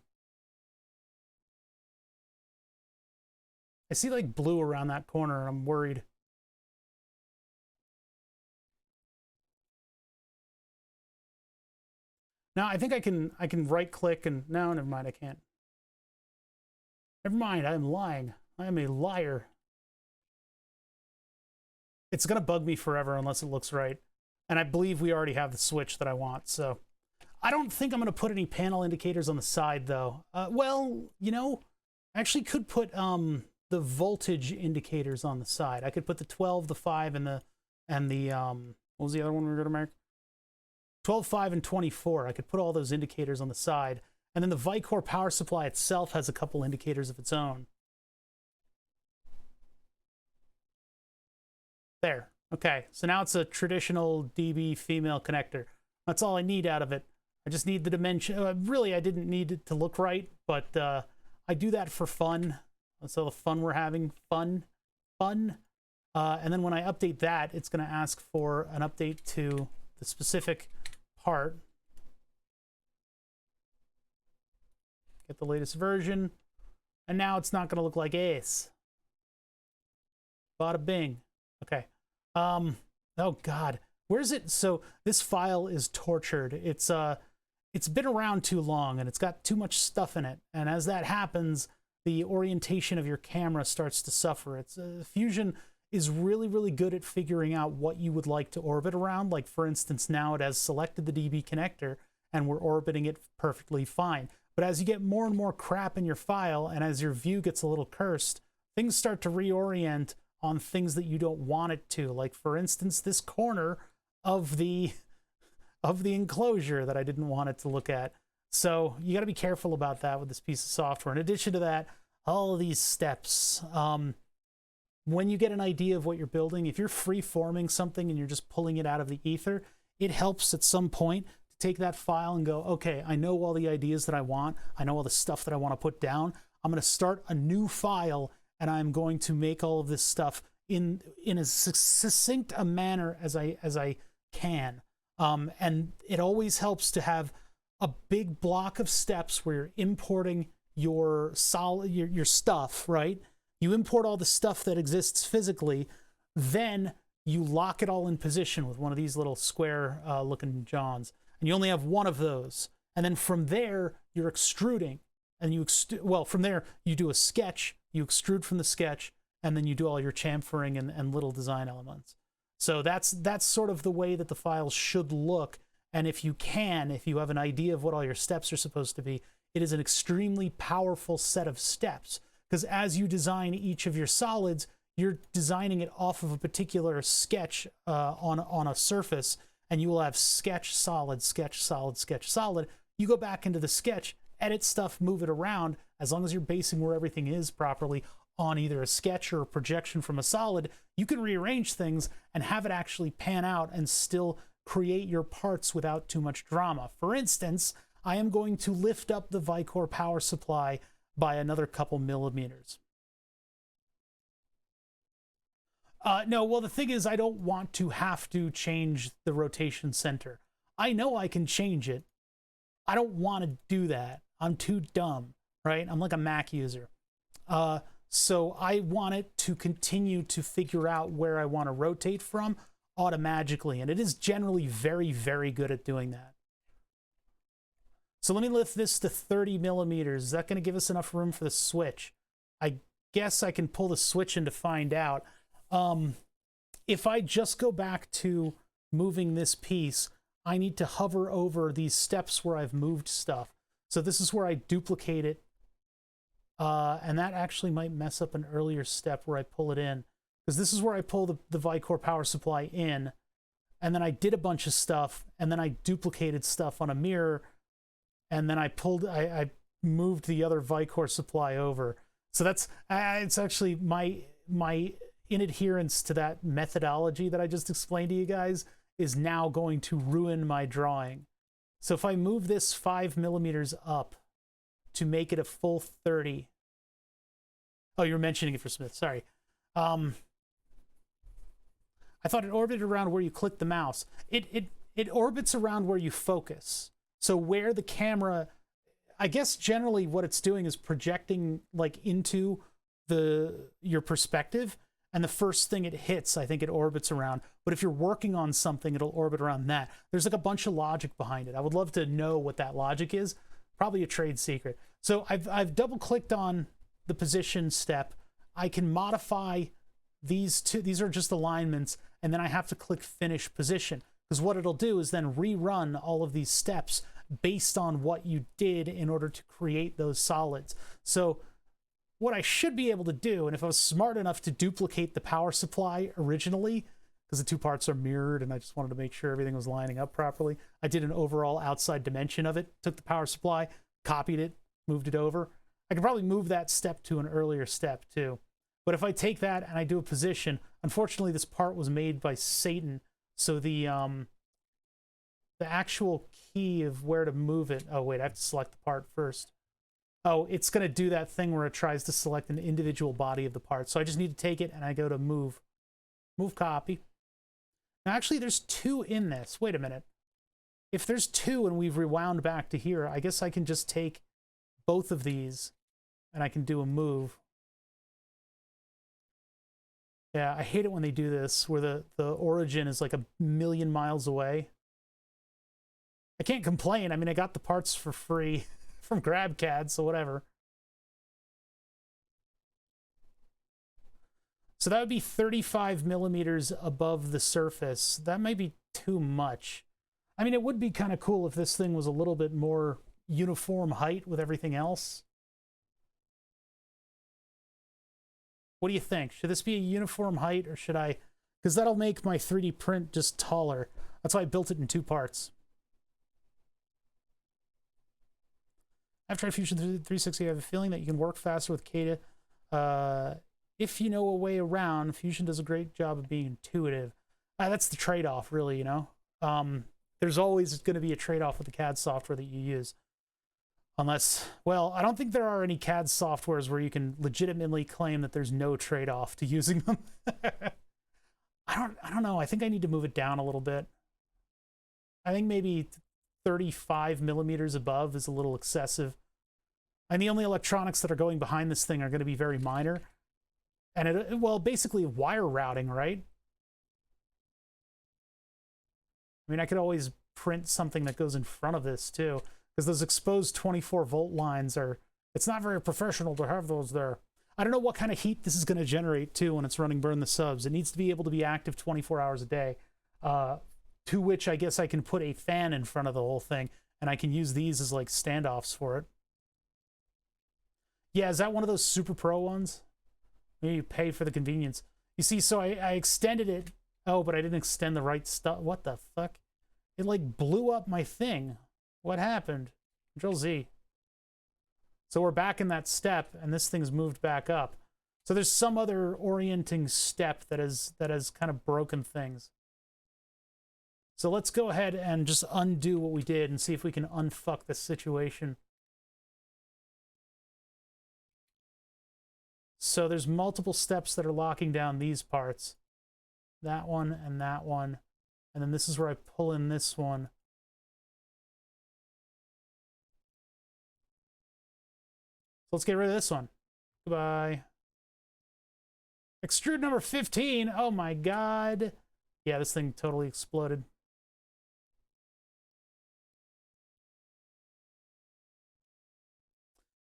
I see like blue around that corner and I'm worried. Now I think I can right click and no, never mind, I can't. Never mind, I'm lying. I am a liar. It's gonna bug me forever unless it looks right. And I believe we already have the switch that I want, so. I don't think I'm gonna put any panel indicators on the side though. Well, you know, I actually could put the voltage indicators on the side. I could put the 12, the 5, and the what was the other one we were gonna mark? 12, 5, and 24. I could put all those indicators on the side. And then the Vicor power supply itself has a couple indicators of its own. There. Okay, so now it's a traditional DB female connector. That's all I need out of it. I just need the dimension. Really, I didn't need it to look right, but I do that for fun. That's all the fun we're having. Fun. And then when I update that, it's going to ask for an update to the specific part. Get the latest version. And now it's not going to look like ace. Bada bing. Okay. Oh God. Where's it? So this file is tortured. It's been around too long and it's got too much stuff in it. And as that happens, the orientation of your camera starts to suffer. It's Fusion is really, really good at figuring out what you would like to orbit around. Like for instance, now it has selected the DB connector and we're orbiting it perfectly fine. But as you get more and more crap in your file and as your view gets a little cursed, things start to reorient on things that you don't want it to. Like for instance, this corner of the enclosure that I didn't want it to look at. So you got to be careful about that with this piece of software. In addition to that, all of these steps. When you get an idea of what you're building, if you're free-forming something and you're just pulling it out of the ether, it helps at some point to take that file and go, okay, I know all the ideas that I want. I know all the stuff that I want to put down. I'm going to start a new file and I'm going to make all of this stuff in as succinct a manner as I can. And it always helps to have a big block of steps where you're importing your stuff, right? You import all the stuff that exists physically, then you lock it all in position with one of these little square looking johns. And you only have one of those. And then from there, you're extruding. And well, from there, you do a sketch, you extrude from the sketch, and then you do all your chamfering and little design elements. So that's sort of the way that the files should look. And if you have an idea of what all your steps are supposed to be, it is an extremely powerful set of steps. Because as you design each of your solids, you're designing it off of a particular sketch on a surface, and you will have sketch, solid, sketch, solid, sketch, solid. You go back into the sketch, edit stuff, move it around. As long as you're basing where everything is properly on either a sketch or a projection from a solid, you can rearrange things and have it actually pan out and still create your parts without too much drama. For instance, I am going to lift up the Vicor power supply by another couple millimeters. No, well, the thing is, I don't want to have to change the rotation center. I know I can change it. I don't want to do that. I'm too dumb, right? I'm like a Mac user. So I want it to continue to figure out where I want to rotate from automatically, and it is generally very, very good at doing that. So let me lift this to 30 millimeters. Is that going to give us enough room for the switch? I guess I can pull the switch in to find out. If I just go back to moving this piece, I need to hover over these steps where I've moved stuff. So this is where I duplicate it. And that actually might mess up an earlier step where I pull it in. Because this is where I pull the Vicor power supply in. And then I did a bunch of stuff. And then I duplicated stuff on a mirror. And then I moved the other Vicor supply over. So that's, it's actually my inadherence to that methodology that I just explained to you guys is now going to ruin my drawing. So if I move this 5 millimeters up to make it a full 30. Oh, you're mentioning it for Smith, sorry. I thought it orbited around where you click the mouse. It orbits around where you focus. So where the camera, I guess generally what it's doing is projecting like into your perspective, and the first thing it hits, I think it orbits around. But if you're working on something, it'll orbit around that. There's like a bunch of logic behind it. I would love to know what that logic is. Probably a trade secret. So I've double-clicked on the position step. I can modify these two. These are just alignments, and then I have to click Finish Position. Because what it'll do is then rerun all of these steps based on what you did in order to create those solids. So what I should be able to do, and if I was smart enough to duplicate the power supply originally, because the two parts are mirrored and I just wanted to make sure everything was lining up properly, I did an overall outside dimension of it, took the power supply, copied it, moved it over. I could probably move that step to an earlier step too. But if I take that and I do a position, unfortunately this part was made by Satan, so the actual key of where to move it, oh wait, I have to select the part first. Oh, it's going to do that thing where it tries to select an individual body of the part. So I just need to take it and I go to move copy. Now actually there's two in this. Wait a minute. If there's two and we've rewound back to here, I guess I can just take both of these and I can do a move. Yeah, I hate it when they do this, where the origin is like a million miles away. I can't complain. I mean, I got the parts for free from GrabCAD, so whatever. So that would be 35 millimeters above the surface. That might be too much. I mean, it would be kind of cool if this thing was a little bit more uniform height with everything else. What do you think? Should this be a uniform height, or should I? Because that'll make my 3D print just taller. That's why I built it in two parts. After Fusion 360, I have a feeling that you can work faster with Kata. If you know a way around, Fusion does a great job of being intuitive. That's the trade-off, really, you know? There's always going to be a trade-off with the CAD software that you use. Unless, well, I don't think there are any CAD softwares where you can legitimately claim that there's no trade-off to using them. I don't know. I think I need to move it down a little bit. I think maybe 35 millimeters above is a little excessive. And the only electronics that are going behind this thing are going to be very minor. And well, basically wire routing, right? I mean, I could always print something that goes in front of this too, because those exposed 24-volt lines are, it's not very professional to have those there. I don't know what kind of heat this is going to generate too when it's running Burn the Subs. It needs to be able to be active 24 hours a day. To which I guess I can put a fan in front of the whole thing, and I can use these as like standoffs for it. Yeah, is that one of those Super Pro ones? Maybe you pay for the convenience. You see, so I extended it. Oh, but I didn't extend the right stuff. What the fuck? It like blew up my thing. What happened? Control Z. So we're back in that step, and this thing's moved back up. So there's some other orienting step that has kind of broken things. So let's go ahead and just undo what we did and see if we can unfuck this situation. So there's multiple steps that are locking down these parts. That one and that one. And then this is where I pull in this one. So let's get rid of this one. Goodbye. Extrude number 15. Oh my god. Yeah, this thing totally exploded.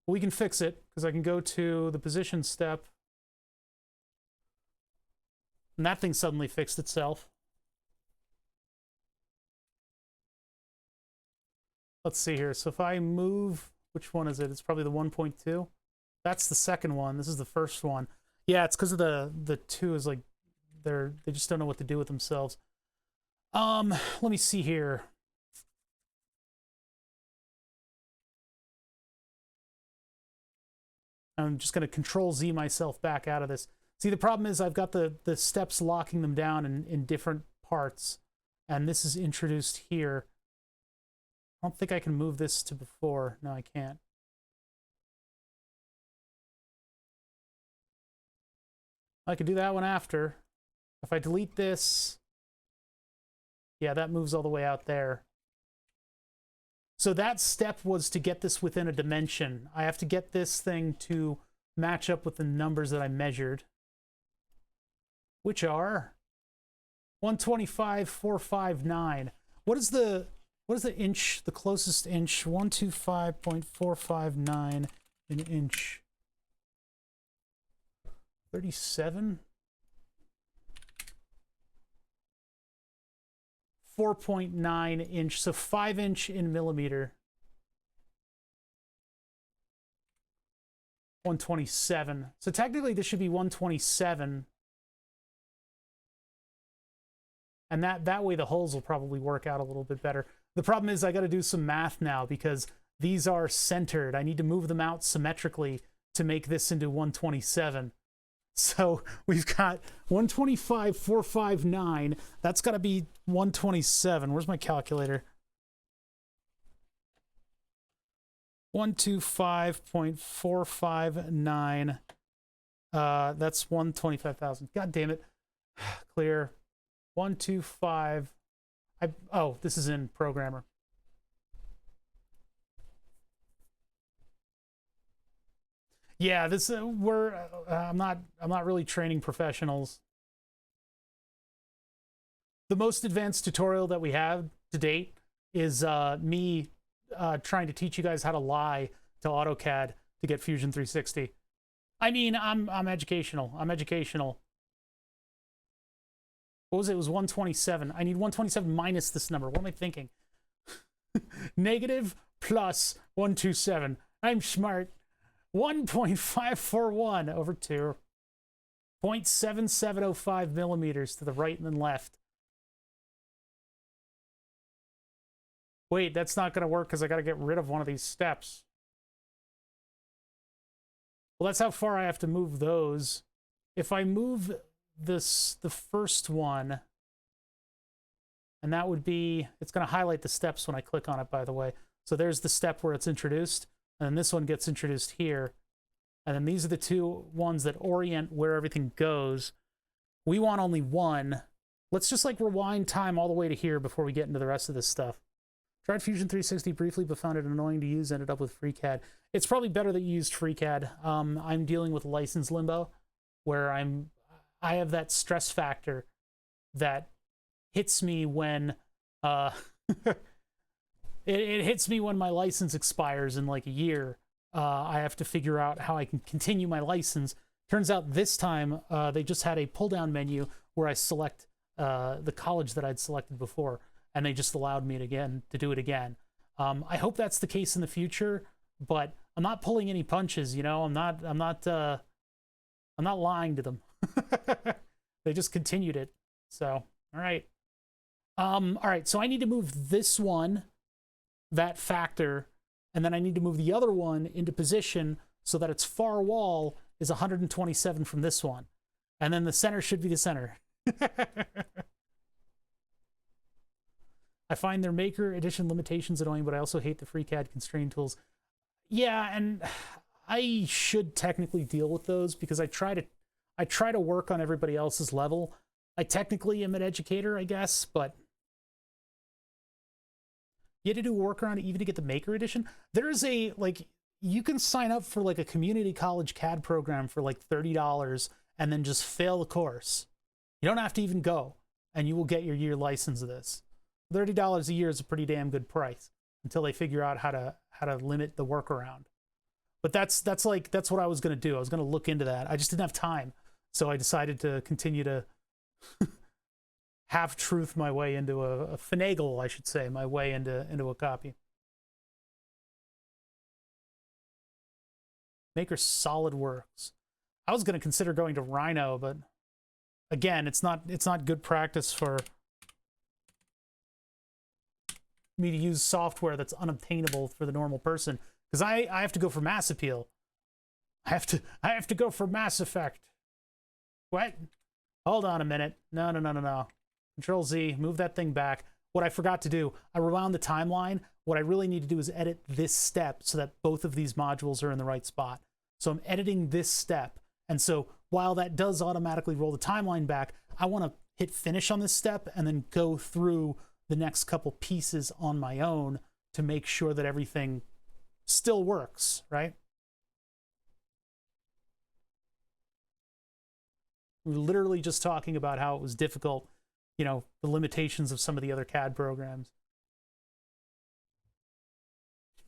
We can fix it, because I can go to the position step. And that thing suddenly fixed itself. Let's see here. So if I move, which one is it? It's probably the 1.2. That's the second one. This is the first one. Yeah, it's because of the 2 is like they just don't know what to do with themselves. Let me see here. I'm just going to Control Z myself back out of this. See, the problem is I've got the steps locking them down in different parts, and this is introduced here. I don't think I can move this to before. No, I can't. I could do that one after. If I delete this, yeah, that moves all the way out there. So that step was to get this within a dimension. I have to get this thing to match up with the numbers that I measured, which are 125.459. What is the inch, the closest inch? 125.459 an inch. 37? 4.9 inch, so 5 inch in millimeter. 127. So technically this should be 127. And that way the holes will probably work out a little bit better. The problem is I got to do some math now because these are centered. I need to move them out symmetrically to make this into 127. So we've got 125.459. That's got to be 127. Where's my calculator? 125.459. That's 125,000. God damn it. Clear. 125. Oh, this is in Programmer. Yeah, this I'm not really training professionals. The most advanced tutorial that we have to date is me trying to teach you guys how to lie to AutoCAD to get Fusion 360. I mean, I'm educational. I'm educational. What was it? It was 127. I need 127 minus this number. What am I thinking? Negative plus 127. I'm smart. 1.541 over 2. 0.7705 millimeters to the right and then left. Wait, that's not going to work because I got to get rid of one of these steps. Well, that's how far I have to move those. If I move the first one, and that would be, it's going to highlight the steps when I click on it, by the way. So there's the step where it's introduced. And then this one gets introduced here. And then these are the two ones that orient where everything goes. We want only one. Let's just like rewind time all the way to here before we get into the rest of this stuff. Tried Fusion 360 briefly, but found it annoying to use. Ended up with FreeCAD. It's probably better that you used FreeCAD. I'm dealing with license limbo, where I have that stress factor that hits me when it hits me when my license expires in like a year. I have to figure out how I can continue my license. Turns out this time they just had a pull-down menu where I select the college that I'd selected before, and they just allowed me to do it again. I hope that's the case in the future, but I'm not pulling any punches. You know, I'm not I'm not lying to them. They just continued it. So, all right. All right, so I need to move this one, that factor, and then I need to move the other one into position so that its far wall is 127 from this one. And then the center should be the center. I find their Maker Edition limitations annoying, but I also hate the FreeCAD constraint tools. Yeah, and I should technically deal with those because I try to work on everybody else's level. I technically am an educator, I guess, but you had to do a workaround even to get the Maker Edition. There's a, like, you can sign up for like a community college CAD program for like $30 and then just fail the course. You don't have to even go, and you will get your year license of this. $30 a year is a pretty damn good price until they figure out how to limit the workaround. But that's what I was going to do. I was going to look into that. I just didn't have time, so I decided to continue to half truth my way into a finagle, I should say, my way into a copy. Maker SolidWorks. I was going to consider going to Rhino, but again, it's not good practice for me to use software that's unobtainable for the normal person, because I have to go for mass appeal. I have to go for Mass Effect. What? Hold on a minute. No. Control Z, move that thing back. What I forgot to do, I rewound the timeline. What I really need to do is edit this step so that both of these modules are in the right spot. So I'm editing this step. And so while that does automatically roll the timeline back, I want to hit finish on this step and then go through the next couple pieces on my own to make sure that everything still works, right? We were literally just talking about how it was difficult, you know, the limitations of some of the other CAD programs.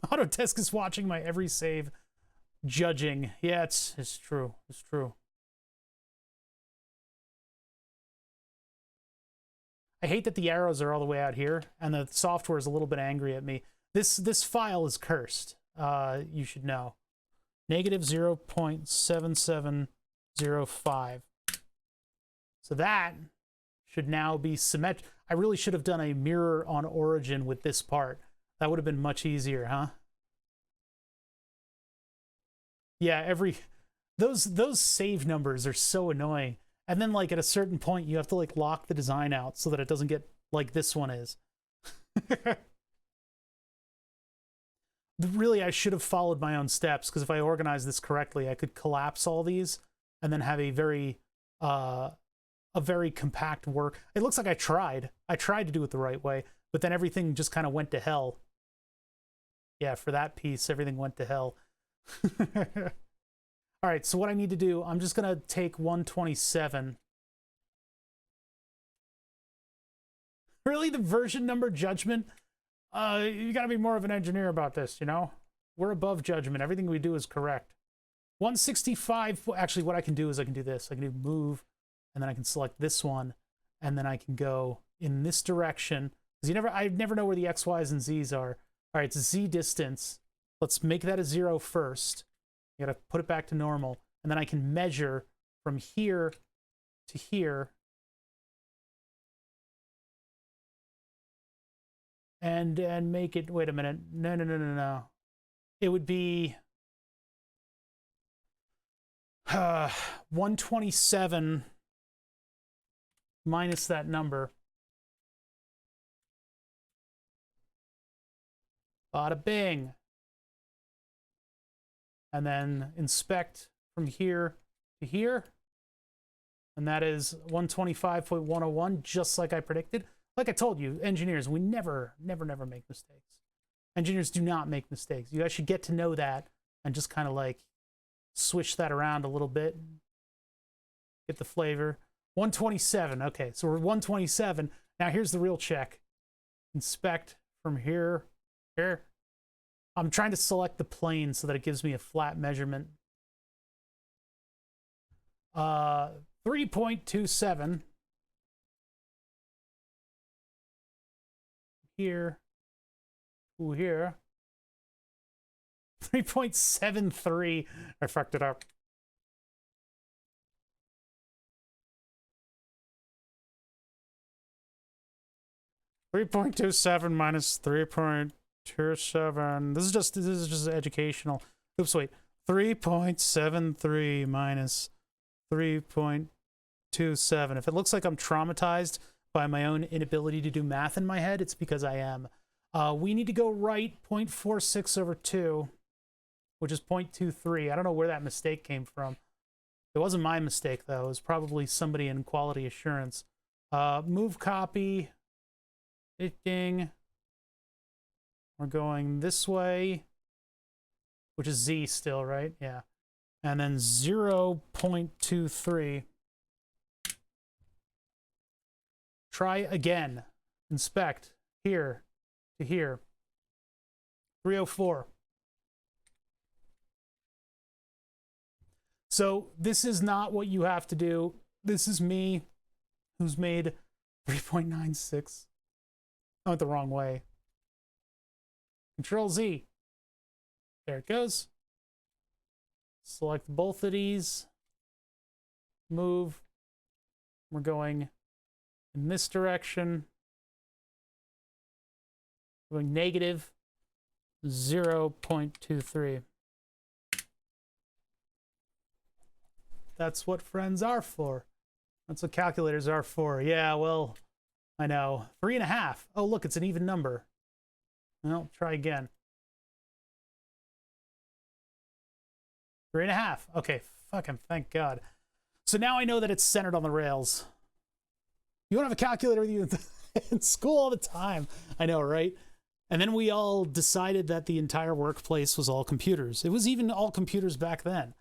Autodesk is watching my every save, judging. Yeah, it's true. It's true. I hate that the arrows are all the way out here, and the software is a little bit angry at me. This file is cursed. You should know. Negative 0.7705. So that should now be symmetric. I really should have done a mirror on origin with this part. That would have been much easier, huh? Yeah, those save numbers are so annoying. And then, like, at a certain point, you have to, like, lock the design out so that it doesn't get like this one is. Really, I should have followed my own steps, because if I organized this correctly, I could collapse all these and then have a very compact work. It looks like I tried to do it the right way, but then everything just kind of went to hell. Yeah, for that piece, everything went to hell. All right, so what I need to do, I'm just gonna take 127. Really, the version number judgment? You gotta be more of an engineer about this, you know? We're above judgment. Everything we do is correct. 165, actually what I can do is I can do this. I can do move, and then I can select this one, and then I can go in this direction. Because I never know where the X, Y's, and Z's are. All right, it's Z distance. Let's make that a 0 first. You gotta put it back to normal. And then I can measure from here to here. And make it, wait a minute. No. It would be 127 minus that number. Bada bing. And then inspect from here to here. And that is 125.101, just like I predicted. Like I told you, engineers, we never make mistakes. Engineers do not make mistakes. You guys should get to know that and just kind of like swish that around a little bit. Get the flavor. 127. Okay, so we're 127. Now here's the real check. Inspect from here. I'm trying to select the plane so that it gives me a flat measurement. 3.27. Here. Ooh, here. 3.73. I fucked it up. 3.27 minus 3.27. This is just educational. Oops, wait. 3.73 minus 3.27. If it looks like I'm traumatized by my own inability to do math in my head, it's because I am. We need to go right 0.46 over 2, which is 0.23. I don't know where that mistake came from. It wasn't my mistake, though. It was probably somebody in quality assurance. Move copy. Ding. We're going this way, which is Z still, right? Yeah. And then 0.23. Try again. Inspect. Here to here. 304. So this is not what you have to do. This is me, who's made 3.96. I went the wrong way. Control Z. There it goes. Select both of these. Move. We're going in this direction. We're going negative 0.23. That's what friends are for. That's what calculators are for. Yeah, well, I know. 3.5. Oh, look, it's an even number. Well, try again. 3.5. Okay, fucking thank God. So now I know that it's centered on the rails. You don't have a calculator with you in school all the time. I know, right? And then we all decided that the entire workplace was all computers. It was even all computers back then.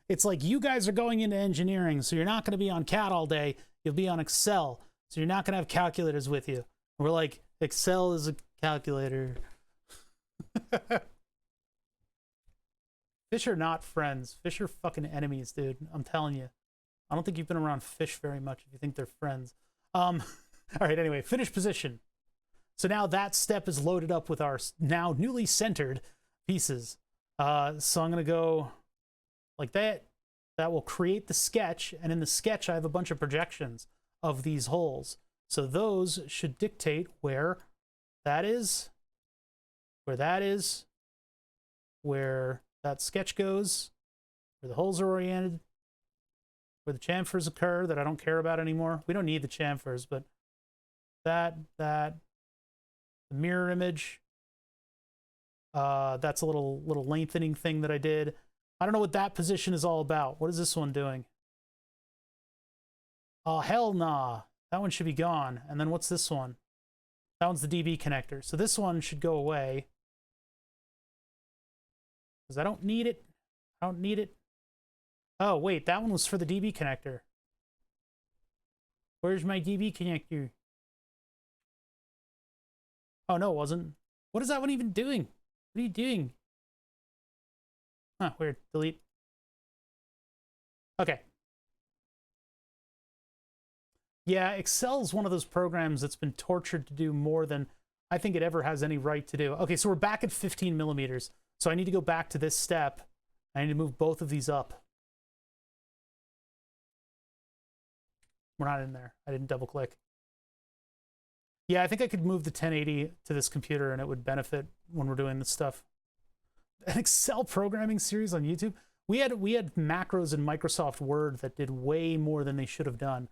It's like, you guys are going into engineering, so you're not going to be on CAD all day. You'll be on Excel, so you're not going to have calculators with you. And we're like, Excel is a calculator. Fish are not friends. Fish are fucking enemies, dude. I'm telling you. I don't think you've been around fish very much if you think they're friends. All right, anyway, finish position. So now that step is loaded up with our now newly centered pieces. So I'm going to go like that. That will create the sketch, and in the sketch I have a bunch of projections of these holes. So those should dictate where that is, where that is, where that sketch goes, where the holes are oriented, where the chamfers occur that I don't care about anymore. We don't need the chamfers, but that, the mirror image, that's a little lengthening thing that I did. I don't know what that position is all about. What is this one doing? Oh, hell nah. That one should be gone. And then what's this one? That one's the DB connector. So this one should go away, because I don't need it. I don't need it. Oh, wait, that one was for the DB connector. Where's my DB connector? Oh, no, it wasn't. What is that one even doing? What are you doing? Huh, weird. Delete. Okay. Yeah, Excel is one of those programs that's been tortured to do more than I think it ever has any right to do. Okay, so we're back at 15 millimeters. So I need to go back to this step. I need to move both of these up. We're not in there. I didn't double click. Yeah, I think I could move the 1080 to this computer and it would benefit when we're doing this stuff. An Excel programming series on YouTube. We had macros in Microsoft Word that did way more than they should have done.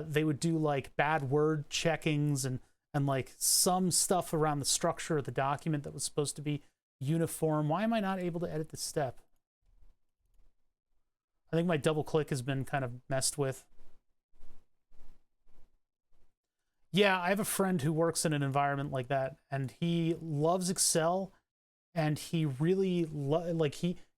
They would do like bad word checkings and like some stuff around the structure of the document that was supposed to be uniform. Why am I not able to edit this step? I think my double click has been kind of messed with. Yeah, I have a friend who works in an environment like that, and he loves Excel, and he really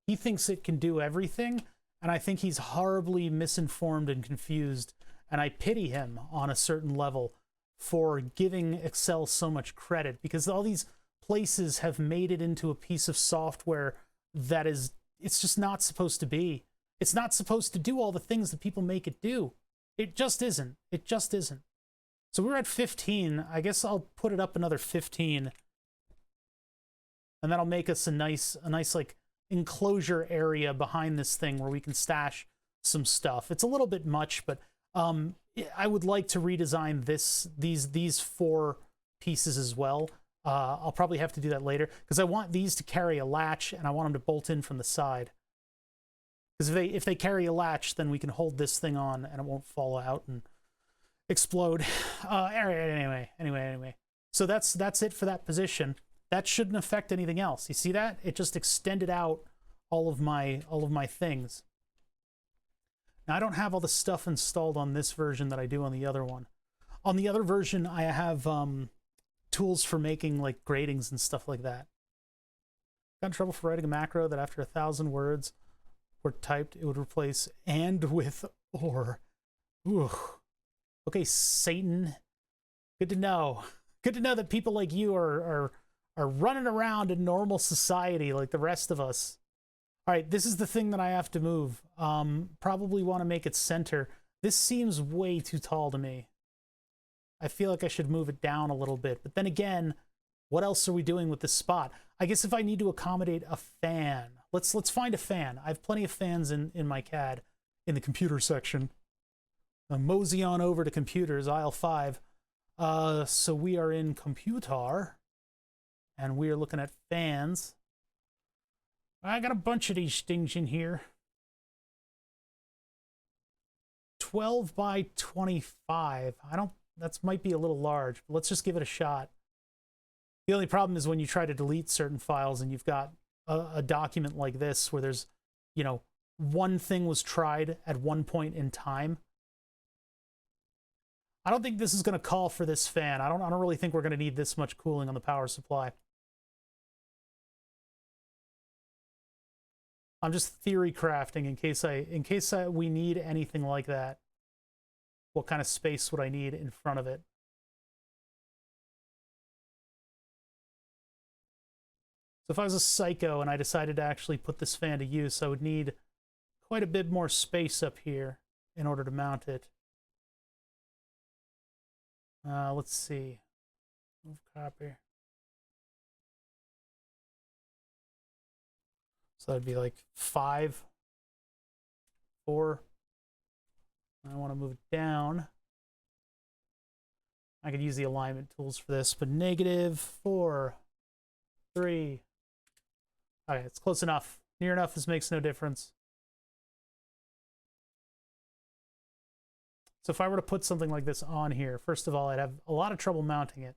he thinks it can do everything, and I think he's horribly misinformed and confused, and I pity him on a certain level for giving Excel so much credit, because all these places have made it into a piece of software that it's just not supposed to be. It's not supposed to do all the things that people make it do. It just isn't. It just isn't. So we're at 15. I guess I'll put it up another 15. And that'll make us a nice like enclosure area behind this thing where we can stash some stuff. It's a little bit much, but I would like to redesign these four pieces as well. I'll probably have to do that later because I want these to carry a latch and I want them to bolt in from the side. Because if they carry a latch, then we can hold this thing on and it won't fall out and explode. Anyway. So that's it for that position. That shouldn't affect anything else. You see that? It just extended out all of my things. Now I don't have all the stuff installed on this version that I do on the other one. On the other version, I have tools for making like gratings and stuff like that. Got in trouble for writing a macro that after 1,000 words were typed, it would replace and with or. Ooh. Okay, Satan. Good to know. Good to know that people like you are running around in normal society like the rest of us. All right, this is the thing that I have to move. Probably want to make it center. This seems way too tall to me. I feel like I should move it down a little bit. But then again, what else are we doing with this spot? I guess if I need to accommodate a fan. Let's find a fan. I have plenty of fans in my CAD in the computer section. Mosey on over to computers, aisle 5. So we are in computer, and we are looking at fans. I got a bunch of these things in here. 12 by 25. That might be a little large, but let's just give it a shot. The only problem is when you try to delete certain files and you've got a document like this where there's, you know, one thing was tried at one point in time. I don't think this is going to call for this fan. I don't really think we're going to need this much cooling on the power supply. I'm just theory crafting in case we need anything like that. What kind of space would I need in front of it? So if I was a psycho and I decided to actually put this fan to use, I would need quite a bit more space up here in order to mount it. Let's see. Move copy. So that'd be like 5, 4. I want to move it down. I could use the alignment tools for this, but -4, 3. Okay, it's close enough. Near enough, this makes no difference. So if I were to put something like this on here, first of all, I'd have a lot of trouble mounting it.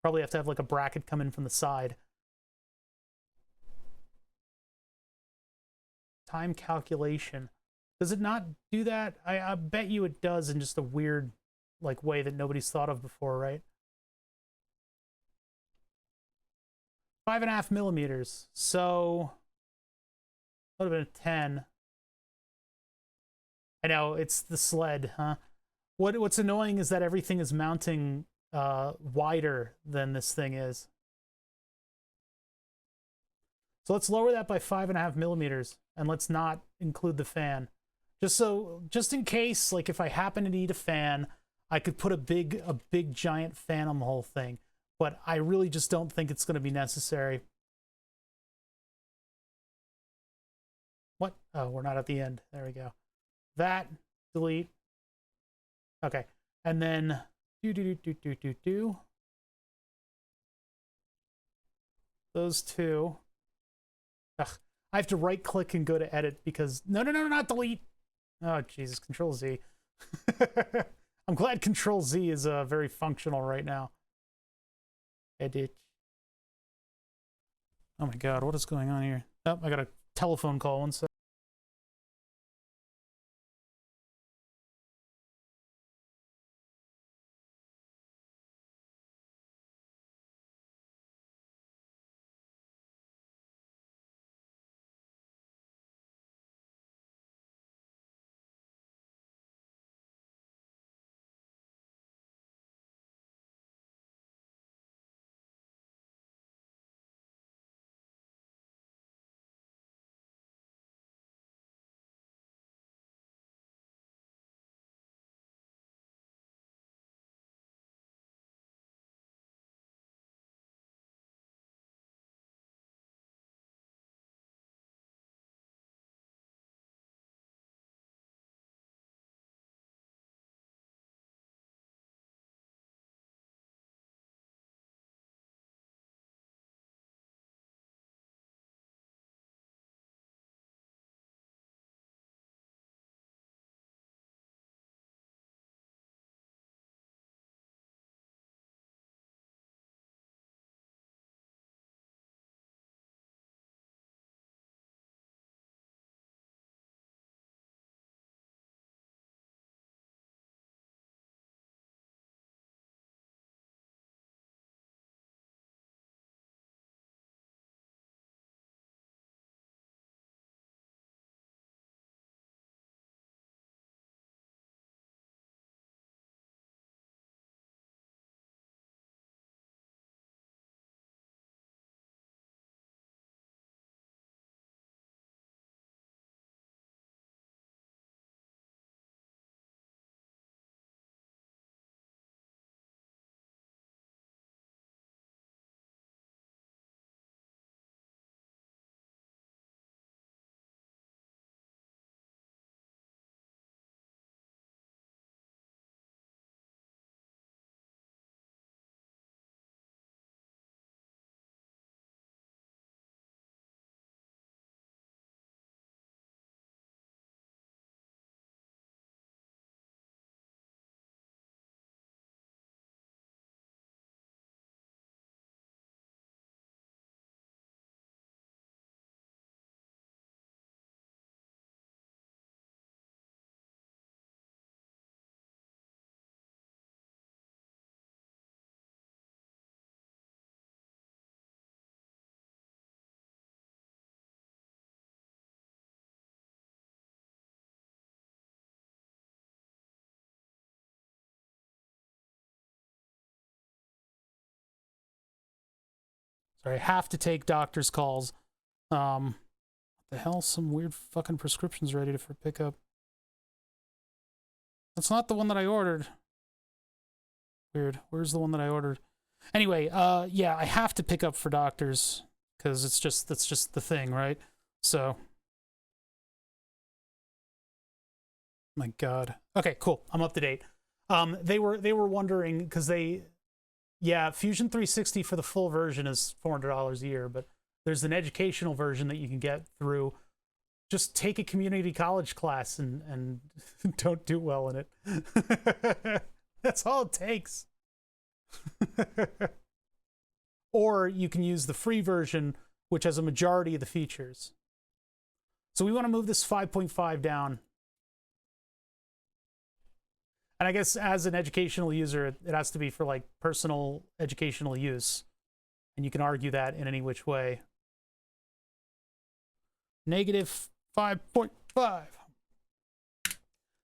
Probably have to have like a bracket come in from the side. Time calculation. Does it not do that? I bet you it does in just a weird like way that nobody's thought of before, right? 5.5 millimeters. So that would have been a 10. I know, it's the sled, huh? What's annoying is that everything is mounting wider than this thing is. So let's lower that by 5.5 millimeters, and let's not include the fan. Just in case, like if I happen to need a fan, I could put a big giant fan on the whole thing. But I really just don't think it's going to be necessary. What? Oh, we're not at the end. There we go. That, delete. Okay. And then those two. Ugh. I have to right click and go to edit because no, not delete. Oh, Jesus, Control Z. I'm glad Control Z is very functional right now. Edit. Oh my God, what is going on here? Oh, I got a telephone call. One sec. Sorry, I have to take doctor's calls. What the hell? Some weird fucking prescriptions ready for pickup. That's not the one that I ordered. Weird. Where's the one that I ordered? Anyway, yeah, I have to pick up for doctors because that's just the thing, right? So, my God. Okay, cool. I'm up to date. They were wondering because yeah, Fusion 360 for the full version is $400 a year, but there's an educational version that you can get through. Just take a community college class and don't do well in it. That's all it takes. Or you can use the free version, which has a majority of the features. So we want to move this 5.5 down. And I guess as an educational user, it has to be for like personal educational use. And you can argue that in any which way. Negative 5.5.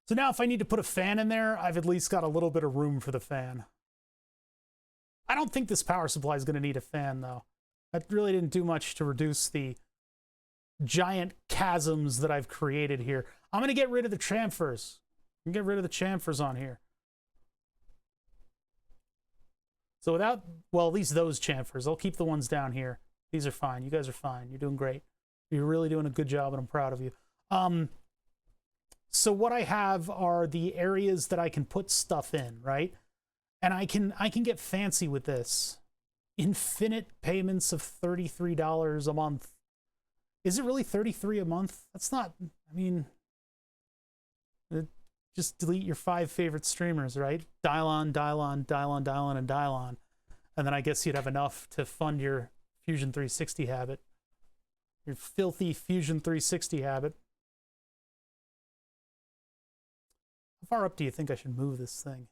So now if I need to put a fan in there, I've at least got a little bit of room for the fan. I don't think this power supply is going to need a fan, though. That really didn't do much to reduce the giant chasms that I've created here. I'm going to get rid of the chamfers. I'm going to get rid of the chamfers on here. So without, well, at least those chamfers. I'll keep the ones down here. These are fine. You guys are fine. You're doing great. You're really doing a good job, and I'm proud of you. So what I have are the areas that I can put stuff in, right? And I can get fancy with this. Infinite payments of $33 a month. Is it really $33 a month? That's not, I mean, just delete your 5 favorite streamers, right? Dial on, dial on, dial on, dial on, and dial on. And then I guess you'd have enough to fund your Fusion 360 habit. Your filthy Fusion 360 habit. How far up do you think I should move this thing?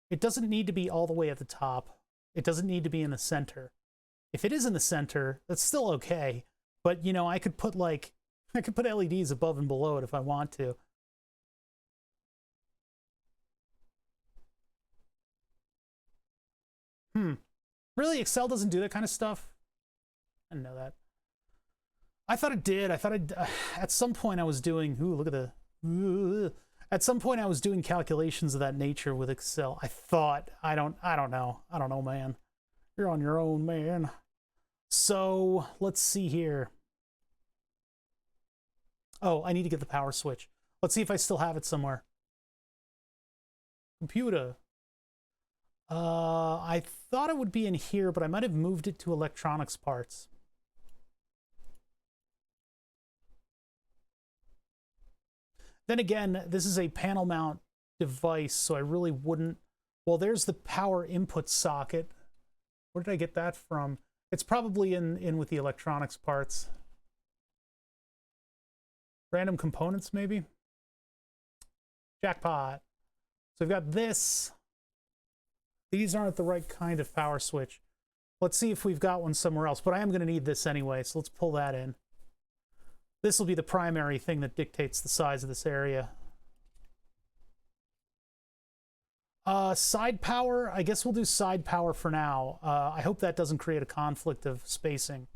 It doesn't need to be all the way at the top. It doesn't need to be in the center. If it is in the center, that's still okay. But, you know, I could put LEDs above and below it if I want to. Really? Excel doesn't do that kind of stuff? I didn't know that. I thought it did. I thought at some point I was doing, ooh, look at the, at some point I was doing calculations of that nature with Excel. I thought, I don't know. I don't know, man. You're on your own, man. So let's see here. Oh, I need to get the power switch. Let's see if I still have it somewhere. Computer. I thought it would be in here, but I might have moved it to electronics parts. Then again, this is a panel mount device, so I really wouldn't... Well, there's the power input socket. Where did I get that from? It's probably in with the electronics parts. Random components, maybe? Jackpot. So we've got this. These aren't the right kind of power switch. Let's see if we've got one somewhere else, but I am going to need this anyway, so let's pull that in. This will be the primary thing that dictates the size of this area. Side power, I guess we'll do side power for now. I hope that doesn't create a conflict of spacing.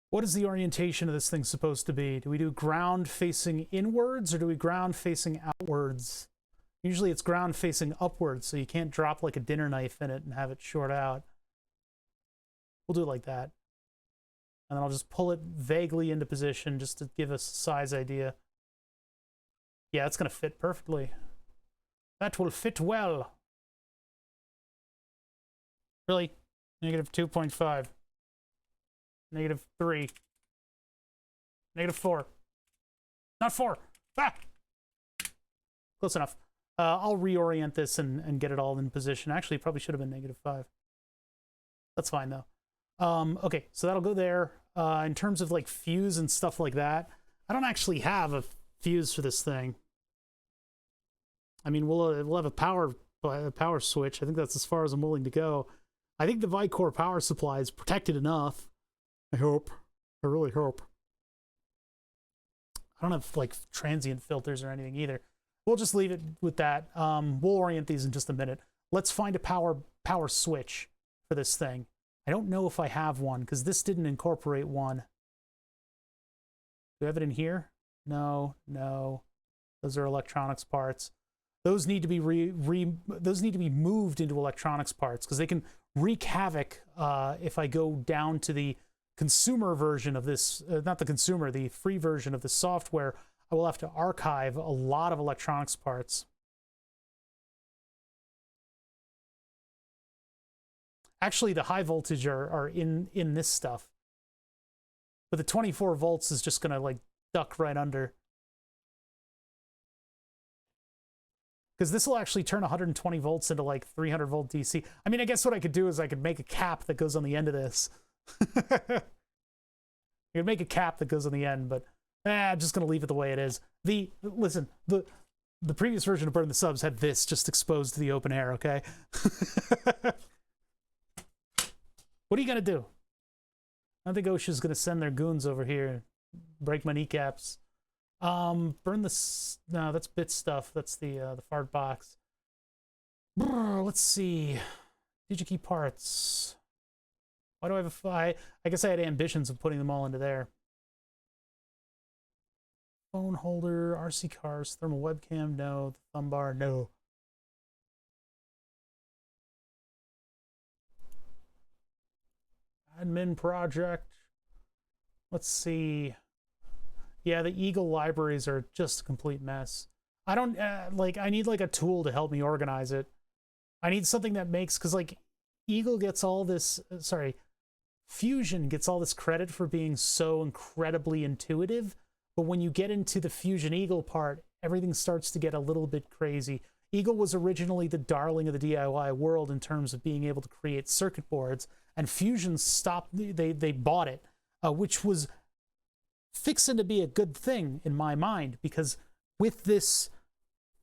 What is the orientation of this thing supposed to be? Do we do ground facing inwards or do we ground facing outwards? Usually it's ground facing upwards, so you can't drop like a dinner knife in it and have it short out. We'll do it like that. And then I'll just pull it vaguely into position just to give us a size idea. Yeah, it's going to fit perfectly. That will fit well. Really? Negative 2.5. Negative 3. Negative 4. Not 4. Ah! Close enough. I'll reorient this and get it all in position. Actually, it probably should have been negative 5. That's fine, though. Okay, so that'll go there. In terms of, like, fuse and stuff like that, I don't actually have a fuse for this thing. I mean, we'll have a power switch. I think that's as far as I'm willing to go. I think the Vicor power supply is protected enough. I hope. I really hope. I don't have like transient filters or anything either. We'll just leave it with that. We'll orient these in just a minute. Let's find a power switch for this thing. I don't know if I have one because this didn't incorporate one. Do I have it in here? No, no. Those are electronics parts. Those need to be those need to be moved into electronics parts because they can wreak havoc if I go down to the consumer version of this, not the consumer, the free version of the software. I will have to archive a lot of electronics parts. Actually, the high voltage are in this stuff. But the 24 volts is just gonna like duck right under. Because this will actually turn 120 volts into like 300 volt DC. I mean, I guess what I could do is I could make a cap that goes on the end of this. I could make a cap that goes on the end, but I'm just gonna leave it the way it is. Listen, the previous version of Burn the Subs had this just exposed to the open air, okay? What are you gonna do? I think OSHA's gonna send their goons over here and break my kneecaps. Burn the... No, that's bit stuff. That's the fart box. Brr, let's see. DigiKey parts. Why do I have I guess I had ambitions of putting them all into there. Phone holder, RC cars, thermal webcam, no. The thumb bar, no. Admin project. Let's see. Yeah, the Eagle libraries are just a complete mess. I don't, I need like a tool to help me organize it. I need something that makes, because like Eagle gets all this, Fusion gets all this credit for being so incredibly intuitive, but when you get into the Fusion Eagle part, everything starts to get a little bit crazy. Eagle was originally the darling of the DIY world in terms of being able to create circuit boards, and Fusion stopped, they bought it, which was fixing to be a good thing in my mind, because with this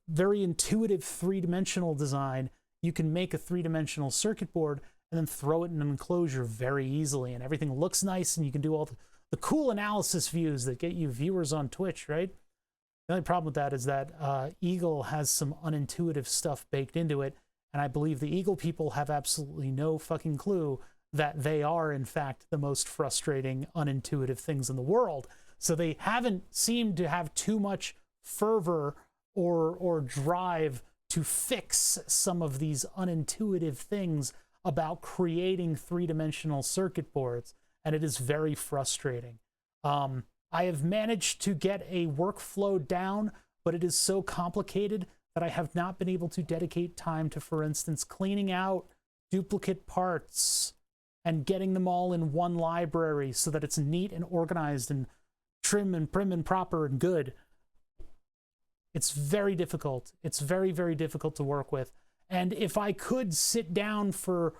very intuitive three-dimensional design, you can make a three-dimensional circuit board and then throw it in an enclosure very easily, and everything looks nice, and you can do all the cool analysis views that get you viewers on Twitch, right? The only problem with that is that Eagle has some unintuitive stuff baked into it, and I believe the Eagle people have absolutely no fucking clue that they are, in fact, the most frustrating, unintuitive things in the world. So they haven't seemed to have too much fervor or drive to fix some of these unintuitive things about creating three-dimensional circuit boards, and it is very frustrating. I have managed to get a workflow down, but it is so complicated that I have not been able to dedicate time to, for instance, cleaning out duplicate parts and getting them all in one library so that it's neat and organized and trim and prim and proper and good. It's very difficult. It's very, very difficult to work with. And if I could sit down for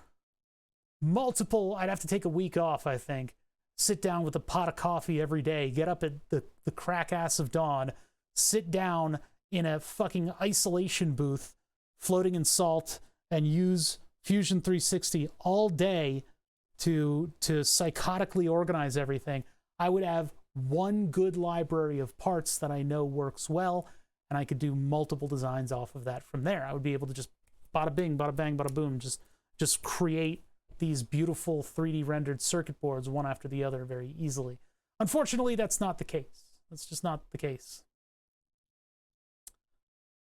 multiple, I'd have to take a week off, I think. Sit down with a pot of coffee every day, get up at the crack ass of dawn, sit down in a fucking isolation booth, floating in salt, and use Fusion 360 all day to psychotically organize everything. I would have one good library of parts that I know works well, and I could do multiple designs off of that from there. I would be able to just bada bing, bada bang, bada boom, just create these beautiful 3D rendered circuit boards one after the other very easily. Unfortunately, that's not the case. That's just not the case.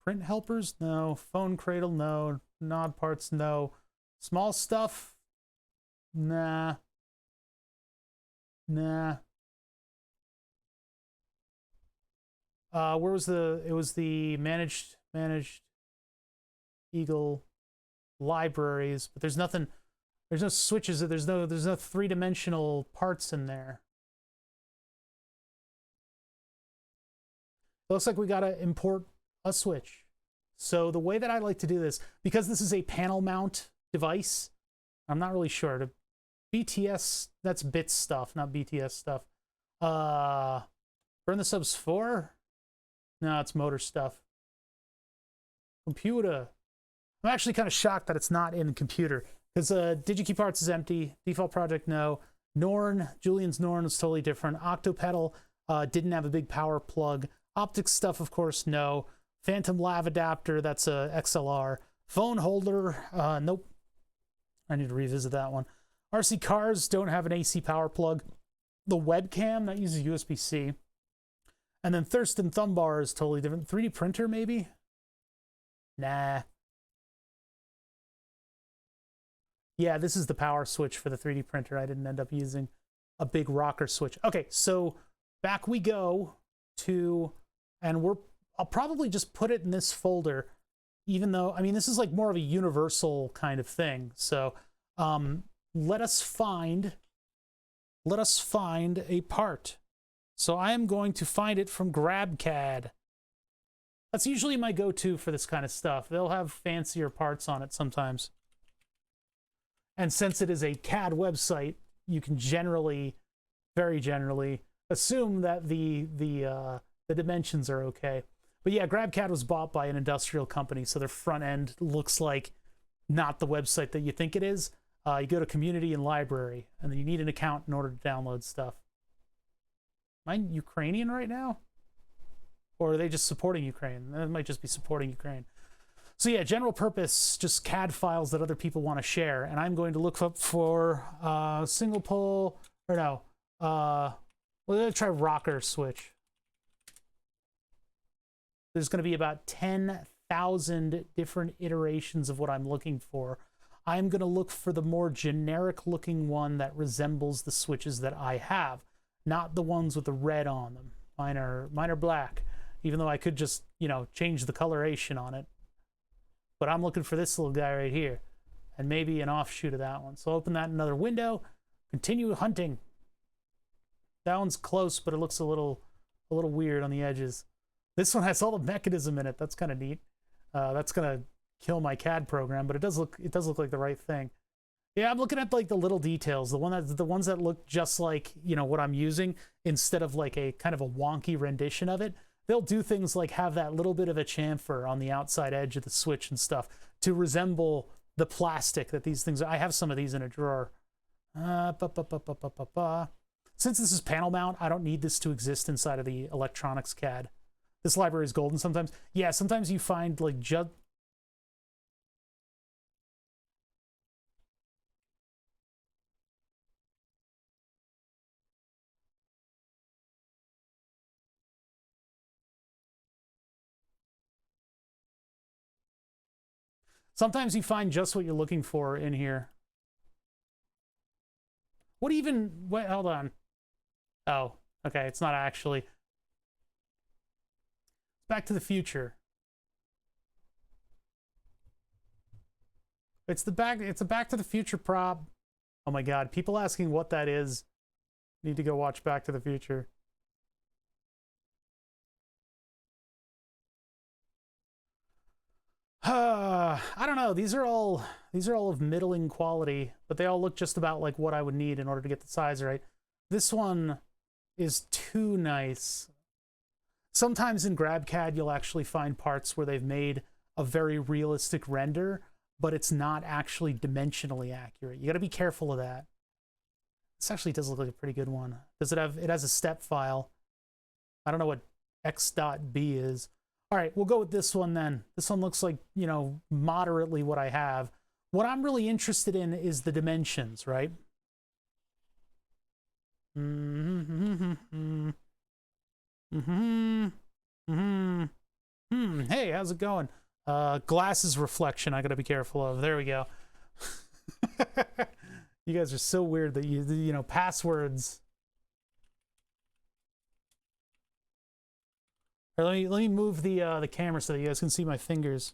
Print helpers? No. Phone cradle? No. Nod parts? No. Small stuff? Nah. Nah. Where was it was the managed Eagle libraries, but there's nothing, there's no switches, there's no three-dimensional parts in there. Looks like we gotta import a switch. So the way that I like to do this, because this is a panel mount device, I'm not really sure. The BTS, that's bits stuff, not BTS stuff. Burn the Subs 4? No, it's motor stuff. Computer. I'm actually kind of shocked that it's not in the computer, because DigiKey Parts is empty. Default project, no. Norn, Julian's Norn is totally different. Octopedal, Didn't have a big power plug. Optics stuff, of course, no. Phantom lav adapter, that's a XLR. Phone holder, nope. I need to revisit that one. RC cars don't have an AC power plug. The webcam, that uses USB-C. And then Thurston thumb bar is totally different. 3D printer, maybe? Nah. Yeah, this is the power switch for the 3D printer. I didn't end up using a big rocker switch. Okay, so back we go to, and I'll probably just put it in this folder, even though, I mean, this is like more of a universal kind of thing. So let us find a part. So I am going to find it from GrabCAD. That's usually my go-to for this kind of stuff. They'll have fancier parts on it sometimes. And since it is a CAD website, you can generally, very generally, assume that the dimensions are okay. But yeah, GrabCAD was bought by an industrial company, so their front end looks like not the website that you think it is. You go to community and library, and then you need an account in order to download stuff. Am I Ukrainian right now? Or are they just supporting Ukraine? That might just be supporting Ukraine. So yeah, general purpose, just CAD files that other people want to share. And I'm going to look up for single pole, or no, let's try rocker switch. There's going to be about 10,000 different iterations of what I'm looking for. I'm going to look for the more generic looking one that resembles the switches that I have, not the ones with the red on them. Mine are black, even though I could just, you know, change the coloration on it. But I'm looking for this little guy right here, and maybe an offshoot of that one. So I'll open that in another window, continue hunting. That one's close, but it looks a little weird on the edges. This one has all the mechanism in it. That's kind of neat. That's gonna kill my CAD program, but it does look like the right thing. Yeah, I'm looking at like the little details, the ones that look just like, you know, what I'm using, instead of like a kind of a wonky rendition of it. They'll do things like have that little bit of a chamfer on the outside edge of the switch and stuff to resemble the plastic that these things are. I have some of these in a drawer. Since this is panel mount, I don't need this to exist inside of the electronics CAD. This library is golden sometimes. Yeah, sometimes you find like sometimes you find just what you're looking for in here. Wait, hold on. Oh, okay, it's not actually. Back to the Future. It's a Back to the Future prop. Oh my god, people asking what that is. Need to go watch Back to the Future. I don't know. These are all of middling quality, but they all look just about like what I would need in order to get the size right. This one is too nice. Sometimes in GrabCAD, you'll actually find parts where they've made a very realistic render, but it's not actually dimensionally accurate. You got to be careful of that. This actually does look like a pretty good one. It has a step file. I don't know what x.b is. All right, we'll go with this one then. This one looks like, you know, moderately what I have. What I'm really interested in is the dimensions, right? Hey, how's it going? Glasses reflection I gotta be careful of. There we go. You guys are so weird that you know, passwords. Or let me move the camera so that you guys can see my fingers.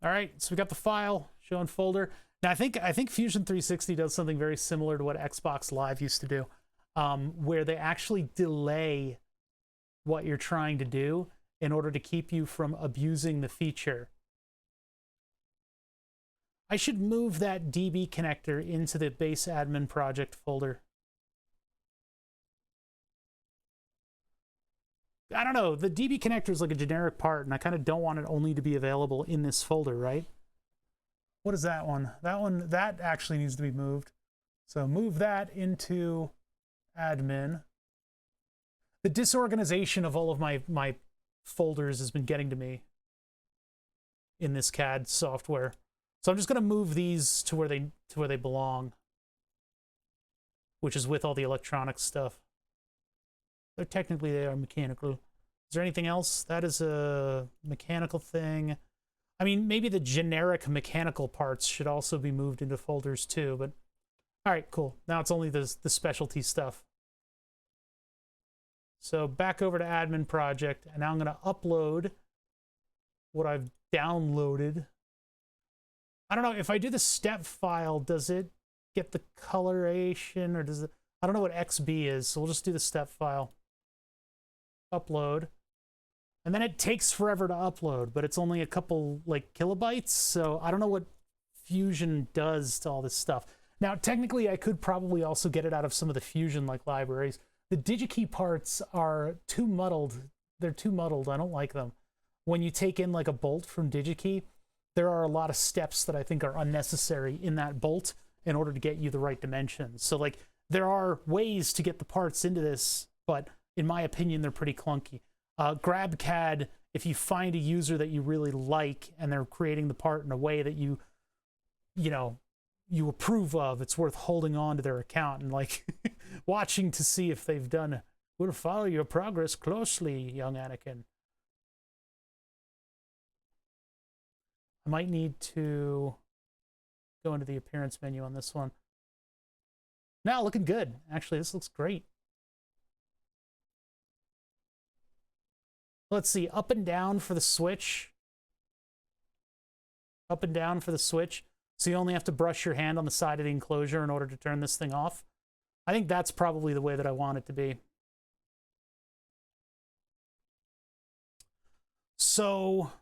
All right, so we got the file, show in folder. Now I think Fusion 360 does something very similar to what Xbox Live used to do, where they actually delay what you're trying to do in order to keep you from abusing the feature. I should move that DB connector into the base admin project folder. I don't know, the DB connector is like a generic part, and I kind of don't want it only to be available in this folder, right? what is that one? That actually needs to be moved. So move that into admin. The disorganization of all of my folders has been getting to me in this CAD software. So I'm just going to move these to where they belong, which is with all the electronic stuff. They're technically, they are mechanical. Is there anything else? That is a mechanical thing. I mean, maybe the generic mechanical parts should also be moved into folders too, but all right, cool. Now it's only the specialty stuff. So back over to admin project, and now I'm going to upload what I've downloaded. I don't know, if I do the step file, does it get the coloration, or does it, I don't know what XB is, so we'll just do the step file. Upload. And then it takes forever to upload, but it's only a couple, like, kilobytes, so I don't know what Fusion does to all this stuff. Now, technically, I could probably also get it out of some of the Fusion-like libraries. The DigiKey parts are too muddled. They're too muddled. I don't like them. When you take in, like, a bolt from DigiKey, there are a lot of steps that I think are unnecessary in that bolt in order to get you the right dimensions. So, like, there are ways to get the parts into this, but in my opinion, they're pretty clunky. GrabCAD, if you find a user that you really like and they're creating the part in a way that you approve of, it's worth holding on to their account and, like, watching to see if they've done it. We'll follow your progress closely, young Anakin. I might need to go into the appearance menu on this one. Now, looking good. Actually, this looks great. Let's see, up and down for the switch. Up and down for the switch. So you only have to brush your hand on the side of the enclosure in order to turn this thing off. I think that's probably the way that I want it to be. So,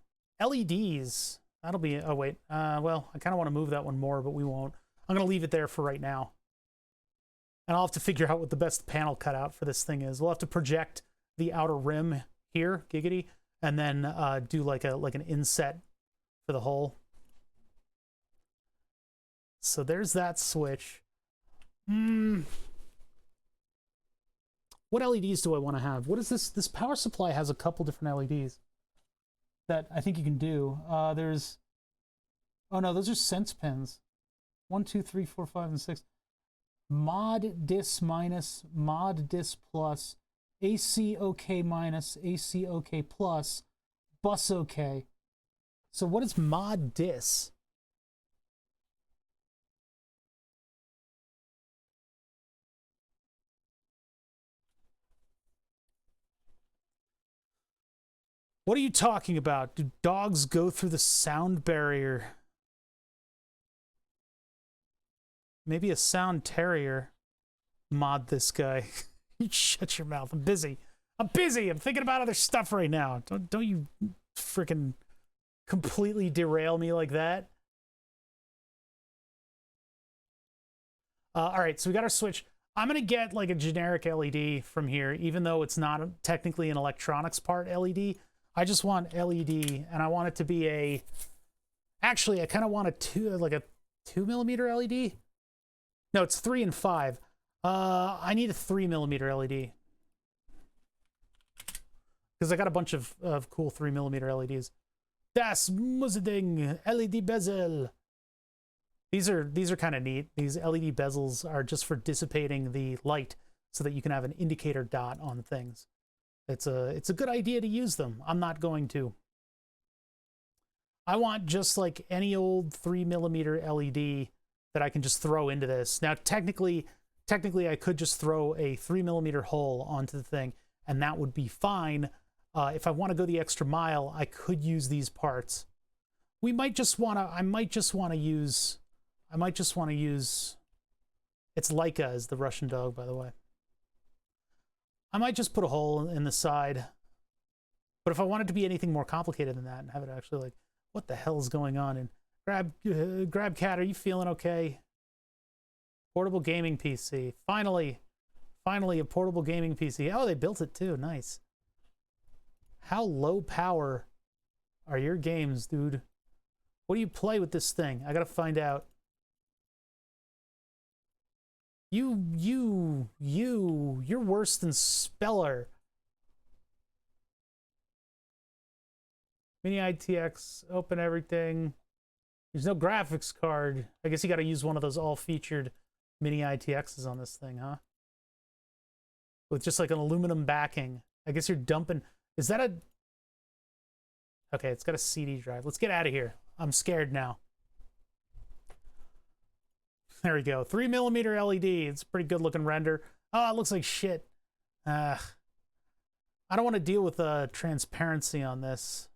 LEDs. That'll be, oh wait, well, I kind of want to move that one more, but we won't. I'm going to leave it there for right now. And I'll have to figure out what the best panel cutout for this thing is. We'll have to project the outer rim here, giggity, and then do like an inset for the whole. So there's that switch. What LEDs do I want to have? What is this? This power supply has a couple different LEDs that I think you can do. There's, oh no, those are sense pins. 1, 2, 3, 4, 5, and 6. Mod dis minus, mod dis plus, AC OK minus, AC OK plus, bus OK. So what is mod dis? What are you talking about? Do dogs go through the sound barrier? Maybe a sound terrier. Mod this guy. Shut your mouth. I'm busy. I'm busy. I'm thinking about other stuff right now. Don't you freaking completely derail me like that. All right, so we got our switch. I'm going to get like a generic LED from here, even though it's not technically an electronics part LED. I just want LED, and I want it to be a... Actually, I kind of want a 2mm LED. No, it's 3 and 5. I need a 3mm LED. Because I got a bunch of cool 3mm LEDs. Das muss Ding! LED bezel! These are kind of neat. These LED bezels are just for dissipating the light so that you can have an indicator dot on things. It's a good idea to use them. I'm not going to. I want just like any old 3mm LED that I can just throw into this. Now, technically I could just throw a 3mm hole onto the thing, and that would be fine. If I want to go the extra mile, I could use these parts. I might just want to use. It's Leica as the Russian dog, by the way. I might just put a hole in the side. But if I want it to be anything more complicated than that and have it actually like, what the hell is going on? And GrabCAD, are you feeling okay? Portable gaming PC. Finally a portable gaming PC. Oh, they built it too. Nice. How low power are your games, dude? What do you play with this thing? I gotta find out. You're worse than Speller. Mini ITX, open everything. There's no graphics card. I guess you gotta use one of those all-featured mini ITXs on this thing, huh? With just like an aluminum backing. I guess you're dumping. Is that a... Okay, it's got a CD drive. Let's get out of here. I'm scared now. There we go. 3mm LED. It's a pretty good looking render. Oh, it looks like shit. I don't want to deal with transparency on this.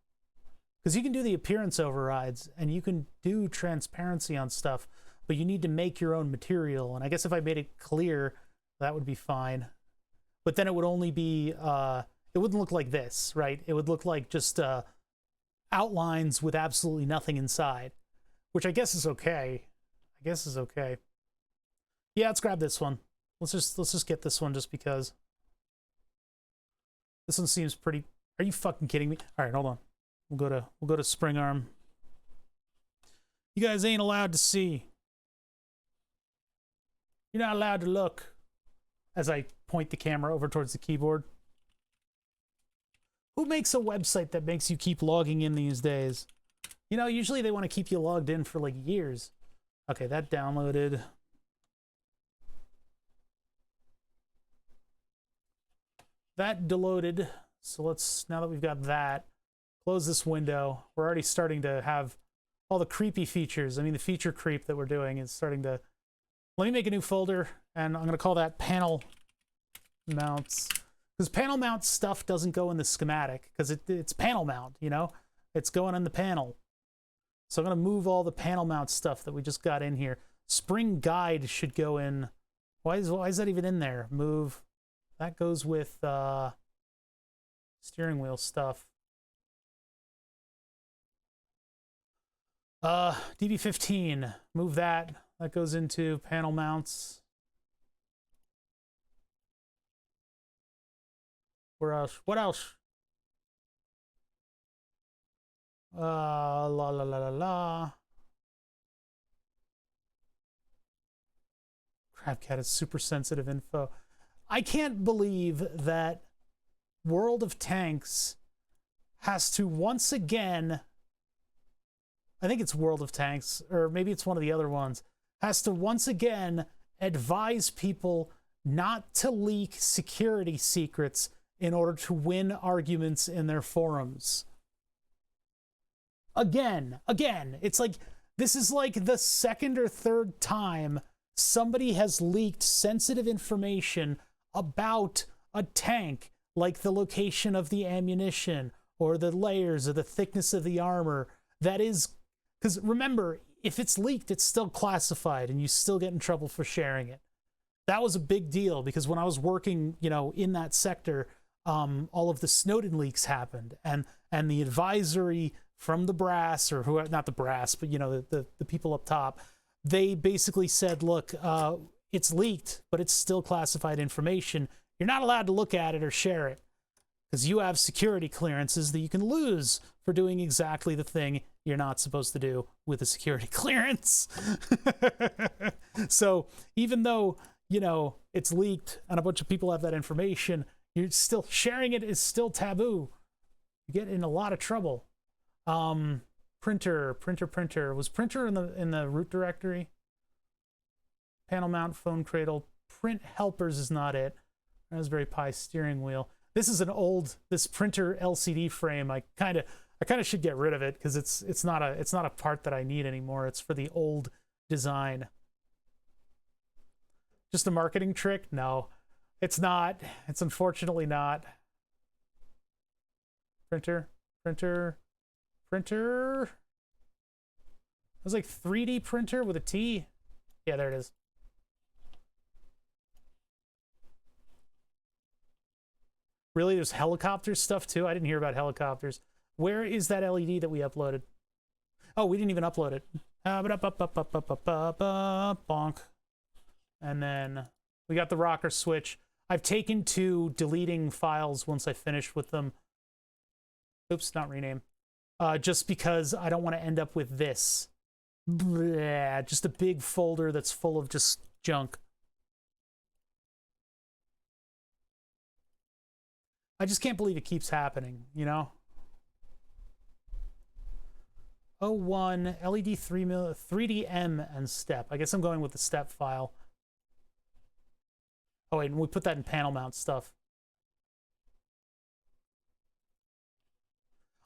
Because you can do the appearance overrides, and you can do transparency on stuff, but you need to make your own material. And I guess if I made it clear, that would be fine. But then it would only be, it wouldn't look like this, right? It would look like just outlines with absolutely nothing inside, which I guess is okay. I guess is okay. Yeah, let's grab this one. Let's just get this one just because. This one seems pretty. Are you fucking kidding me? All right, hold on. We'll go to Spring Arm. You guys ain't allowed to see. You're not allowed to look. As I point the camera over towards the keyboard. Who makes a website that makes you keep logging in these days? You know, usually they want to keep you logged in for like years. Okay, that downloaded. That deloaded. So let's, now that we've got that, close this window. We're already starting to have all the creepy features. I mean, the feature creep that we're doing is starting to... Let me make a new folder, and I'm going to call that panel mounts. Because panel mount stuff doesn't go in the schematic, because it's panel mount, you know? It's going in the panel. So I'm going to move all the panel mount stuff that we just got in here. Spring guide should go in. Why is that even in there? Move. That goes with steering wheel stuff. DB15. Move that. That goes into panel mounts. Where else? What else? La la la la la. Crabcat is super sensitive info. I can't believe that World of Tanks has to once again, I think it's World of Tanks, or maybe it's one of the other ones, has to once again advise people not to leak security secrets in order to win arguments in their forums. Again. It's like, this is like the second or third time somebody has leaked sensitive information about a tank, like the location of the ammunition or the layers or the thickness of the armor. That is, because remember, if it's leaked, it's still classified and you still get in trouble for sharing it. That was a big deal because when I was working, you know, in that sector, all of the Snowden leaks happened, and the advisory from the brass, or who, not the brass, but you know, the people up top, they basically said, look, it's leaked, but it's still classified information. You're not allowed to look at it or share it because you have security clearances that you can lose for doing exactly the thing you're not supposed to do with a security clearance. So even though, you know, it's leaked and a bunch of people have that information, you're still sharing it is still taboo. You get in a lot of trouble. Printer. Was printer in the root directory? Panel mount, phone cradle. Print helpers is not it. Raspberry Pi steering wheel. This is this printer LCD frame. I kind of should get rid of it because it's not a part that I need anymore. It's for the old design. Just a marketing trick? No, it's not. It's unfortunately not. Printer. It was like 3D printer with a T. Yeah, there it is. Really? There's helicopter stuff too? I didn't hear about helicopters. Where is that LED that we uploaded? Oh, we didn't even upload it. Bonk. And then we got the rocker switch. I've taken to deleting files once I finish with them. Oops, not rename. just because I don't want to end up with this. Bleh, just a big folder that's full of just junk. I just can't believe it keeps happening, you know? 01, LED 3DM and step. I guess I'm going with the step file. Oh wait, and we put that in panel mount stuff.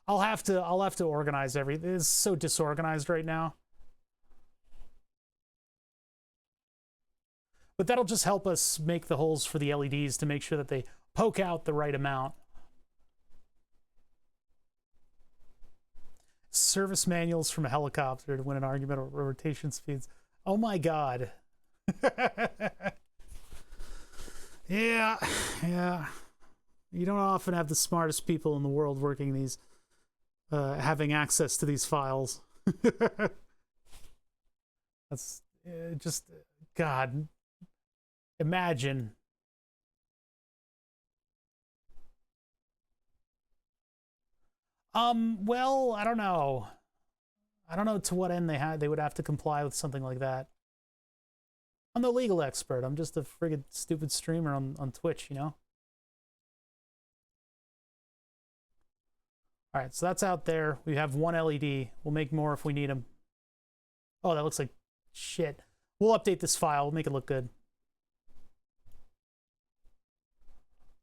I'll have to organize everything. It's so disorganized right now. But that'll just help us make the holes for the LEDs to make sure that they poke out the right amount. Service manuals from a helicopter to win an argument over rotation speeds. Oh my god. Yeah. You don't often have the smartest people in the world working these, having access to these files. That's just, God, imagine. Well, I don't know. I don't know to what end they would have to comply with something like that. I'm the legal expert. I'm just a friggin' stupid streamer on Twitch, you know? All right, so that's out there. We have one LED. We'll make more if we need them. Oh, that looks like shit. We'll update this file. We'll make it look good.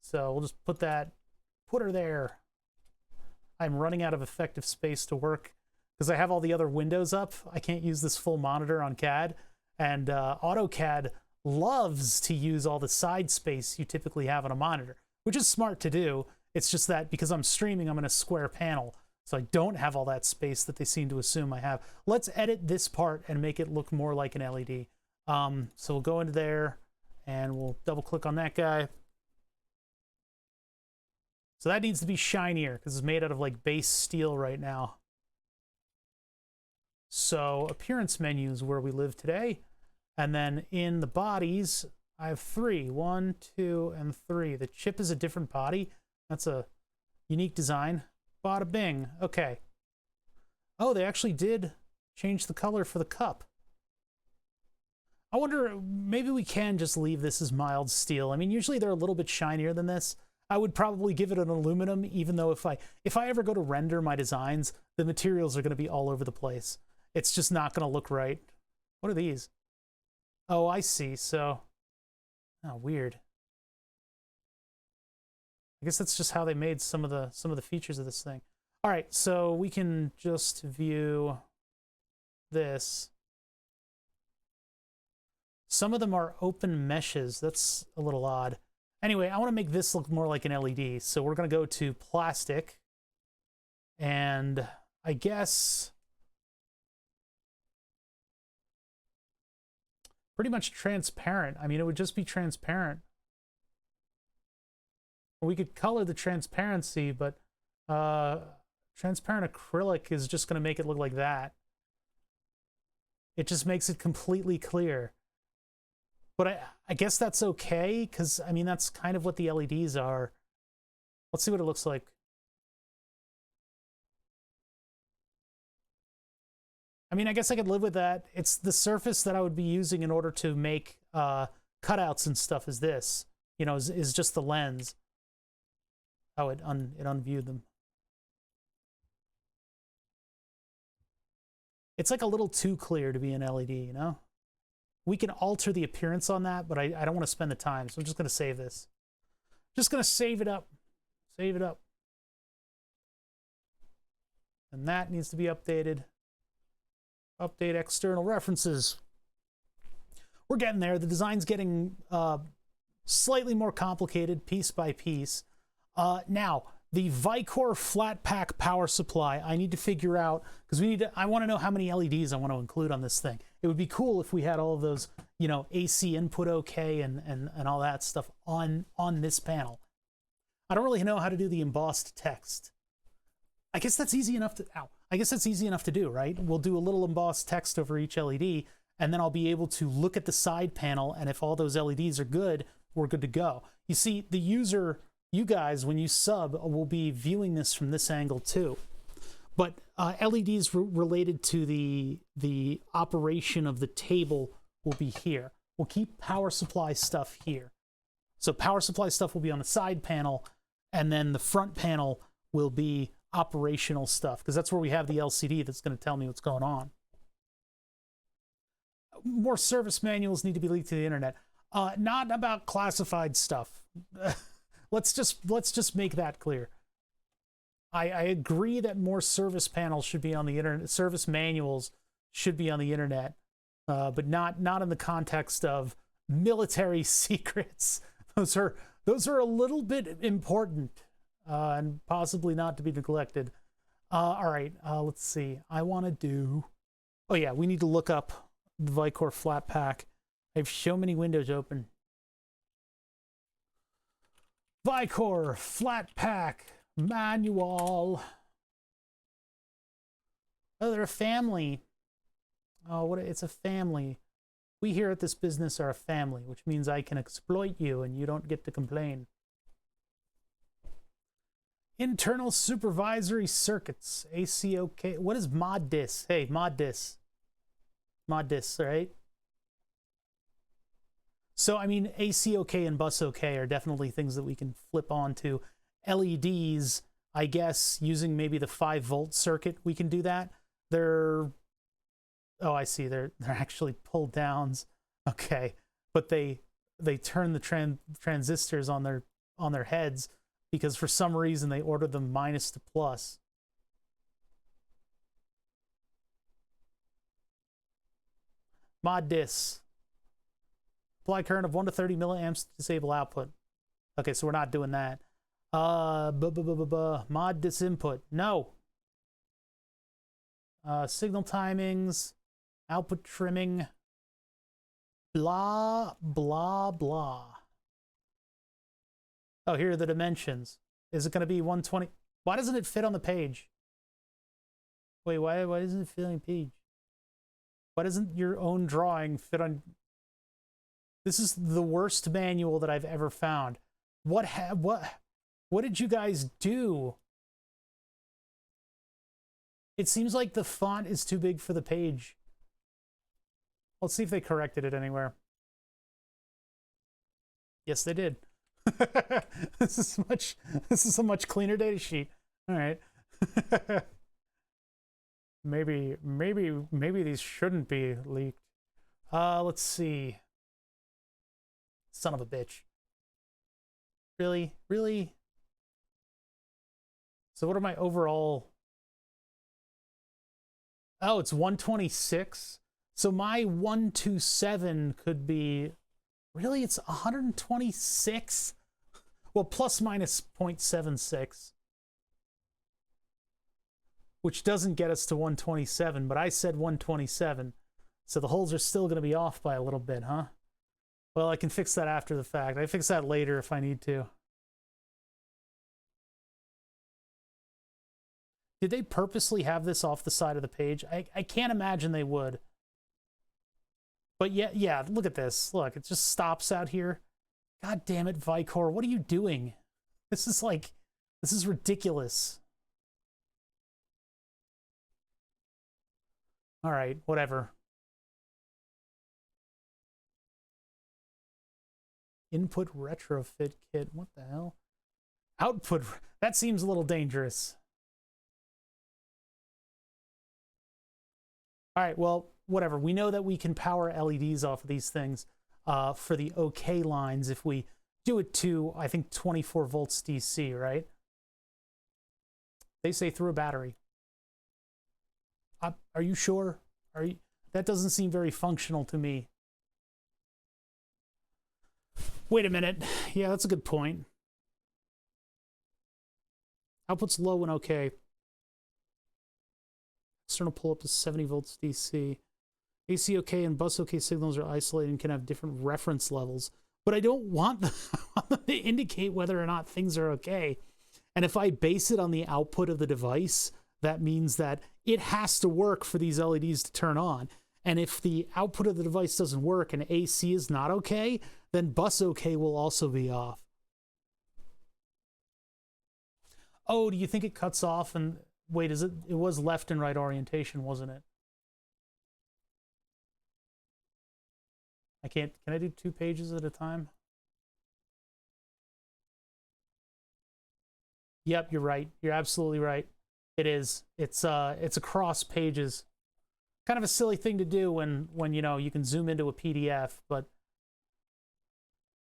So we'll just put her there. I'm running out of effective space to work because I have all the other windows up. I can't use this full monitor on CAD. And AutoCAD loves to use all the side space you typically have on a monitor, which is smart to do. It's just that because I'm streaming, I'm in a square panel. So I don't have all that space that they seem to assume I have. Let's edit this part and make it look more like an LED. So we'll go into there and we'll double click on that guy. So that needs to be shinier because it's made out of like base steel right now. So appearance menus where we live today. And then in the bodies, I have 3. 1, 2, and 3. The chip is a different body. That's a unique design. Bada bing. Okay. Oh, they actually did change the color for the cup. I wonder, maybe we can just leave this as mild steel. I mean, usually they're a little bit shinier than this. I would probably give it an aluminum, even though if I ever go to render my designs, the materials are going to be all over the place. It's just not going to look right. What are these? Oh, I see. So, oh, weird. I guess that's just how they made some of the features of this thing. All right, so we can just view this. Some of them are open meshes. That's a little odd. Anyway, I want to make this look more like an LED. So we're going to go to plastic. And I guess pretty much transparent. I mean, it would just be transparent. We could color the transparency, but transparent acrylic is just going to make it look like that. It just makes it completely clear. But I guess that's okay, because, I mean, that's kind of what the LEDs are. Let's see what it looks like. I mean, I guess I could live with that. It's the surface that I would be using in order to make cutouts and stuff is this. You know, is just the lens. Oh, it unviewed them. It's like a little too clear to be an LED, you know? We can alter the appearance on that, but I don't want to spend the time, so I'm just going to save this. Just going to save it up. Save it up. And that needs to be updated. Update external references. We're getting there. The design's getting slightly more complicated piece by piece. Now, the Vicor flat pack power supply, I need to figure out, because I want to know how many LEDs I want to include on this thing. It would be cool if we had all of those, you know, AC input okay and all that stuff on this panel. I don't really know how to do the embossed text. I guess that's easy enough to, I guess that's easy enough to do, right? We'll do a little embossed text over each LED, and then I'll be able to look at the side panel, and if all those LEDs are good, we're good to go. You see, the user, you guys, when you sub, will be viewing this from this angle too. But LEDs related to the operation of the table will be here. We'll keep power supply stuff here. So power supply stuff will be on the side panel, and then the front panel will be operational stuff, because that's where we have the LCD that's going to tell me what's going on. More service manuals need to be leaked to the internet. Not about classified stuff. Let's just make that clear. I agree that more service panels should be on the internet. Service manuals should be on the internet, but not in the context of military secrets. Those are a little bit important and possibly not to be neglected. All right, let's see. I want to do. Oh yeah, we need to look up the Vicor flat pack. I have so many windows open. Vicor flat pack manual. Oh, they're a family. Oh, it's a family. We here at this business are a family, which means I can exploit you and you don't get to complain. Internal supervisory circuits, ACOK. What is mod dis? Hey, mod dis. Mod dis, right? So, I mean, ACOK and bus OK are definitely things that we can flip onto. LEDs, I guess, using maybe the 5-volt circuit, we can do that. They're, oh, I see, they're actually pull downs. Okay, but they turn the transistors on their heads because for some reason they ordered them minus to plus. Mod dis. Apply current of 1 to 30 milliamps to disable output. Okay, so we're not doing that. Mod dis input. No. Signal timings. Output trimming. Blah, blah, blah. Oh, here are the dimensions. Is it going to be 120? Why doesn't it fit on the page? Wait, why doesn't it fit on the page? Why doesn't your own drawing fit on... This is the worst manual that I've ever found. What did you guys do? It seems like the font is too big for the page. Let's see if they corrected it anywhere. Yes, they did. This is a much cleaner data sheet. All right. maybe these shouldn't be leaked. Let's see. Son of a bitch. Really? Really? So what are my overall... Oh, it's 126. So my 127 could be... Really? It's 126? Well, plus minus 0.76. Which doesn't get us to 127, but I said 127. So the holes are still going to be off by a little bit, huh? Well, I can fix that after the fact. I fix that later if I need to. Did they purposely have this off the side of the page? I can't imagine they would. But yeah, look at this. Look, it just stops out here. God damn it, Vicor, what are you doing? This is ridiculous. All right, whatever. Input retrofit kit. What the hell? Output. That seems a little dangerous. All right, well, whatever. We know that we can power LEDs off of these things for the OK lines if we do it to, I think, 24 volts DC, right? They say through a battery. Are you sure? That doesn't seem very functional to me. Wait a minute. Yeah, that's a good point. Output's low when OK. External pull up to 70 volts DC. AC OK and bus OK signals are isolated and can have different reference levels. But I don't want them to indicate whether or not things are okay. And if I base it on the output of the device, that means that it has to work for these LEDs to turn on. And if the output of the device doesn't work and AC is not okay, then bus OK will also be off. Oh, do you think it cuts off and wait, is it? It was left and right orientation, wasn't it? I can't. Can I do 2 pages at a time? Yep, you're right. You're absolutely right. It is. It's across pages. Kind of a silly thing to do when you know you can zoom into a PDF, but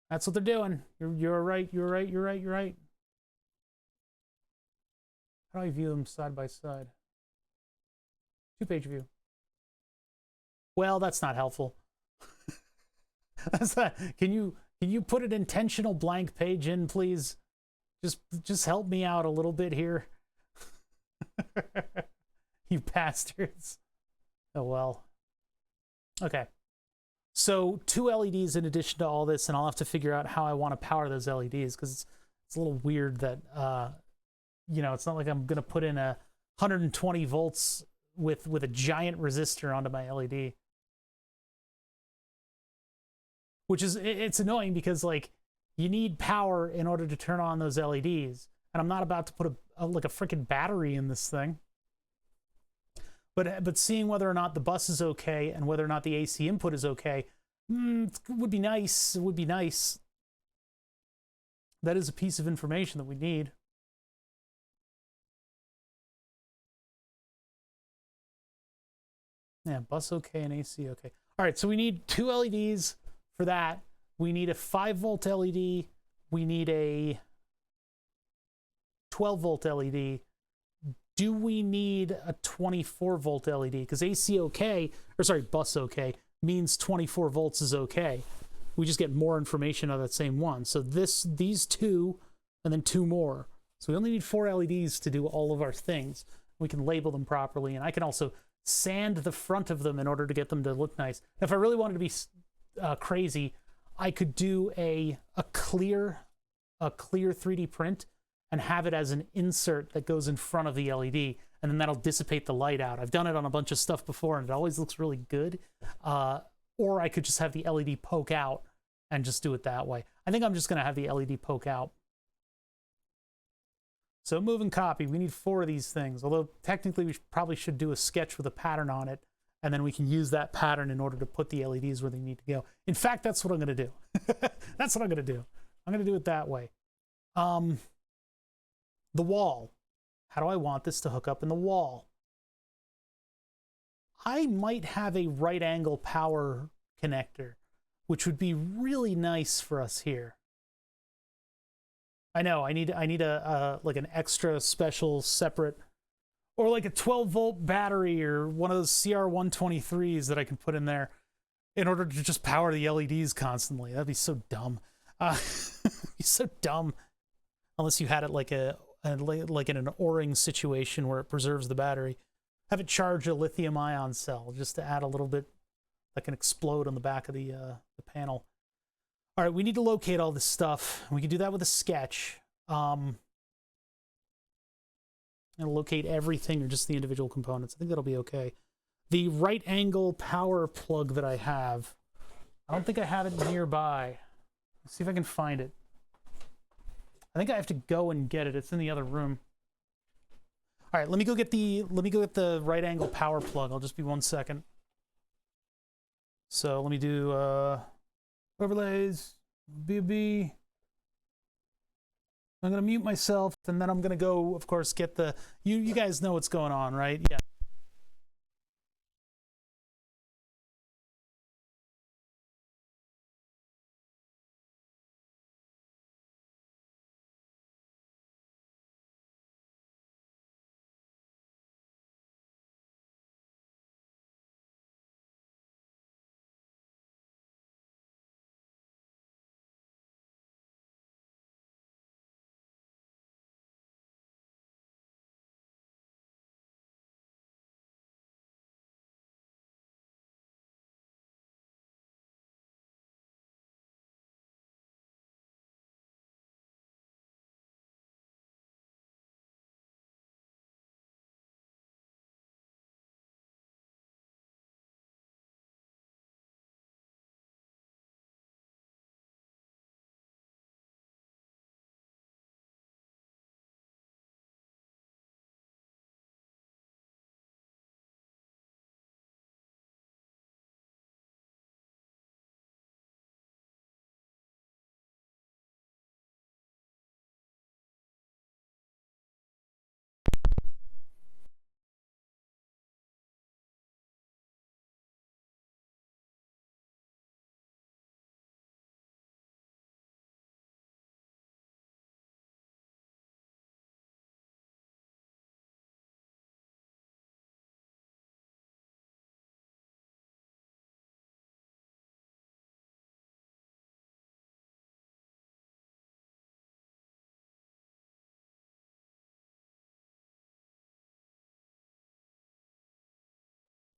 that's what they're doing. You're right. You're right. You're right. You're right. How do I view them side by side? 2-page view. Well, that's not helpful. That's not, can you put an intentional blank page in, please? Just help me out a little bit here. You bastards. Oh well. Okay. So 2 LEDs in addition to all this, and I'll have to figure out how I want to power those LEDs, because it's a little weird that you know, it's not like I'm gonna put in a 120 volts with a giant resistor onto my LED. Which is, it's annoying because like you need power in order to turn on those LEDs, and I'm not about to put like a freaking battery in this thing. But seeing whether or not the bus is okay and whether or not the AC input is okay, it would be nice. It would be nice. That is a piece of information that we need. Yeah, bus okay and AC okay. All right, so we need 2 LEDs for that. We need a 5-volt LED. We need a 12-volt LED. Do we need a 24-volt LED? Because AC okay, or sorry, bus okay, means 24 volts is okay. We just get more information on that same one. So these 2, and then 2 more. So we only need 4 LEDs to do all of our things. We can label them properly, and I can also sand the front of them in order to get them to look nice. If I really wanted to be crazy, I could do a clear 3D print and have it as an insert that goes in front of the LED, and then that'll dissipate the light out. I've done it on a bunch of stuff before, and it always looks really good. Or I could just have the LED poke out and just do it that way. I think I'm just going to have the LED poke out. So move and copy. We need 4 of these things, although technically we probably should do a sketch with a pattern on it, and then we can use that pattern in order to put the LEDs where they need to go. In fact, that's what I'm going to do. That's what I'm going to do. I'm going to do it that way. The wall. How do I want this to hook up in the wall? I might have a right angle power connector, which would be really nice for us here. I know I need a like an extra special separate, or like a 12-volt battery or one of those CR123s that I can put in there in order to just power the LEDs constantly. That'd be so dumb. Be so dumb. Unless you had it like like in an O-ring situation where it preserves the battery. Have it charge a lithium-ion cell just to add a little bit that can explode on the back of the panel. All right, we need to locate all this stuff. We can do that with a sketch. And locate everything or just the individual components. I think that'll be okay. The right angle power plug that I have, I don't think I have it nearby. Let's see if I can find it. I think I have to go and get it. It's in the other room. All right, let me go get the right angle power plug. I'll just be 1 second. So let me do overlays, BB. I'm gonna mute myself, and then I'm gonna go, of course, get the. You guys know what's going on, right? Yeah.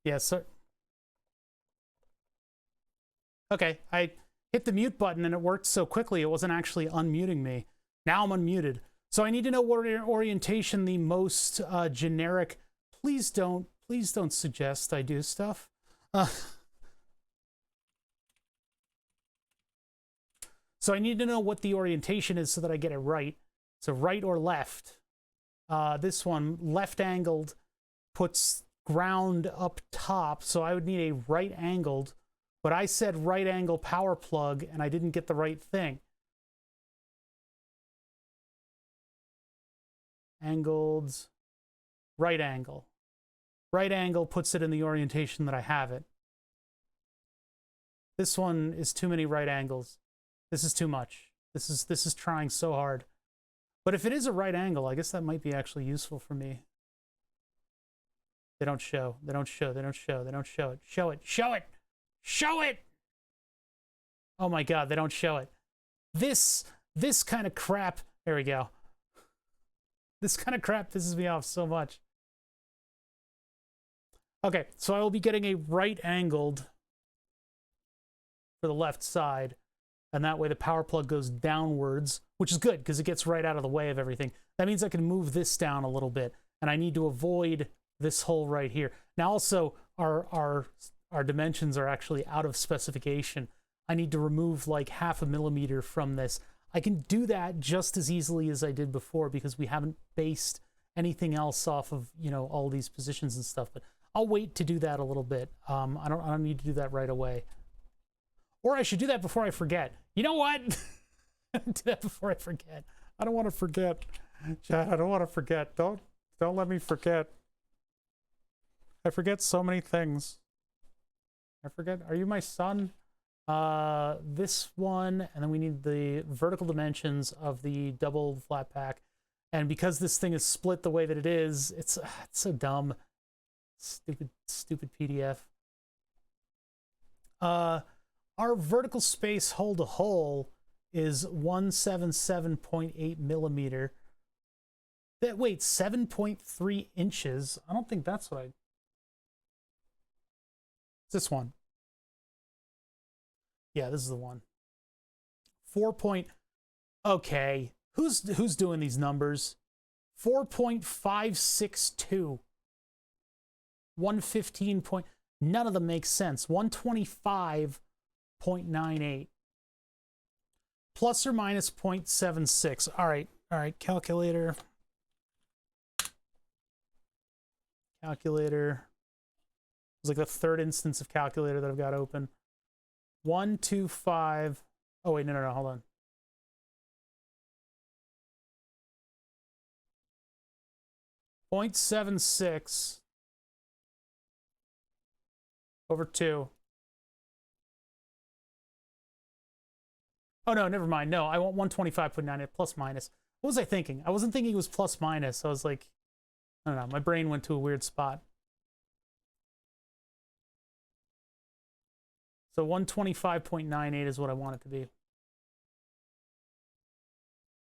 Yeah, sir. Okay, I hit the mute button and it worked so quickly it wasn't actually unmuting me. Now I'm unmuted. So I need to know what orientation the most generic. Please don't suggest I do stuff. So I need to know what the orientation is so that I get it right. So right or left. This one, left angled, puts ground up top. So I would need a right angled, but I said right angle power plug and I didn't get the right thing. Angled, right angle. Right angle puts it in the orientation that I have it. This one is too many right angles. This is too much. This is trying so hard. But if it is a right angle, I guess that might be actually useful for me. They don't show. They don't show. They don't show. They don't show it. Show it. Show it. Show it. Oh my God, they don't show it. This kind of crap. There we go. This kind of crap pisses me off so much. Okay, so I will be getting a right angled for the left side. And that way the power plug goes downwards, which is good because it gets right out of the way of everything. That means I can move this down a little bit, and I need to avoid this hole right here. Now also, our dimensions are actually out of specification. I need to remove like 0.5 millimeter from this. I can do that just as easily as I did before because we haven't based anything else off of, you know, all these positions and stuff, but I'll wait to do that a little bit. I don't need to do that right away. Or I should do that before I forget. You know what? Do that before I forget. I don't want to forget. Chad, I don't want to forget. Don't let me forget. I forget so many things. I forget. Are you my son? This one, and then we need the vertical dimensions of the double flat pack. And because this thing is split the way that it is, it's so dumb. Stupid PDF. Our vertical space hole to hole is 177.8 millimeter. Wait, 7.3 inches? I don't think that's what It's this one. Yeah, this is the one. 4 point... Okay. Who's doing these numbers? 4.562. 115 point... None of them make sense. 125.98. Plus or minus 0.76. All right, calculator. Calculator. It's like the third instance of calculator that I've got open. 125. Oh, wait, no, hold on. .76 over 2. Oh, no, never mind. No, I want 125.98 plus minus. What was I thinking? I wasn't thinking it was plus minus. I was like, I don't know. My brain went to a weird spot. So 125.98 is what I want it to be.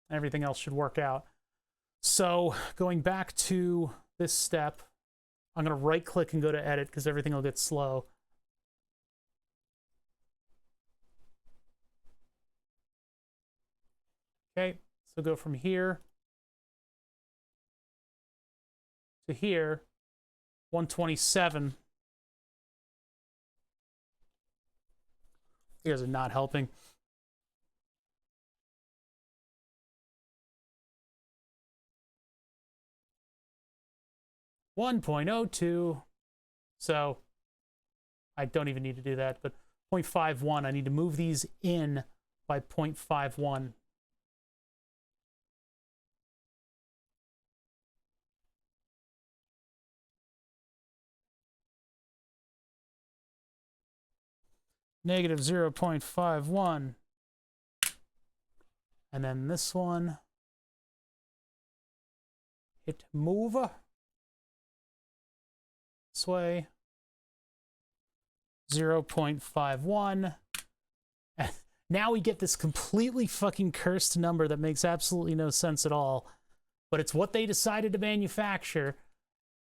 Everything else should work out. So going back to this step, I'm going to right click and go to edit because everything will get slow. Okay, so go from here to here, 127. You guys are not helping. .02. So I don't even need to do that, but 0.51. I need to move these in by 0.51. Negative 0.51. And then this one, hit move this way, 0.51. Now we get this completely fucking cursed number that makes absolutely no sense at all, but it's what they decided to manufacture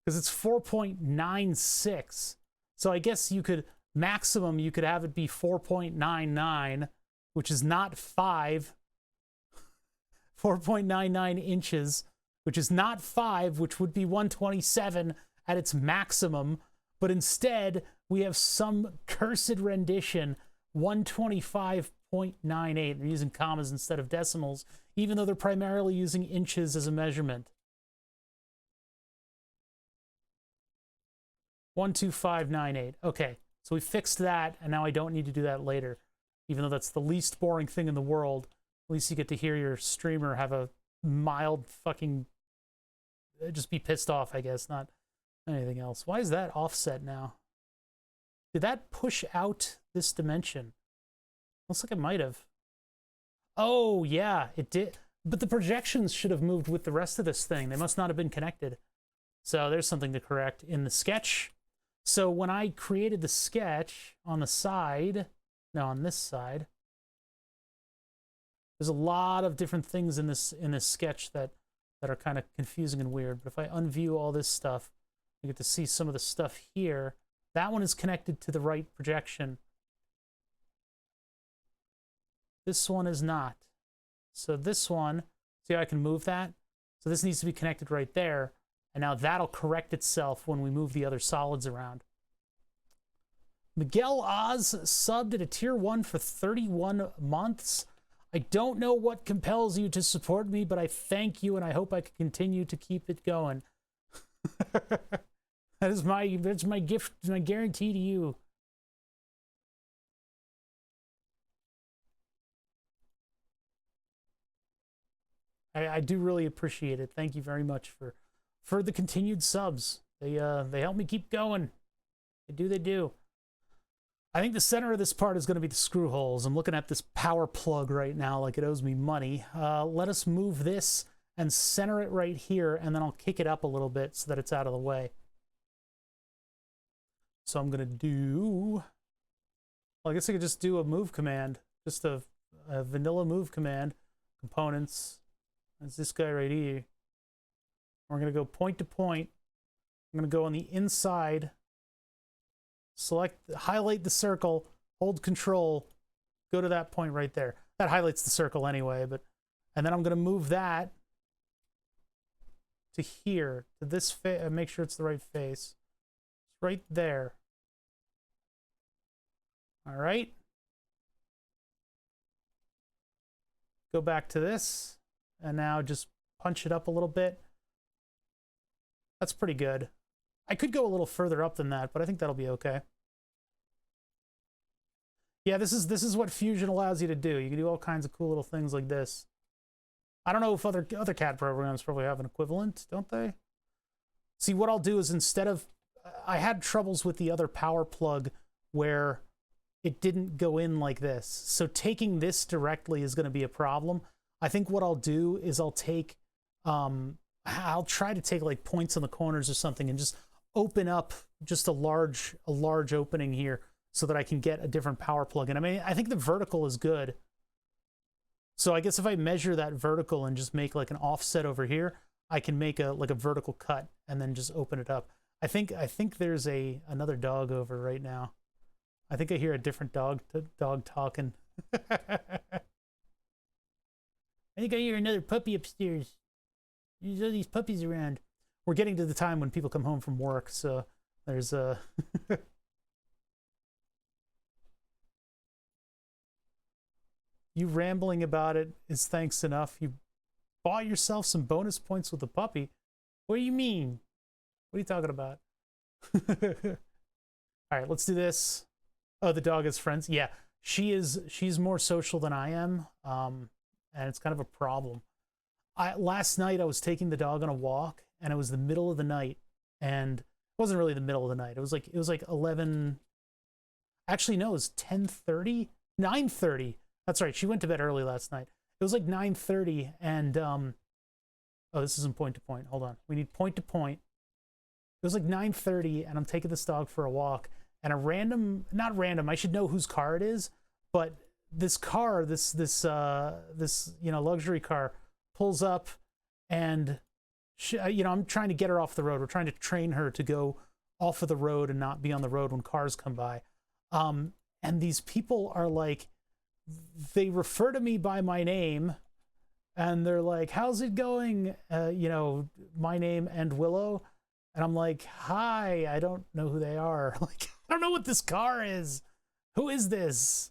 because it's 4.96. So I guess you could, maximum, you could have it be 4.99, which is not 5. 4.99 inches, which is not 5, which would be 127 at its maximum. But instead, we have some cursed rendition, 125.98. They're using commas instead of decimals, even though they're primarily using inches as a measurement. 12598. Okay, so we fixed that, and now I don't need to do that later, even though that's the least boring thing in the world. At least you get to hear your streamer have a mild fucking, just be pissed off, I guess, not anything else. Why is that offset now? Did that push out this dimension? Looks like it might have. Oh, yeah, it did. But the projections should have moved with the rest of this thing. They must not have been connected. So there's something to correct in the sketch. So when I created the sketch on the side, no, on this side, there's a lot of different things in this sketch that are kind of confusing and weird. But if I unview all this stuff, you get to see some of the stuff here. That one is connected to the right projection. This one is not. So this one, see how I can move that? So this needs to be connected right there. And now that'll correct itself when we move the other solids around. Miguel Oz subbed at a tier 1 for 31 months. I don't know what compels you to support me, but I thank you, and I hope I can continue to keep it going. That's my gift, my guarantee to you. I do really appreciate it. Thank you very much for the continued subs. They help me keep going. They do. I think the center of this part is going to be the screw holes. I'm looking at this power plug right now like it owes me money. Let us move this and center it right here, and then I'll kick it up a little bit so that it's out of the way. So I'm going to do... Well, I guess I could just do a move command. Just a vanilla move command. Components. That's this guy right here. We're going to go point to point. I'm going to go on the inside. Highlight the circle, hold control, go to that point right there. That highlights the circle anyway, and then I'm going to move that to here, to this face, make sure it's the right face. It's right there. All right. Go back to this, and now just punch it up a little bit. That's pretty good. I could go a little further up than that, but I think that'll be okay. Yeah, this is what Fusion allows you to do. You can do all kinds of cool little things like this. I don't know if other CAD programs probably have an equivalent, don't they? See, what I'll do is instead of... I had troubles with the other power plug where it didn't go in like this. So taking this directly is going to be a problem. I think what I'll do is I'll take... I'll try to take like points on the corners or something and just open up just a large opening here so that I can get a different power plug. And I mean, I think the vertical is good. So I guess if I measure that vertical and just make like an offset over here, I can make a vertical cut and then just open it up. I think there's another dog over right now. I think I hear a different dog talking. I think I hear another puppy upstairs. There's all these puppies around. We're getting to the time when people come home from work, so there's a... You rambling about it is thanks enough. You bought yourself some bonus points with the puppy. What do you mean? What are you talking about? All right, let's do this. Oh, the dog has friends. Yeah, she's more social than I am, and it's kind of a problem. Last night I was taking the dog on a walk, and it was the middle of the night, and it wasn't really the middle of the night. It was like 11. Actually, no, it was 10:30, 9:30. That's right. She went to bed early last night. It was like 9:30, and oh, this isn't point to point. Hold on. We need point to point. It was like 9:30, and I'm taking this dog for a walk, and not random. I should know whose car it is, but this car, this luxury car, pulls up, and she, I'm trying to get her off the road. We're trying to train her to go off of the road and not be on the road when cars come by. And these people are like, they refer to me by my name, and they're like, how's it going? You know, my name and Willow. And I'm like, hi, I don't know who they are. Like, I don't know what this car is. Who is this?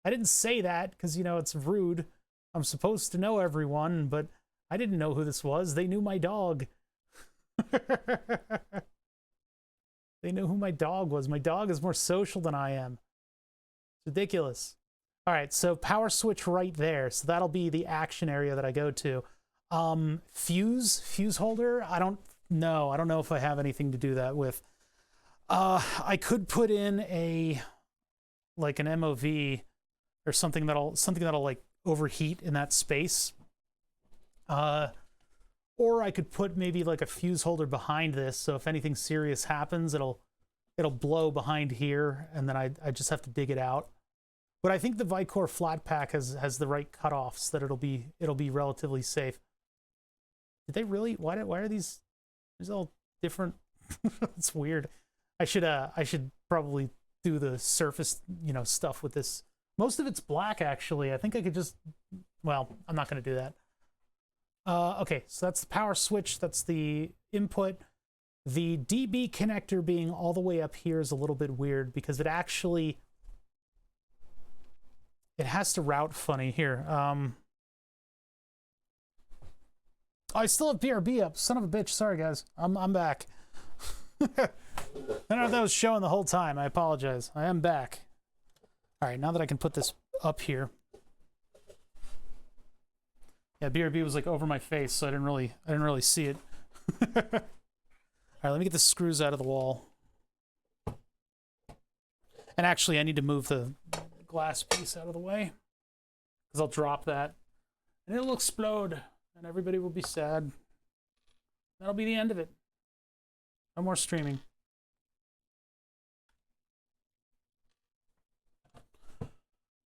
I didn't say that because, you know, it's rude. I'm supposed to know everyone, but I didn't know who this was. They knew my dog. They knew who my dog was. My dog is more social than I am. It's ridiculous. All right, so power switch right there. So that'll be the action area that I go to. Fuse holder. I don't know. I don't know if I have anything to do that with. I could put in a like an MOV or something that'll like overheat in that space. Or I could put maybe like a fuse holder behind this, so if anything serious happens, it'll blow behind here, and then I just have to dig it out. But I think the Vicor flat pack has the right cutoffs that it'll be relatively safe. Did they really? Why are these all different? It's weird. I should probably do the surface, you know, stuff with this. Most of it's black, actually. I think I could just, well, I'm not going to do that. Okay, so that's the power switch. That's the input. The DB connector being all the way up here is a little bit weird because it actually, it has to route funny here. I still have BRB up. Son of a bitch. Sorry, guys. I'm back. I don't know if that was showing the whole time. I apologize. I am back. All right, now that I can put this up here. Yeah, BRB was like over my face, so I didn't really see it. All right, let me get the screws out of the wall. And actually, I need to move the glass piece out of the way because I'll drop that and it'll explode and everybody will be sad. That'll be the end of it. No more streaming.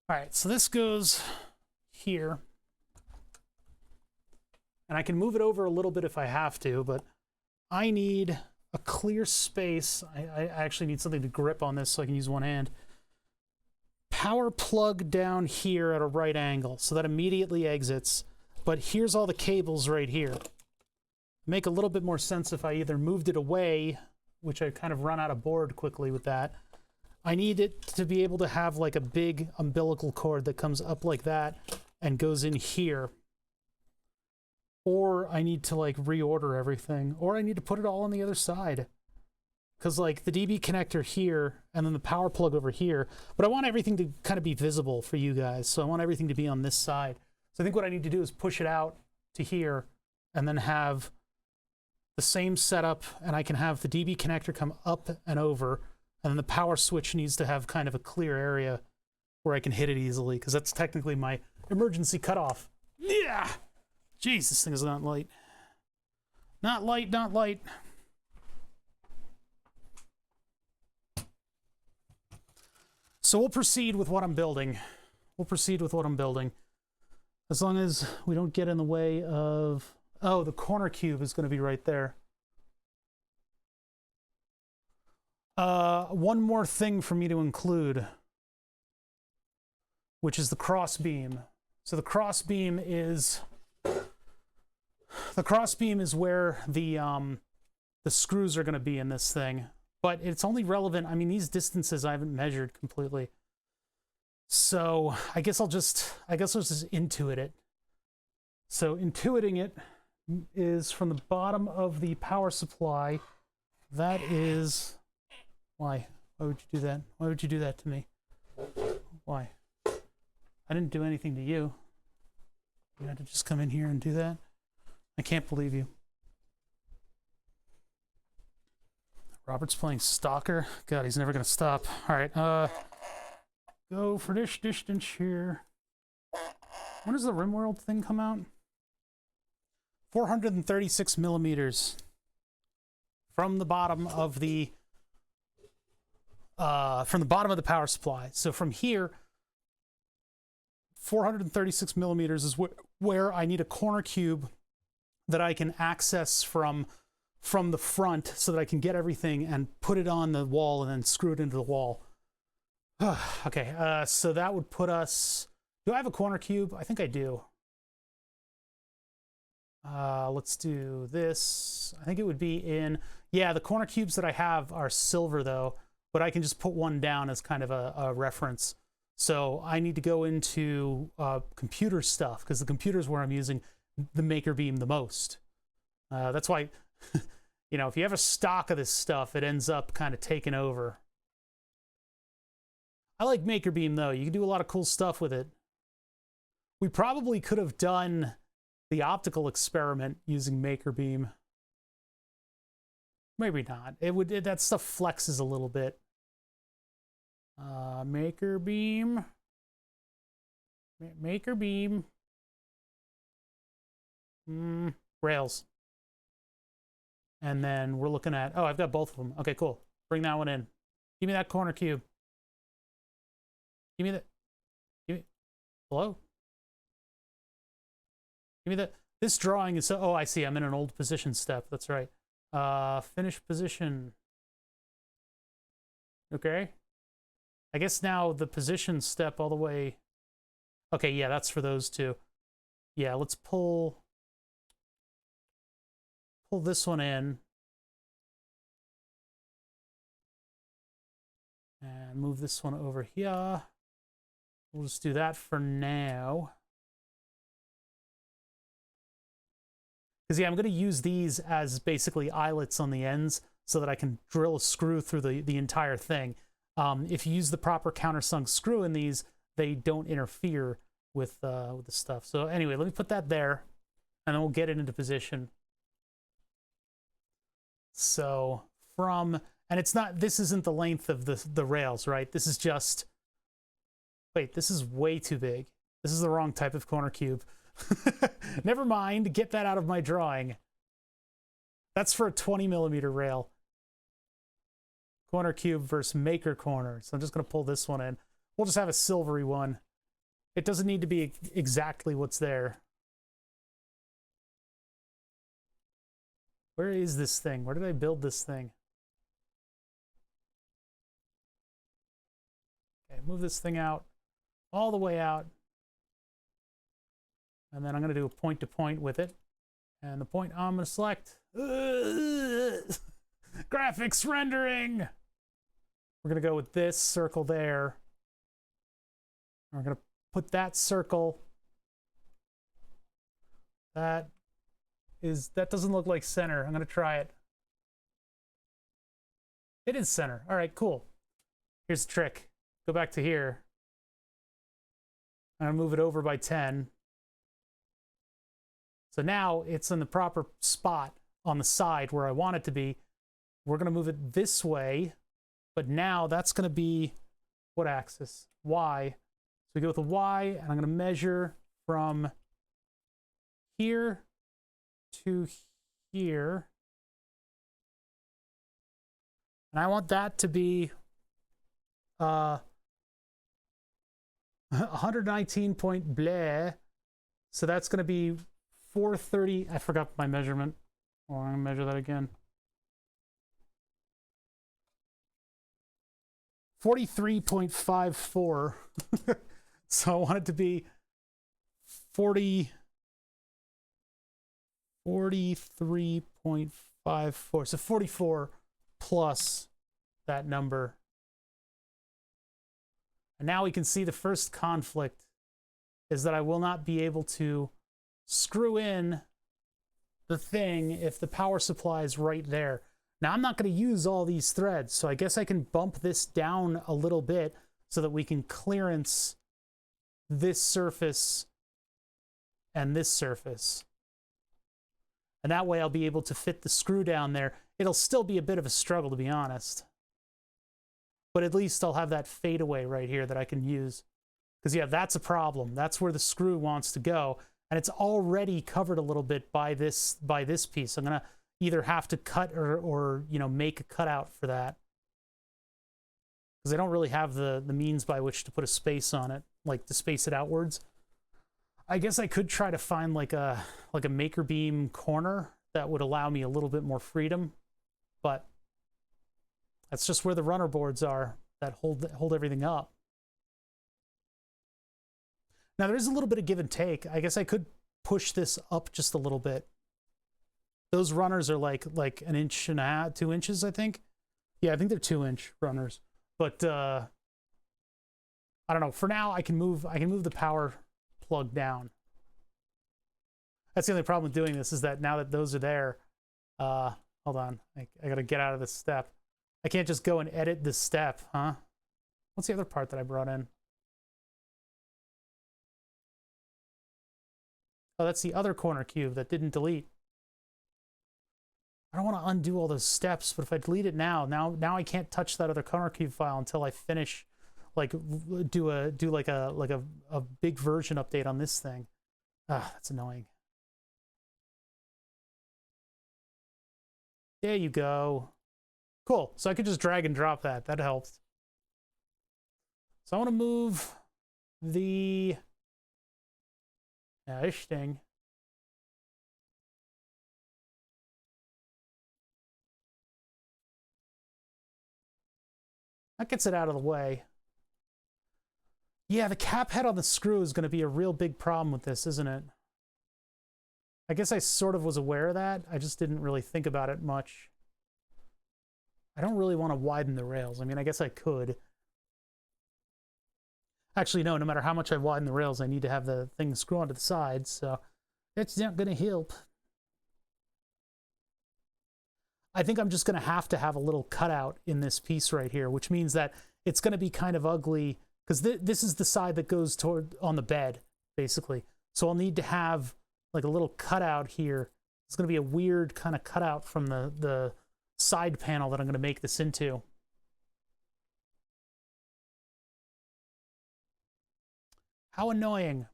All right, so this goes here. And I can move it over a little bit if I have to, but I need a clear space. I actually need something to grip on this so I can use one hand. Power plug down here at a right angle, so that immediately exits. But here's all the cables right here. Make a little bit more sense if I either moved it away, which I kind of run out of board quickly with that. I need it to be able to have like a big umbilical cord that comes up like that and goes in here. Or I need to like reorder everything, or I need to put it all on the other side. Because like the DB connector here and then the power plug over here, but I want everything to kind of be visible for you guys. So I want everything to be on this side. So I think what I need to do is push it out to here and then have the same setup, and I can have the DB connector come up and over, and then the power switch needs to have kind of a clear area where I can hit it easily, because that's technically my emergency cutoff. Yeah! Jeez, this thing is not light. Not light, not light. So we'll proceed with what I'm building. As long as we don't get in the way of... Oh, the corner cube is going to be right there. One more thing for me to include, which is the cross beam. So the cross beam is where the screws are going to be in this thing, but it's only relevant. I mean, these distances I haven't measured completely, so I guess I'll just intuit it. So intuiting it is from the bottom of the power supply. That is why would you do that? Why would you do that to me? Why? I didn't do anything to you. You had to just come in here and do that? I can't believe you. Robert's playing Stalker. God, he's never gonna stop. All right, go for this distance here. When does the RimWorld thing come out? 436 millimeters from the bottom of the power supply. So from here, 436 millimeters is where I need a corner cube that I can access from from the front so that I can get everything and put it on the wall and then screw it into the wall. Okay, so that would put us... Do I have a corner cube? I think I do. Let's do this. I think it would be in... Yeah, the corner cubes that I have are silver, though, but I can just put one down as kind of a reference. So I need to go into computer stuff, because the computer is where I'm using the Maker Beam the most. That's why, you know, if you have a stock of this stuff, it ends up kind of taking over. I like Maker Beam, though. You can do a lot of cool stuff with it. We probably could have done the optical experiment using Maker Beam. Maybe not. That stuff flexes a little bit. Maker Beam. Maker Beam. Rails. And then we're looking at... Oh, I've got both of them. Okay, cool. Bring that one in. Give me that corner cube. Give me that. Give me... Hello? Give me that. This drawing is... Oh, I see. I'm in an old position step. That's right. Finish position. Okay. I guess now the position step all the way... Okay, yeah, that's for those two. Yeah, let's pull this one in. And move this one over here. We'll just do that for now. Because, yeah, I'm going to use these as basically eyelets on the ends so that I can drill a screw through the entire thing. If you use the proper countersunk screw in these, they don't interfere with the stuff. So anyway, let me put that there, and then we'll get it into position. So from... And it's not... This isn't the length of the rails, right? This is just... Wait, this is way too big. This is the wrong type of corner cube. Never mind, get that out of my drawing. That's for a 20mm rail. Corner cube versus maker corner. So I'm just going to pull this one in. We'll just have a silvery one. It doesn't need to be exactly what's there. Where is this thing? Where did I build this thing? Okay, move this thing out. All the way out. And then I'm going to do a point-to-point with it. And the point I'm going to select... Graphics rendering! We're going to go with this circle there. We're going to put that circle. That doesn't look like center. I'm going to try it. It is center. All right, cool. Here's the trick. Go back to here. I'm going to move it over by 10. So now it's in the proper spot on the side where I want it to be. We're going to move it this way, but now that's going to be what axis? Y. So we go with a Y, and I'm going to measure from here to here. And I want that to be 119 point blah. So that's going to be 430. I forgot my measurement. Well, I'm going to measure that again. 43.54. So I want it to be 43.54. So 44 plus that number. And now we can see the first conflict is that I will not be able to screw in the thing if the power supply is right there. Now, I'm not going to use all these threads, so I guess I can bump this down a little bit so that we can clearance this surface and this surface. And that way I'll be able to fit the screw down there. It'll still be a bit of a struggle, to be honest. But at least I'll have that fadeaway right here that I can use. Because, yeah, that's a problem. That's where the screw wants to go. And it's already covered a little bit by this piece. I'm going to either have to cut or you know, make a cutout for that. Because I don't really have the means by which to put a space on it, like to space it outwards. I guess I could try to find like a Maker Beam corner that would allow me a little bit more freedom, but that's just where the runner boards are that hold everything up. Now there is a little bit of give and take. I guess I could push this up just a little bit. Those runners are like 1.5 inches, 2 inches, I think. Yeah, I think they're 2-inch runners. But I don't know. For now, I can move the power plug down. That's the only problem with doing this, is that now that those are there, hold on, I gotta get out of this step. I can't just go and edit this step, huh? What's the other part that I brought in? Oh, that's the other corner cube that didn't delete. I don't want to undo all those steps, but if I delete it now I can't touch that other corner cube file until I finish, like, do like a big version update on this thing. Ah, that's annoying. There you go. Cool. So I could just drag and drop that. That helps. So I want to move the this thing. That gets it out of the way. Yeah, the cap head on the screw is going to be a real big problem with this, isn't it? I guess I sort of was aware of that. I just didn't really think about it much. I don't really want to widen the rails. I mean, I guess I could. Actually, no matter how much I widen the rails, I need to have the thing screw onto the sides, so that's not going to help. I think I'm just going to have a little cutout in this piece right here, which means that it's going to be kind of ugly, because this is the side that goes on the bed, basically. So I'll need to have like a little cutout here. It's going to be a weird kind of cutout from the side panel that I'm going to make this into. How annoying.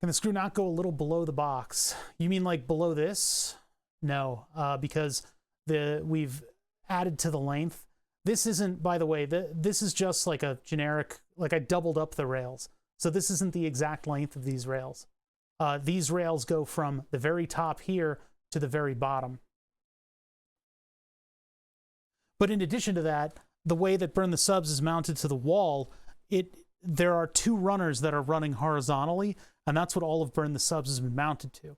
Can the screw not go a little below the box? You mean like below this? No, because we've added to the length. This isn't, by the way, this is just like a generic, like I doubled up the rails. So this isn't the exact length of these rails. These rails go from the very top here to the very bottom. But in addition to that, the way that Burn the Subs is mounted to the wall, there are 2 runners that are running horizontally, and that's what all of Burn the Subs has been mounted to.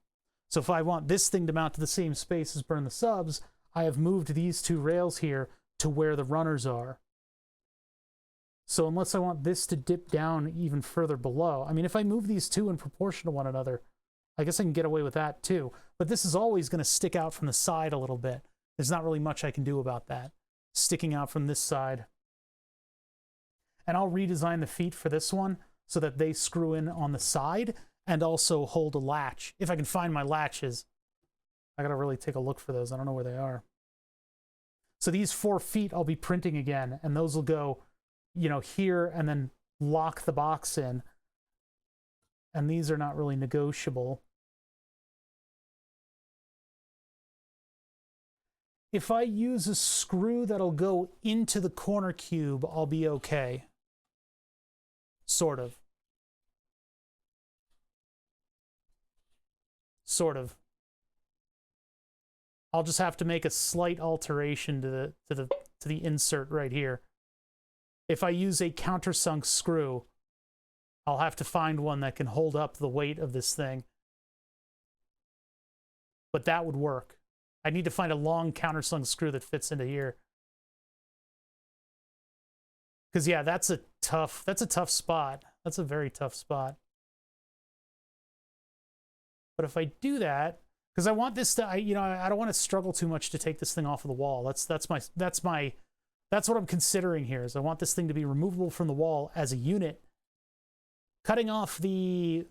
So if I want this thing to mount to the same space as Burn the Subs, I have moved these 2 rails here to where the runners are. So unless I want this to dip down even further below, I mean, if I move these 2 in proportion to one another, I guess I can get away with that too. But this is always going to stick out from the side a little bit. There's not really much I can do about that, sticking out from this side. And I'll redesign the feet for this one so that they screw in on the side and also hold a latch. If I can find my latches. I gotta really take a look for those. I don't know where they are. So these 4 feet I'll be printing again, and those will go, here and then lock the box in. And these are not really negotiable. If I use a screw that'll go into the corner cube, I'll be okay. Sort of. Sort of. I'll just have to make a slight alteration to the insert right here. If I use a countersunk screw, I'll have to find one that can hold up the weight of this thing. But that would work. I need to find a long countersunk screw that fits into here. Because yeah, that's a tough spot. That's a very tough spot. But if I do that, because I want this to, I don't want to struggle too much to take this thing off of the wall. That's what I'm considering here. Is I want this thing to be removable from the wall as a unit. Cutting off the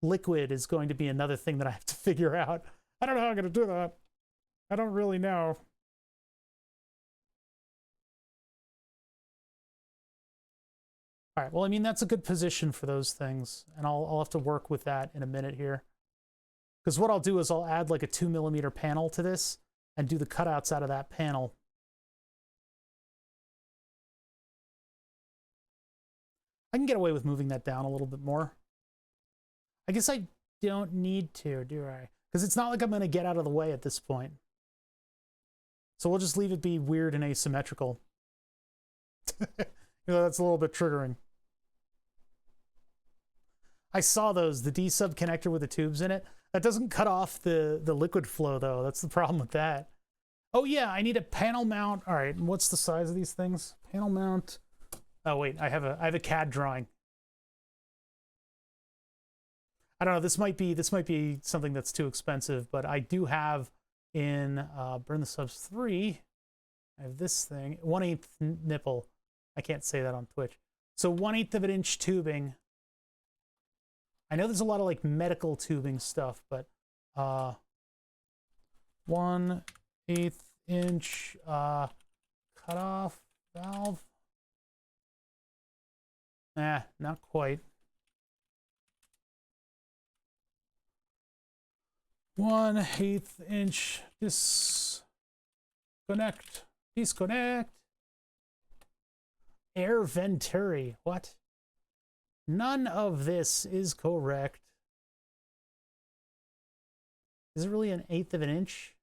liquid is going to be another thing that I have to figure out. I don't know how I'm going to do that. I don't really know. All right, well, I mean, that's a good position for those things, and I'll have to work with that in a minute here. Because what I'll do is I'll add like a 2mm panel to this and do the cutouts out of that panel. can get away with moving that down a little bit more. I guess I don't need to, do I? Because it's not like I'm going to get out of the way at this point. So we'll just leave it be weird and asymmetrical. That's a little bit triggering. I saw those, the D-sub connector with the tubes in it. That doesn't cut off the liquid flow, though. That's the problem with that. Oh, yeah, I need a panel mount. All right, and what's the size of these things? Panel mount. Oh, wait, I have a CAD drawing. I don't know, this might be something that's too expensive, but I do have in Burn the Subs 3, I have this thing, 1/8 nipple. I can't say that on Twitch. So 1/8 of an inch tubing. I know there's a lot of like medical tubing stuff, but 1/8 inch cutoff valve. Nah, not quite. 1/8 inch disconnect. Air venturi. What? None of this is correct. Is it really 1/8 of an inch?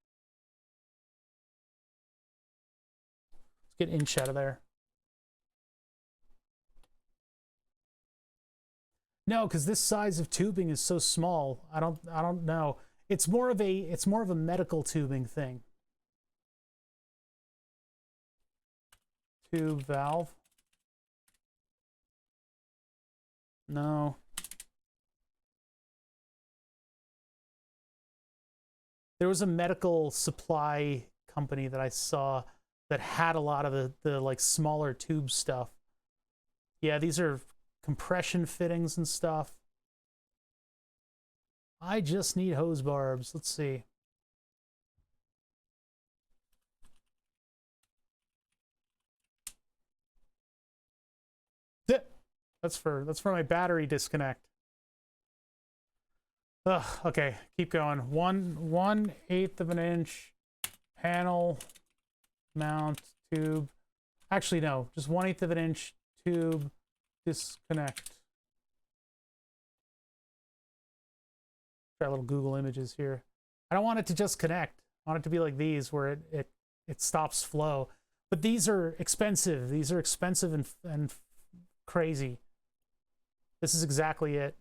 Let's get inch out of there. No, because this size of tubing is so small. I don't know. It's more of a medical tubing thing. Tube valve. No. There was a medical supply company that I saw that had a lot of the like smaller tube stuff. Yeah, these are compression fittings and stuff. I just need hose barbs. Let's see. That's for my battery disconnect. Ugh, okay, keep going. 1/8 of an inch panel mount tube. Actually, no, just 1/8 of an inch tube disconnect. Try a little Google Images here. I don't want it to just connect. I want it to be like these, where it stops flow. But these are expensive. These are expensive and crazy. This is exactly it.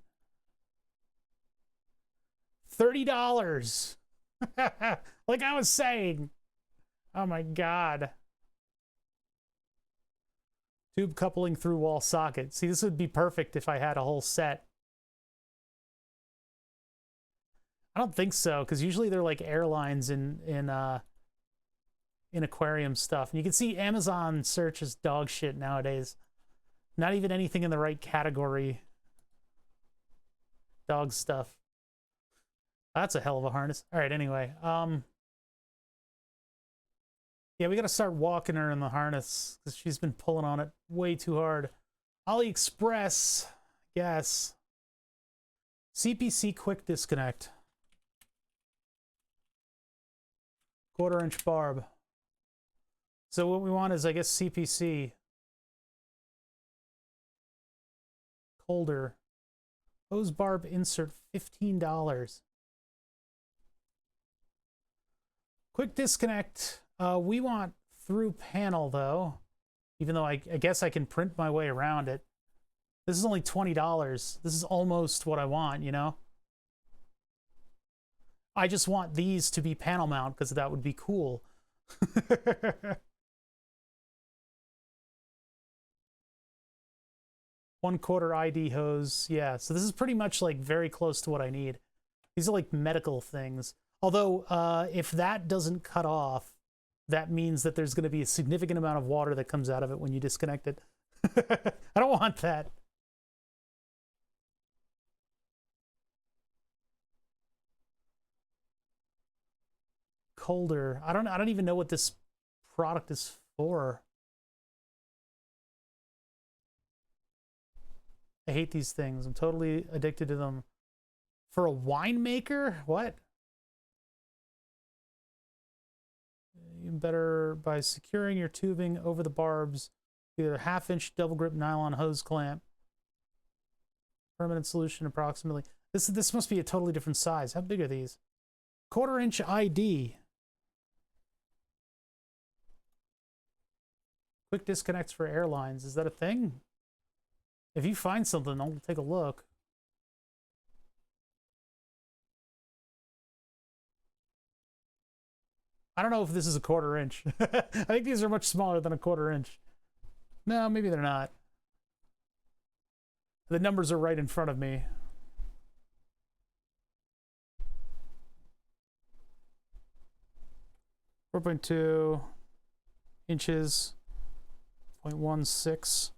$30. Like I was saying. Oh my God. Tube coupling through wall socket. See, this would be perfect if I had a whole set. I don't think so, because usually they're like airlines in aquarium stuff. And you can see Amazon search is dog shit nowadays. Not even anything in the right category. Dog stuff. That's a hell of a harness. All right, anyway. Yeah, we got to start walking her in the harness because she's been pulling on it way too hard. AliExpress, yes. CPC quick disconnect. 1/4 inch barb. So what we want is, I guess, CPC. Colder. Hose barb insert, $15. Quick disconnect. We want through panel, though. Even though I guess I can print my way around it. This is only $20. This is almost what I want, you know? I just want these to be panel mount because that would be cool. 1/4 ID hose. Yeah, so this is pretty much like very close to what I need. These are like medical things. Although, if that doesn't cut off, that means that there's going to be a significant amount of water that comes out of it when you disconnect it. I don't want that. Colder. I don't even know what this product is for. I hate these things. I'm totally addicted to them. For a winemaker? What? Even better by securing your tubing over the barbs. Either 1/2 inch double grip nylon hose clamp. Permanent solution approximately. This must be a totally different size. How big are these? 1/4 inch ID. Quick disconnects for airlines. Is that a thing? If you find something, I'll take a look. I don't know if this is a 1/4 inch. I think these are much smaller than a 1/4 inch. No, maybe they're not. The numbers are right in front of me. .2 inches, 0.16.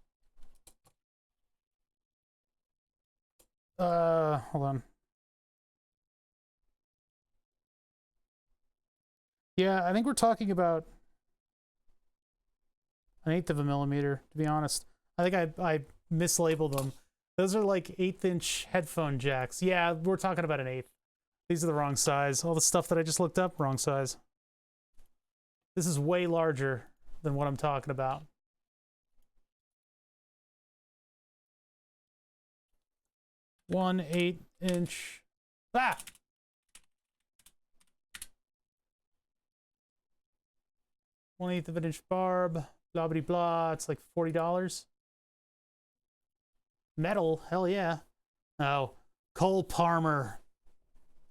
Hold on. Yeah, I think we're talking about 1/8 of a millimeter, to be honest. I think I mislabeled them. Those are like 1/8 inch headphone jacks. Yeah, we're talking about 1/8. These are the wrong size. All the stuff that I just looked up, wrong size. This is way larger than what I'm talking about. One 1/8 inch. Ah! One-eighth of an inch barb. Blah blah blah. It's like $40. Metal, hell yeah. Oh, Cole Palmer.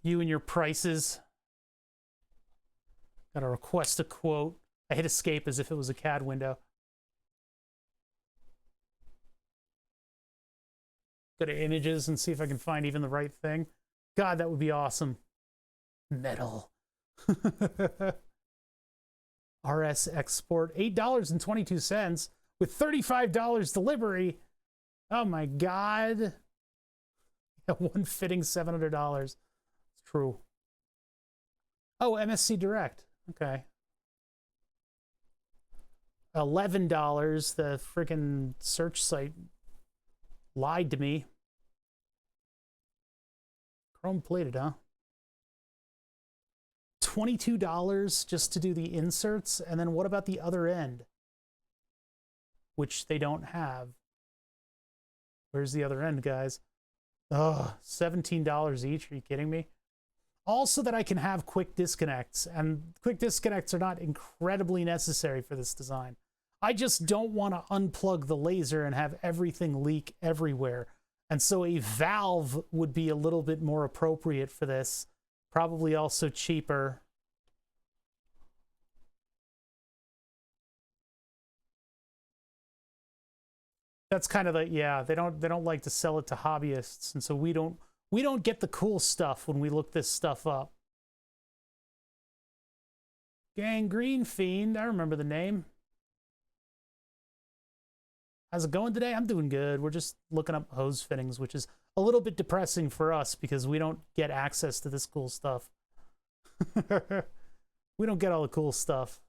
You and your prices. Gotta request a quote. I hit escape as if it was a CAD window. Go to images and see if I can find even the right thing. God, that would be awesome. Metal. RS export, $8.22 with $35 delivery. Oh my God. One fitting, $700. It's true. Oh, MSC Direct. Okay. $11. The freaking search site lied to me. Chrome plated, huh? $22 just to do the inserts, and then what about the other end? Which they don't have. Where's the other end, guys? Oh, $17 each. Are you kidding me? Also that I can have quick disconnects, and quick disconnects are not incredibly necessary for this design. I just don't want to unplug the laser and have everything leak everywhere. And so a valve would be a little bit more appropriate for this. Probably also cheaper. That's kind of the, yeah, they don't like to sell it to hobbyists, and so we don't get the cool stuff when we look this stuff up. Gangrene Fiend, I remember the name. How's it going today? I'm doing good. We're just looking up hose fittings, which is a little bit depressing for us because we don't get access to this cool stuff. We don't get all the cool stuff.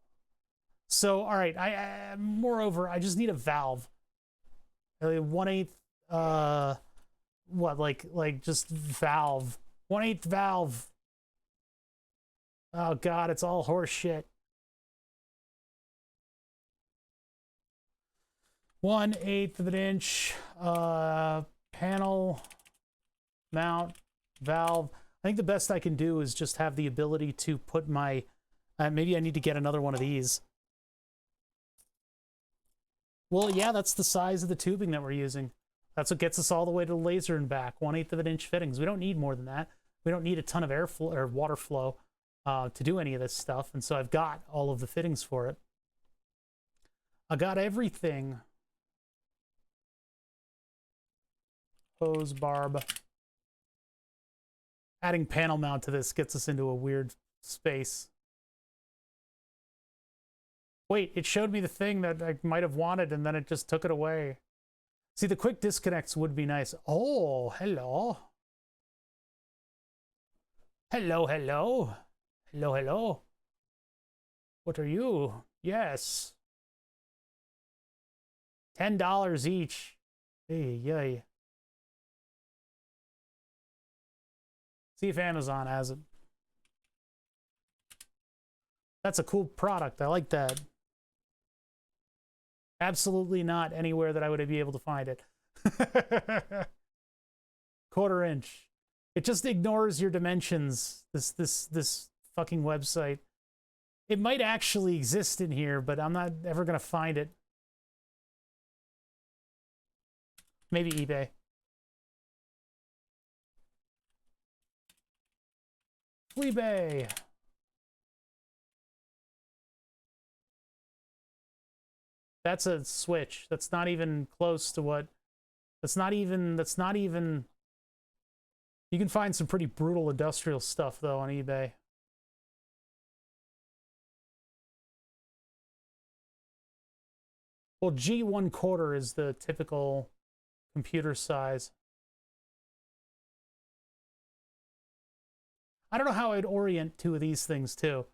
So, all right, moreover, I just need a valve. 1/8, what, like just valve. 1/8 valve. Oh God, it's all horse shit. 1/8 of an inch, panel, mount, valve. I think the best I can do is just have the ability to put my, maybe I need to get another one of these. Well, yeah, that's the size of the tubing that we're using. That's what gets us all the way to the laser and back. 1/8 of an inch fittings. We don't need more than that. We don't need a ton of airflow or water flow to do any of this stuff. And so I've got all of the fittings for it. I got everything. Hose, barb. Adding panel mount to this gets us into a weird space. Wait, it showed me the thing that I might have wanted, and then it just took it away. See, the quick disconnects would be nice. Oh, hello. Hello, hello. Hello, hello. What are you? Yes. $10 each. Hey, yay. See if Amazon has it. That's a cool product. I like that. Absolutely not anywhere that I would be able to find it. quarter inch. It just ignores your dimensions. This fucking website. It might actually exist in here, but I'm not ever gonna find it. Maybe eBay. eBay. That's a Switch. That's not even close to what. That's not even. You can find some pretty brutal industrial stuff though on eBay. Well, G1/4 is the typical computer size. I don't know how I'd orient two of these things too.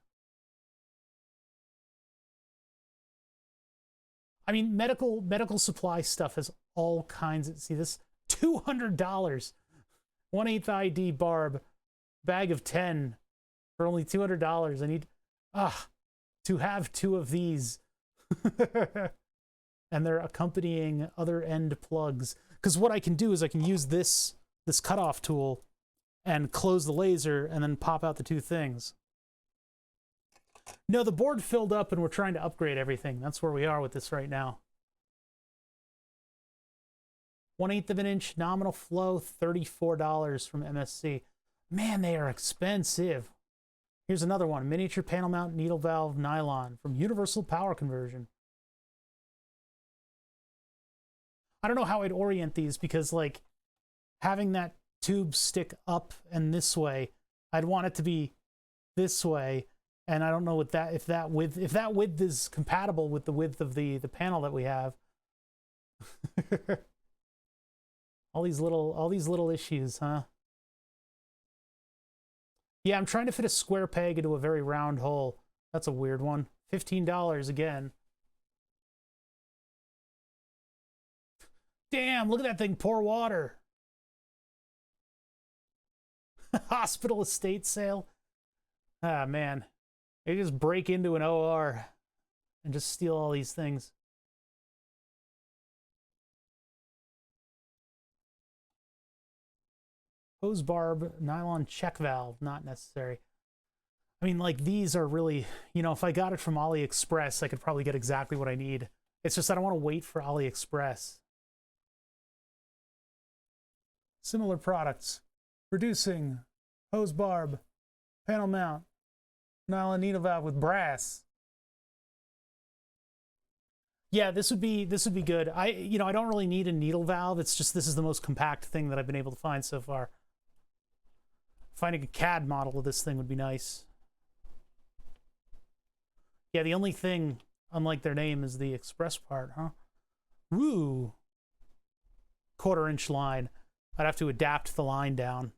I mean, medical supply stuff has all kinds of, see this? $200. 1/8 ID barb, bag of 10 for only $200. I need, to have two of these. And they're accompanying other end plugs. Because what I can do is I can use this cutoff tool and close the laser and then pop out the two things. No, the board filled up and we're trying to upgrade everything. That's where we are with this right now. 1/8 of an inch nominal flow, $34 from MSC. Man, they are expensive. Here's another one, miniature panel mount needle valve nylon from Universal Power Conversion. I don't know how I'd orient these because like having that tube stick up and this way, I'd want it to be this way. And I don't know what that, if that width is compatible with the width of the panel that we have. all these little issues, huh? Yeah, I'm trying to fit a square peg into a very round hole. That's a weird one. $15 again. Damn, look at that thing pour water. Hospital estate sale. Ah, man. They just break into an OR and just steal all these things. Hose barb, nylon check valve, not necessary. I mean, like, these are really, you know, if I got it from AliExpress, I could probably get exactly what I need. It's just I don't want to wait for AliExpress. Similar products. Reducing, hose barb, panel mount, nylon needle valve with brass. Yeah, this would be good. I don't really need a needle valve. It's just this is the most compact thing that I've been able to find so far. Finding a CAD model of this thing would be nice. Yeah, the only thing, unlike their name, is the express part, huh? Woo! 1/4 inch line. I'd have to adapt the line down.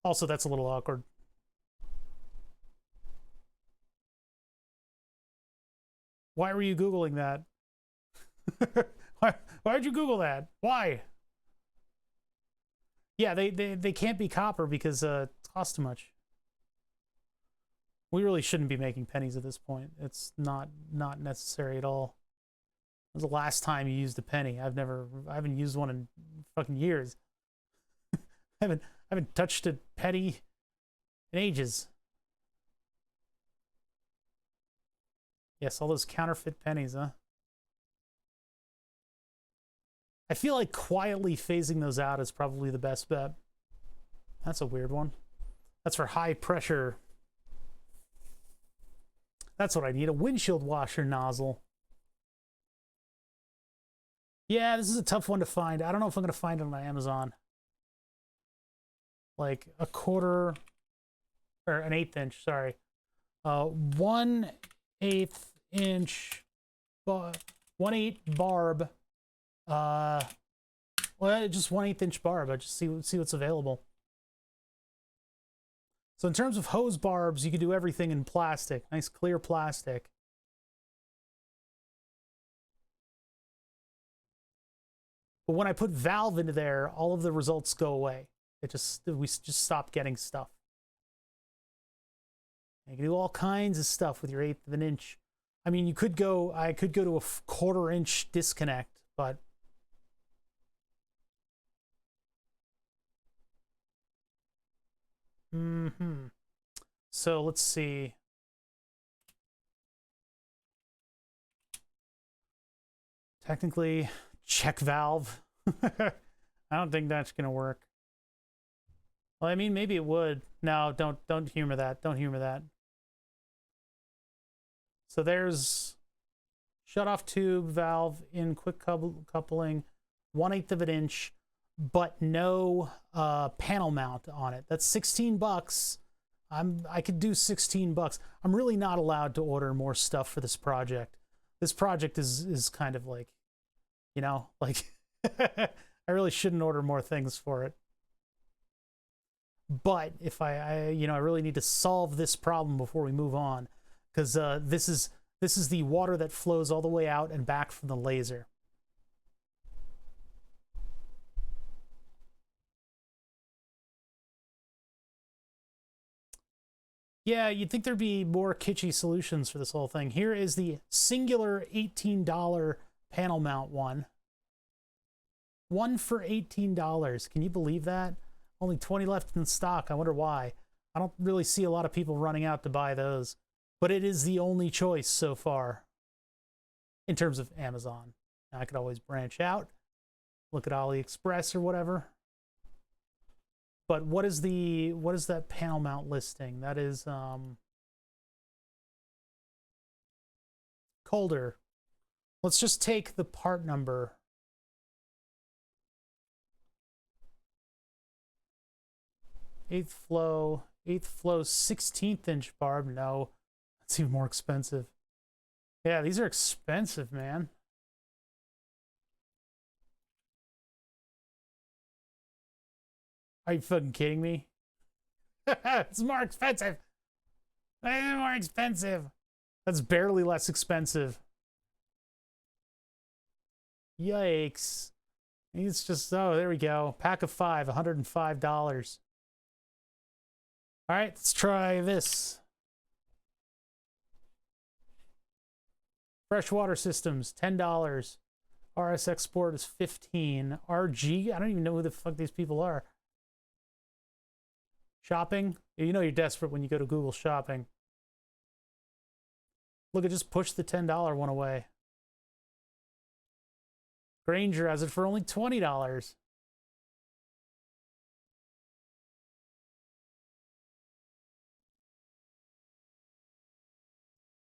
Also, that's a little awkward. Why were you Googling that? Why'd you Google that? Why? Yeah, they can't be copper because it costs too much. We really shouldn't be making pennies at this point. It's not necessary at all. When was the last time you used a penny? I haven't used one in fucking years. I haven't touched a penny in ages. Yes, all those counterfeit pennies, huh? I feel like quietly phasing those out is probably the best bet. That's a weird one. That's for high pressure. That's what I need, a windshield washer nozzle. Yeah, this is a tough one to find. I don't know if I'm going to find it on Amazon. Like a 1/4 or an 1/8 inch, sorry. 1/8 inch, 1/8 barb. Well, just 1/8 inch barb. I just see what's available. So in terms of hose barbs, you can do everything in plastic, nice clear plastic. But when I put valve into there, all of the results go away. We just stop getting stuff. You can do all kinds of stuff with your 1/8 of an inch. I mean, I could go to a 1/4 inch disconnect, but Mm-hmm. So let's see. Technically, check valve. I don't think that's gonna work. Well, I mean, maybe it would. No, don't humor that. Don't humor that. So there's shut off tube valve in quick coupling, 1/8 of an inch, but no panel mount on it. That's 16 bucks. I could do 16 bucks. I'm really not allowed to order more stuff for this project. This project is kind of like, you know, like I really shouldn't order more things for it. But if I you know, I really need to solve this problem before we move on, because this is the water that flows all the way out and back from the laser. Yeah, you'd think there'd be more kitschy solutions for this whole thing. Here is the singular $18 panel mount one. One for $18. Can you believe that? Only 20 left in stock. I wonder why. I don't really see a lot of people running out to buy those, but it is the only choice so far in terms of Amazon. Now, I could always branch out, look at AliExpress or whatever. But what is that panel mount listing? That is colder. Let's just take the part number. Eighth flow, 16th inch barb. No, that's even more expensive. Yeah, these are expensive, man. Are you fucking kidding me? It's more expensive. It's more expensive. That's barely less expensive. Yikes. It's just, oh, there we go. Pack of 5, $105. All right, let's try this. Freshwater systems, $10. RS export is $15. RG, I don't even know who the fuck these people are. Shopping, you know you're desperate when you go to Google Shopping. Look, I just pushed the $10 one away. Granger has it for only $20.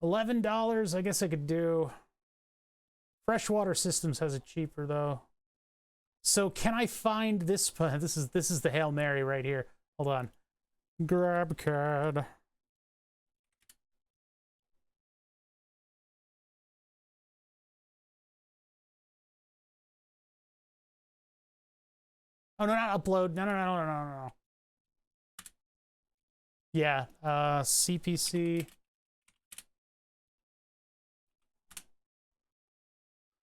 $11, I guess I could do. Freshwater Systems has it cheaper though. So can I find this? This is the Hail Mary right here. Hold on. Grab card. Oh no, not upload. No. Yeah, CPC.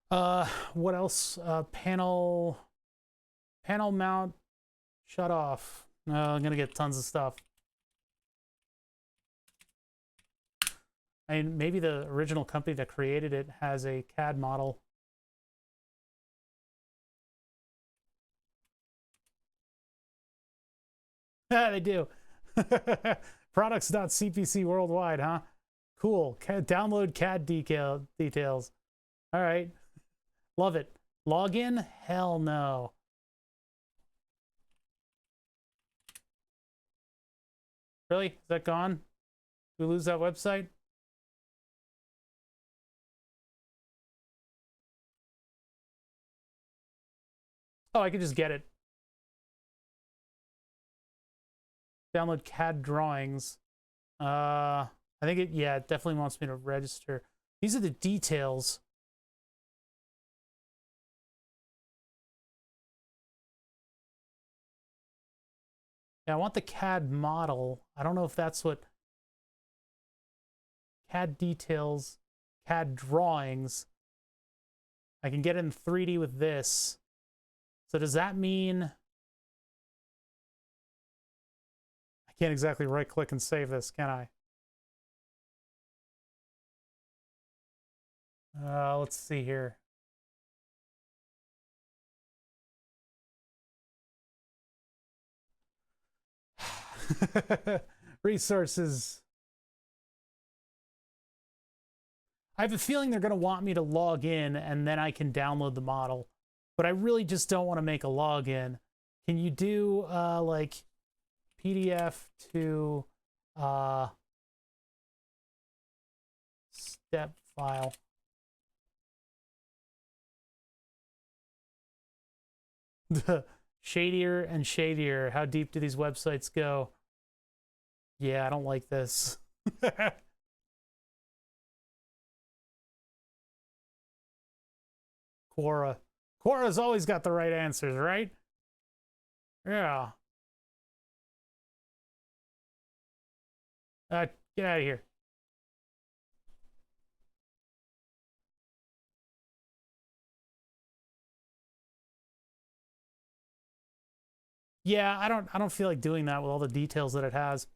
What else? Panel mount shut off. I'm gonna get tons of stuff. I mean, maybe the original company that created it has a CAD model. Yeah, they do. Products.cpc worldwide, huh? Cool. Download CAD details. All right. Love it. Login? Hell no. Really? Is that gone? Did we lose that website? Oh, I could just get it. Download CAD drawings. I think it, yeah, it definitely wants me to register. These are the details. Yeah, I want the CAD model. I don't know if that's what CAD details, CAD drawings. I can get in 3D with this. So does that mean I can't exactly right click and save this, can I? Let's see here. Resources. I have a feeling they're going to want me to log in and then I can download the model. But I really just don't want to make a login. Can you do like PDF to step file? Shadier and shadier. How deep do these websites go? Yeah, I don't like this. Quora. Quora's always got the right answers, right? Yeah. Get out of here. Yeah, I don't feel like doing that with all the details that it has.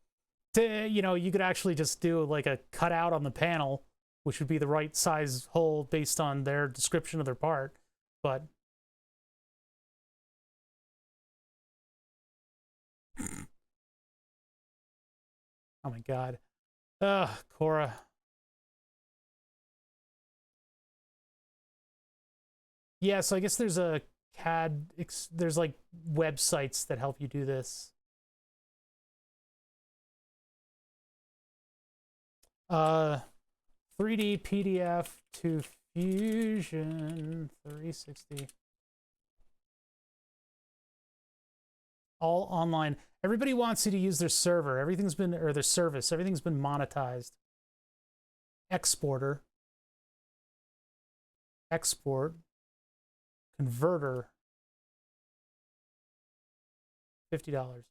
You know, you could actually just do like a cutout on the panel, which would be the right size hole based on their description of their part. But oh my god. Ugh, Quora. Yeah, so I guess there's a CAD, there's like websites that help you do this. 3D PDF to Fusion 360. All online. Everybody wants you to use their server. Everything's been, or their service. Everything's been monetized. Exporter. Export. Converter. $50.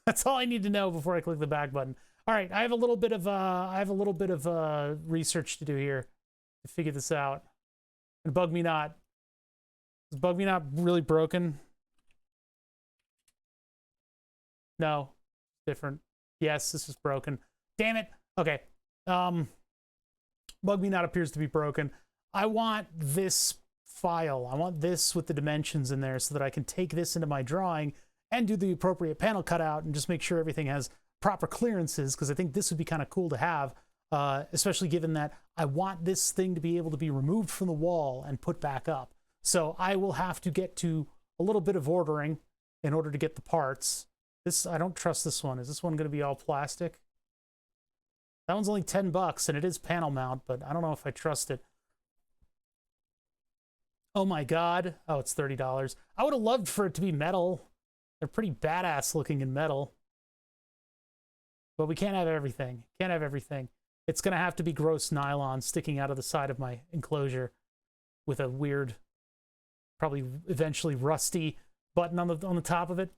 That's all I need to know before I click the back button. All right, I have a little bit of research to do here to figure this out. And Bug Me Not. Is Bug Me Not really broken? No, different. Yes, this is broken. Damn it. Okay. Bug Me Not appears to be broken. I want this file. I want this with the dimensions in there so that I can take this into my drawing and do the appropriate panel cutout and just make sure everything has proper clearances, because I think this would be kind of cool to have, especially given that I want this thing to be able to be removed from the wall and put back up. So I will have to get to a little bit of ordering in order to get the parts. This, I don't trust this one. Is this one going to be all plastic? That one's only $10 and it is panel mount, but I don't know if I trust it. Oh my god. Oh, it's $30. I would have loved for it to be metal. They're pretty badass looking in metal. But we can't have everything. Can't have everything. It's going to have to be gross nylon sticking out of the side of my enclosure with a weird, probably eventually rusty button on the top of it.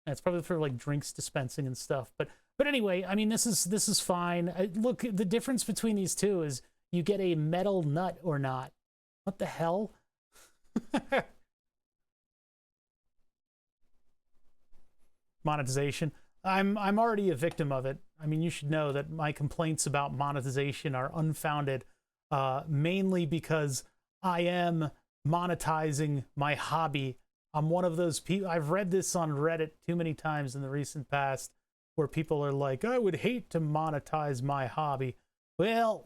And it's probably for like drinks dispensing and stuff. But anyway, I mean, this is fine. Look, the difference between these two is you get a metal nut or not. What the hell? Monetization. I'm already a victim of it. I mean, you should know that my complaints about monetization are unfounded, mainly because I am monetizing my hobby. I'm one of those people. I've read this on Reddit too many times in the recent past where people are like, I would hate to monetize my hobby. Well,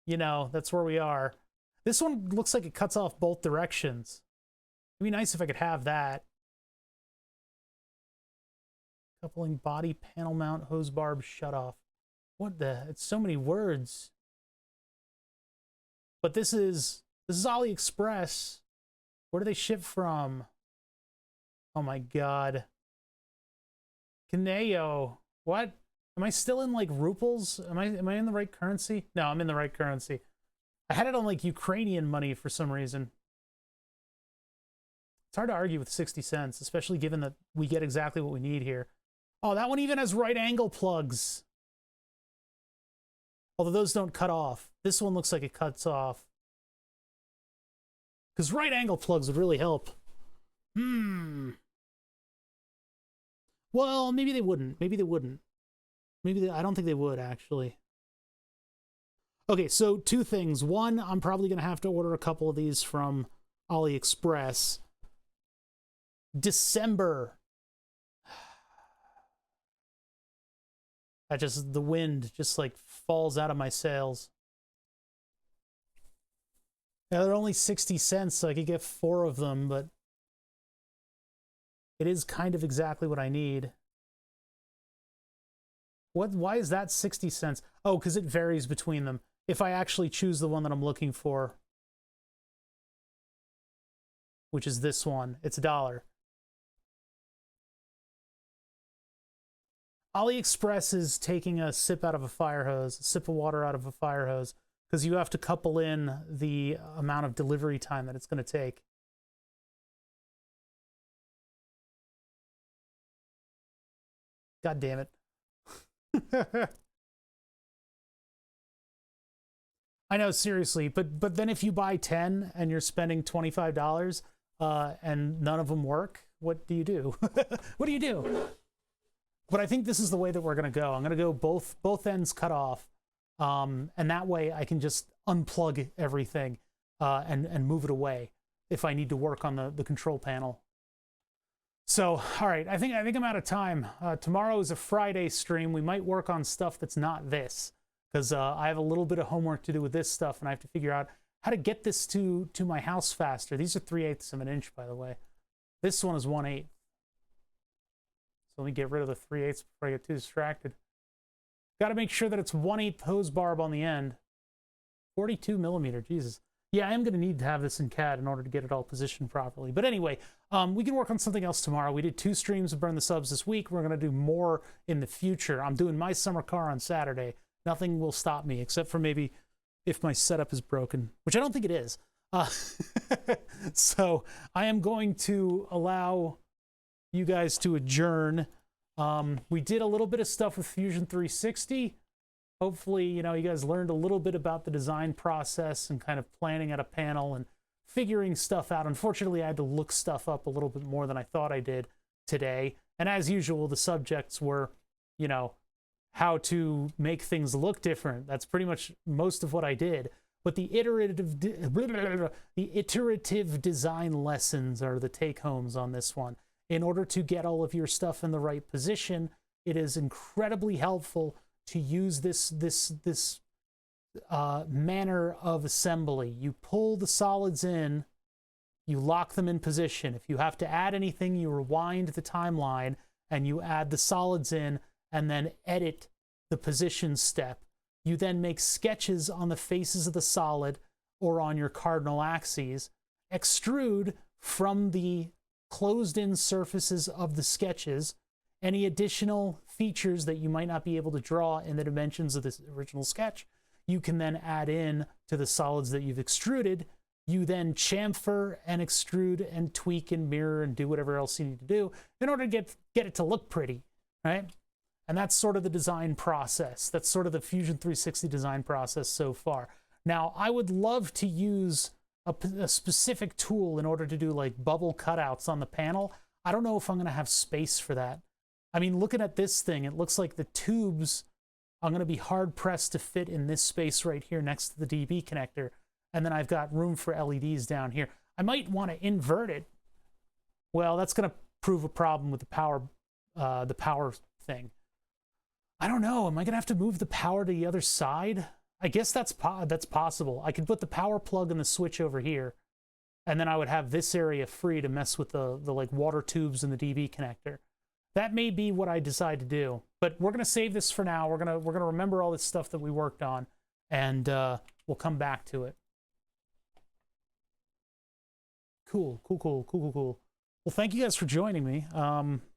you know, that's where we are. This one looks like it cuts off both directions. It'd be nice if I could have that. Coupling body panel mount hose barb shut off. What the? It's so many words. But this is AliExpress. Where do they ship from? Oh my god. Kaneo. What? Am I still in like ruples? Am I in the right currency? No, I'm in the right currency. I had it on like Ukrainian money for some reason. It's hard to argue with 60 cents, especially given that we get exactly what we need here. Oh, that one even has right angle plugs. Although those don't cut off. This one looks like it cuts off. Because right angle plugs would really help. Well, maybe they wouldn't. Maybe they wouldn't. I don't think they would, actually. Okay, so two things. One, I'm probably going to have to order a couple of these from AliExpress. December. That just, the wind just like falls out of my sails. Now they're only 60 cents, so I could get 4 of them, but it is kind of exactly what I need. Why is that 60 cents? Oh, because it varies between them. If I actually choose the one that I'm looking for, which is this one, it's $1. AliExpress is taking a sip out of a fire hose, a sip of water out of a fire hose, because you have to couple in the amount of delivery time that it's going to take. God damn it. I know, seriously, but then if you buy 10 and you're spending $25 and none of them work, what do you do? What do you do? But I think this is the way that we're going to go. I'm going to go both ends cut off, and that way I can just unplug everything and move it away if I need to work on the control panel. So, all right, I think I'm out of time. Tomorrow is a Friday stream. We might work on stuff that's not this, because I have a little bit of homework to do with this stuff, and I have to figure out how to get this to my house faster. These are 3/8 of an inch, by the way. This one is 1/8. So let me get rid of the 3/8 before I get too distracted. Got to make sure that it's 1/8 hose barb on the end. 42 millimeter, Jesus. Yeah, I am going to need to have this in CAD in order to get it all positioned properly. But anyway, we can work on something else tomorrow. We did 2 streams of Burn the Subs this week. We're going to do more in the future. I'm doing my summer car on Saturday. Nothing will stop me, except for maybe if my setup is broken, which I don't think it is. So I am going to allow you guys to adjourn. We did a little bit of stuff with Fusion 360. Hopefully, you know, you guys learned a little bit about the design process and kind of planning at a panel and figuring stuff out. Unfortunately, I had to look stuff up a little bit more than I thought I did today. And as usual, the subjects were, you know, how to make things look different. That's pretty much most of what I did. But the iterative design lessons are the take-homes on this one. In order to get all of your stuff in the right position, it is incredibly helpful to use this manner of assembly. You pull the solids in, you lock them in position. If you have to add anything, you rewind the timeline and you add the solids in and then edit the position step. You then make sketches on the faces of the solid or on your cardinal axes, extrude from the closed-in surfaces of the sketches any additional features that you might not be able to draw in the dimensions of this original sketch. You can then add in to the solids that you've extruded. You then chamfer and extrude and tweak and mirror and do whatever else you need to do in order to get it to look pretty, right? And that's sort of the design process. That's sort of the Fusion 360 design process so far. Now, I would love to use a specific tool in order to do like bubble cutouts on the panel. I don't know if I'm going to have space for that. I mean, looking at this thing, it looks like the tubes are going to be hard pressed to fit in this space right here next to the DB connector. And then I've got room for LEDs down here. I might want to invert it. Well, that's going to prove a problem with the power thing. I don't know. Am I going to have to move the power to the other side? I guess that's possible. I could put the power plug and the switch over here, and then I would have this area free to mess with the like water tubes and the DB connector. That may be what I decide to do, but we're gonna save this for now. We're gonna remember all this stuff that we worked on, and we'll come back to it. Cool. Well, thank you guys for joining me.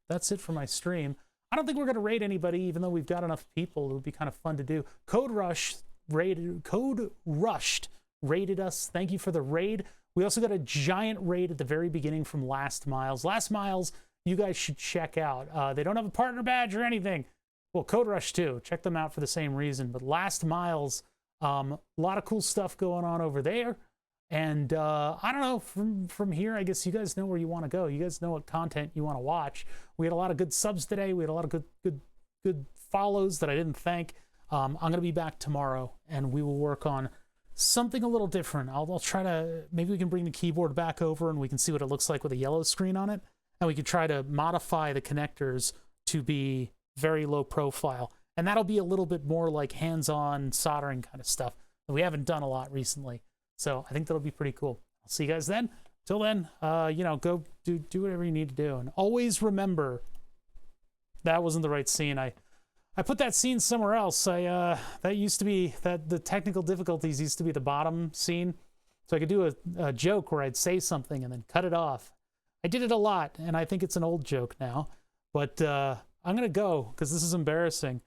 That's it for my stream. I don't think we're gonna raid anybody, even though we've got enough people. It would be kind of fun to do. Code Rushed raided us. Thank you for the raid. We also got a giant raid at the very beginning from Last Miles. Last Miles, you guys should check out. They don't have a partner badge or anything. Well, Code Rush too. Check them out for the same reason. But Last Miles, a lot of cool stuff going on over there. And I don't know, from here, I guess you guys know where you want to go. You guys know what content you want to watch. We had a lot of good subs today. We had a lot of good follows that I didn't thank. I'm going to be back tomorrow, and we will work on something a little different. I'll try to, maybe we can bring the keyboard back over and we can see what it looks like with a yellow screen on it. And we could try to modify the connectors to be very low profile. And that'll be a little bit more like hands-on soldering kind of stuff that we haven't done a lot recently. So I think that'll be pretty cool. I'll see you guys then. Till then, you know, go do whatever you need to do. And always remember, that wasn't the right scene. I put that scene somewhere else. That used to be, the technical difficulties used to be the bottom scene. So I could do a joke where I'd say something and then cut it off. I did it a lot, and I think it's an old joke now. But I'm going to go, because this is embarrassing.